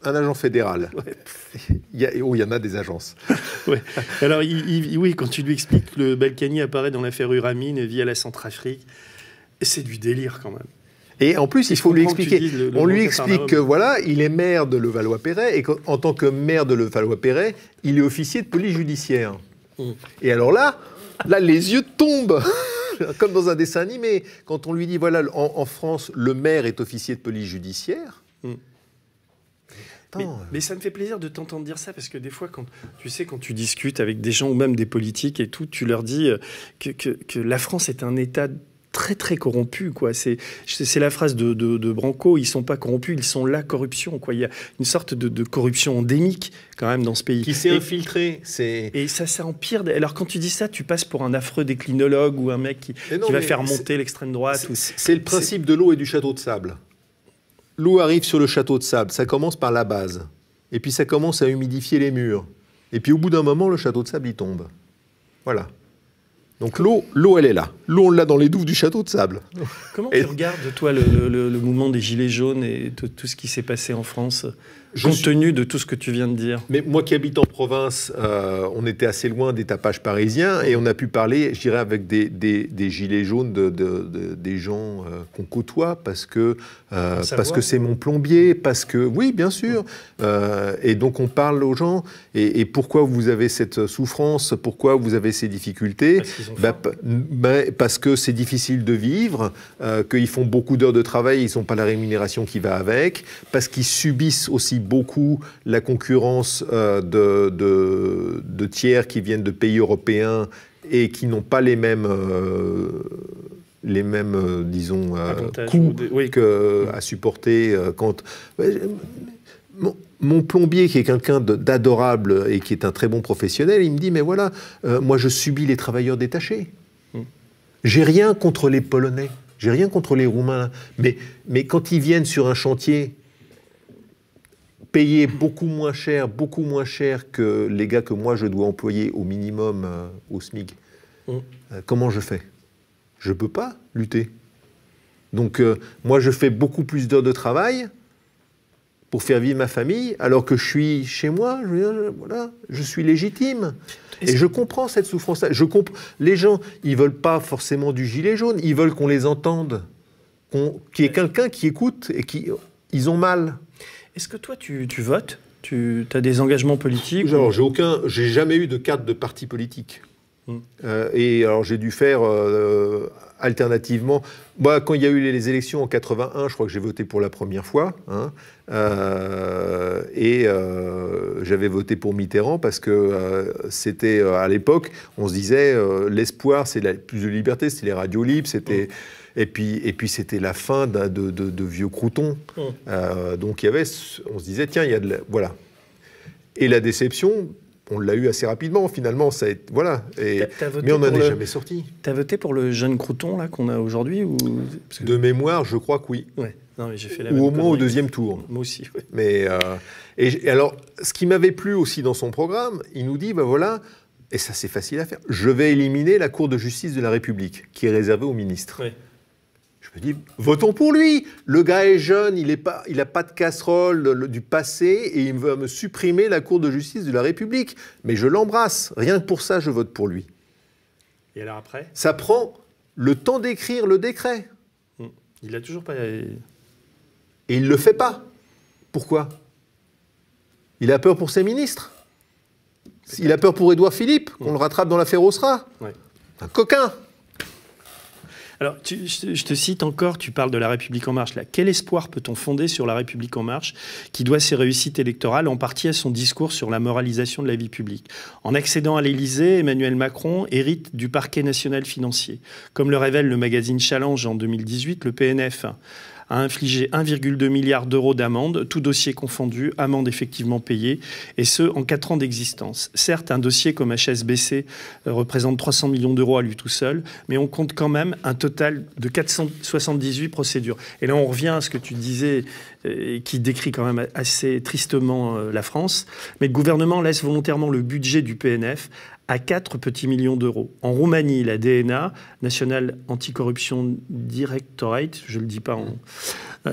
Speaker 2: Un agent fédéral.
Speaker 1: Ouais.
Speaker 2: Il y en a des agences.
Speaker 1: Ouais. Alors, oui, quand tu lui expliques que le Balkany apparaît dans l'affaire Uramine via la Centrafrique, c'est du délire quand même.
Speaker 2: Et en plus, il faut lui expliquer. On lui explique que voilà, il est maire de Levallois-Perret et qu'en tant que maire de Levallois-Perret, il est officier de police judiciaire. Et alors là, les yeux tombent, comme dans un dessin animé. Quand on lui dit voilà, en France, le maire est officier de police judiciaire.
Speaker 1: Mais ça me fait plaisir de t'entendre dire ça, parce que des fois, quand tu discutes avec des gens ou même des politiques et tout, tu leur dis que la France est un État très très corrompu, quoi. C'est la phrase de Branco, ils sont pas corrompus, ils sont la corruption, quoi. Il y a une sorte de corruption endémique quand même dans ce pays.
Speaker 2: Qui s'est infiltrée.
Speaker 1: Et ça empire. Alors quand tu dis ça, tu passes pour un affreux déclinologue ou un mec qui va faire monter l'extrême droite.
Speaker 2: C'est le principe de l'eau et du château de sable. L'eau arrive sur le château de sable, ça commence par la base. Et puis ça commence à humidifier les murs. Et puis au bout d'un moment, le château de sable, il tombe. Voilà. Donc l'eau, elle est là. L'eau, on l'a dans les douves du château de sable.
Speaker 1: Comment tu regardes, toi, le mouvement des Gilets jaunes et tout ce qui s'est passé en France, compte tenu de tout ce que tu viens de dire ?
Speaker 2: Mais moi qui habite en province, on était assez loin des tapages parisiens et on a pu parler, je dirais, avec des Gilets jaunes, des gens qu'on côtoie parce que c'est mon plombier, parce que... Oui, bien sûr. Et donc on parle aux gens. Et pourquoi vous avez cette souffrance ? Pourquoi vous avez ces difficultés ? Parce que c'est difficile de vivre, qu'ils font beaucoup d'heures de travail, ils n'ont pas la rémunération qui va avec, parce qu'ils subissent aussi beaucoup la concurrence de tiers qui viennent de pays européens et qui n'ont pas les mêmes disons, coûts à supporter. Mon plombier, qui est quelqu'un d'adorable et qui est un très bon professionnel, il me dit, mais voilà, moi je subis les travailleurs détachés. J'ai rien contre les Polonais, j'ai rien contre les Roumains, mais quand ils viennent sur un chantier, payés beaucoup moins cher que les gars que moi je dois employer au minimum au SMIC, comment je fais ? Je ne peux pas lutter. Donc moi je fais beaucoup plus d'heures de travail pour faire vivre ma famille, alors que je suis chez moi, je suis légitime. Et je comprends cette souffrance-là. Les gens, ils ne veulent pas forcément du gilet jaune, ils veulent qu'on les entende, qu'il y ait quelqu'un qui écoute et ils ont mal.
Speaker 1: Est-ce que toi, tu votes ? Tu as des engagements politiques ?
Speaker 2: Alors, j'ai jamais eu de carte de parti politique. Et alors, j'ai dû faire alternativement. Moi, quand il y a eu les élections en 81, je crois que j'ai voté pour la première fois. J'avais voté pour Mitterrand parce que c'était, à l'époque, on se disait, l'espoir, c'est plus de liberté, c'était les radios libres, c'était... Et puis c'était la fin de vieux croutons. Donc on se disait, tiens, il y a voilà. Et la déception, on l'a eu assez rapidement, finalement. Voilà. Mais on n'en est jamais sorti.
Speaker 1: Tu as voté pour le jeune crouton là, qu'on a aujourd'hui ou...
Speaker 2: De mémoire, je crois que oui.
Speaker 1: Ouais. Non, mais j'ai fait la
Speaker 2: ou
Speaker 1: même
Speaker 2: au moins au
Speaker 1: connerie.
Speaker 2: 2e tour.
Speaker 1: Moi aussi, oui.
Speaker 2: Mais, et alors, ce qui m'avait plu aussi dans son programme, il nous dit, ben voilà, et ça c'est facile à faire, je vais éliminer la Cour de justice de la République, qui est réservée aux ministres.
Speaker 1: Oui.
Speaker 2: Je me dis, votons pour lui. Le gars est jeune, il n'a pas de casserole du passé, et il va me supprimer la Cour de justice de la République. Mais je l'embrasse. Rien que pour ça, je vote pour lui.
Speaker 1: Et alors après ?
Speaker 2: Ça prend le temps d'écrire le décret.
Speaker 1: Il a toujours pas...
Speaker 2: Et il ne le fait pas. Pourquoi ? Il a peur pour ses ministres. Il a peur pour Édouard Philippe, qu'on le rattrape dans l'affaire Osra.
Speaker 1: Ouais.
Speaker 2: Un coquin.
Speaker 1: Alors, je te cite encore, tu parles de La République En Marche. Là. Quel espoir peut-on fonder sur La République En Marche, qui doit ses réussites électorales en partie à son discours sur la moralisation de la vie publique ? En accédant à l'Élysée, Emmanuel Macron hérite du parquet national financier. Comme le révèle le magazine Challenge en 2018, le PNF a infligé 1,2 milliard d'euros d'amende, tout dossier confondu, amende effectivement payée, et ce, en 4 ans d'existence. Certes, un dossier comme HSBC représente 300 millions d'euros à lui tout seul, mais on compte quand même un total de 478 procédures. Et là, on revient à ce que tu disais, qui décrit quand même assez tristement la France, mais le gouvernement laisse volontairement le budget du PNF à 4 petits millions d'euros. En Roumanie, la DNA, National Anti-Corruption Directorate, je ne le dis pas,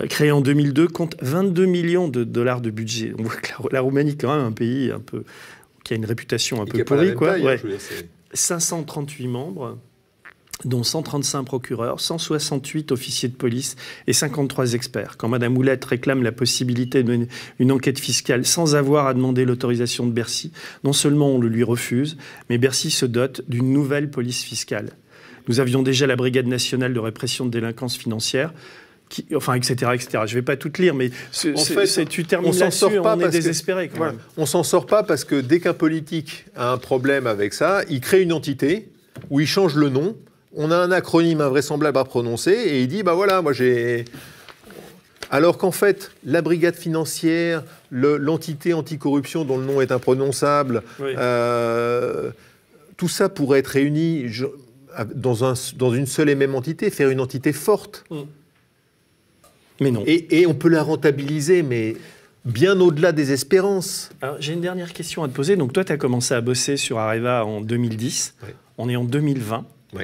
Speaker 1: créée en 2002, compte 22 millions de dollars de budget. On voit que la Roumanie, quand même, un pays un peu, qui a une réputation un peu pourrie. Ouais. 538 membres, dont 135 procureurs, 168 officiers de police et 53 experts. Quand Mme Houlette réclame la possibilité de mener une enquête fiscale sans avoir à demander l'autorisation de Bercy, non seulement on le lui refuse, mais Bercy se dote d'une nouvelle police fiscale. Nous avions déjà la Brigade nationale de répression de délinquance financière, etc., etc. Je ne vais pas tout lire, mais tu termines là-dessus, on est désespéré.
Speaker 2: Voilà, on ne s'en sort pas parce que dès qu'un politique a un problème avec ça, il crée une entité où il change le nom. On a un acronyme invraisemblable à prononcer et il dit, bah voilà, moi j'ai... Alors qu'en fait, la brigade financière, l'entité anticorruption dont le nom est imprononçable, oui. Tout ça pourrait être réuni dans une seule et même entité, faire une entité forte.
Speaker 1: Mais non.
Speaker 2: Et on peut la rentabiliser, mais bien au-delà des espérances.
Speaker 1: Alors, j'ai une dernière question à te poser. Donc toi, tu as commencé à bosser sur Areva en 2010. Oui. On est en 2020. Oui.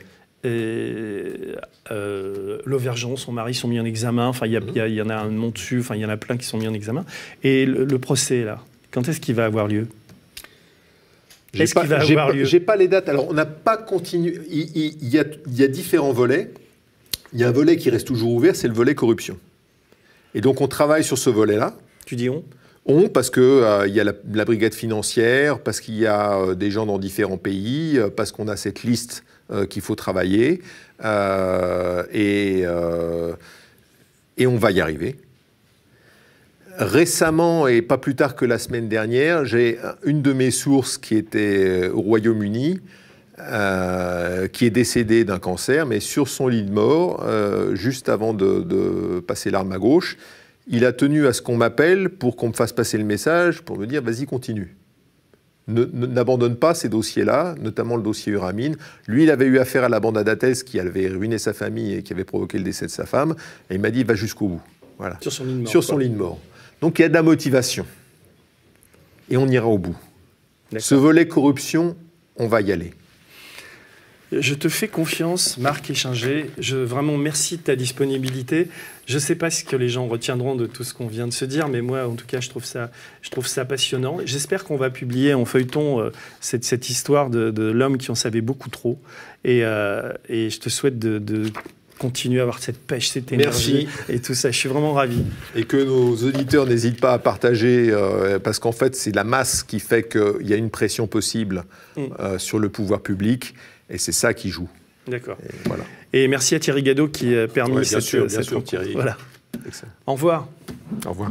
Speaker 1: L'Auvergeon, son mari sont mis en examen. Enfin, il y en a un nom dessus. Enfin, il y en a plein qui sont mis en examen. Et le procès, là, quand est-ce qu'il va avoir lieu ?
Speaker 2: J'ai pas les dates. Alors, on n'a pas continué. Il y a différents volets. Il y a un volet qui reste toujours ouvert, c'est le volet corruption. Et donc, on travaille sur ce volet-là.
Speaker 1: Tu dis on ?
Speaker 2: On, parce qu'il y a la brigade financière, parce qu'il y a des gens dans différents pays, parce qu'on a cette liste qu'il faut travailler. Et on va y arriver. Récemment, et pas plus tard que la semaine dernière, j'ai une de mes sources qui était au Royaume-Uni, qui est décédée d'un cancer, mais sur son lit de mort, juste avant de passer l'arme à gauche, il a tenu à ce qu'on m'appelle pour qu'on me fasse passer le message, pour me dire « vas-y, continue ». N'abandonne pas ces dossiers-là, notamment le dossier Uramine. Lui, il avait eu affaire à la bande Adates qui avait ruiné sa famille et qui avait provoqué le décès de sa femme, et il m'a dit « va jusqu'au bout ». Voilà.
Speaker 1: Sur son lit de mort.
Speaker 2: Sur son lit de mort. Donc il y a de la motivation. Et on ira au bout. Ce volet corruption, on va y aller.
Speaker 1: Je te fais confiance, Marc Échinger. Vraiment, merci de ta disponibilité. Je ne sais pas ce que les gens retiendront de tout ce qu'on vient de se dire, mais moi, en tout cas, je trouve ça passionnant. J'espère qu'on va publier en feuilleton cette histoire de l'homme qui en savait beaucoup trop. Et je te souhaite de continuer à avoir cette pêche, cette énergie et tout ça. Je suis vraiment ravi.
Speaker 2: Et que nos auditeurs n'hésitent pas à partager, parce qu'en fait, c'est la masse qui fait qu'il y a une pression possible sur le pouvoir public. Et c'est ça qui joue.
Speaker 1: D'accord. Voilà. Et merci à Thierry Gadeau qui a permis
Speaker 2: bien sûr, Thierry.
Speaker 1: Voilà.
Speaker 2: Excellent.
Speaker 1: Au revoir.
Speaker 2: Au revoir.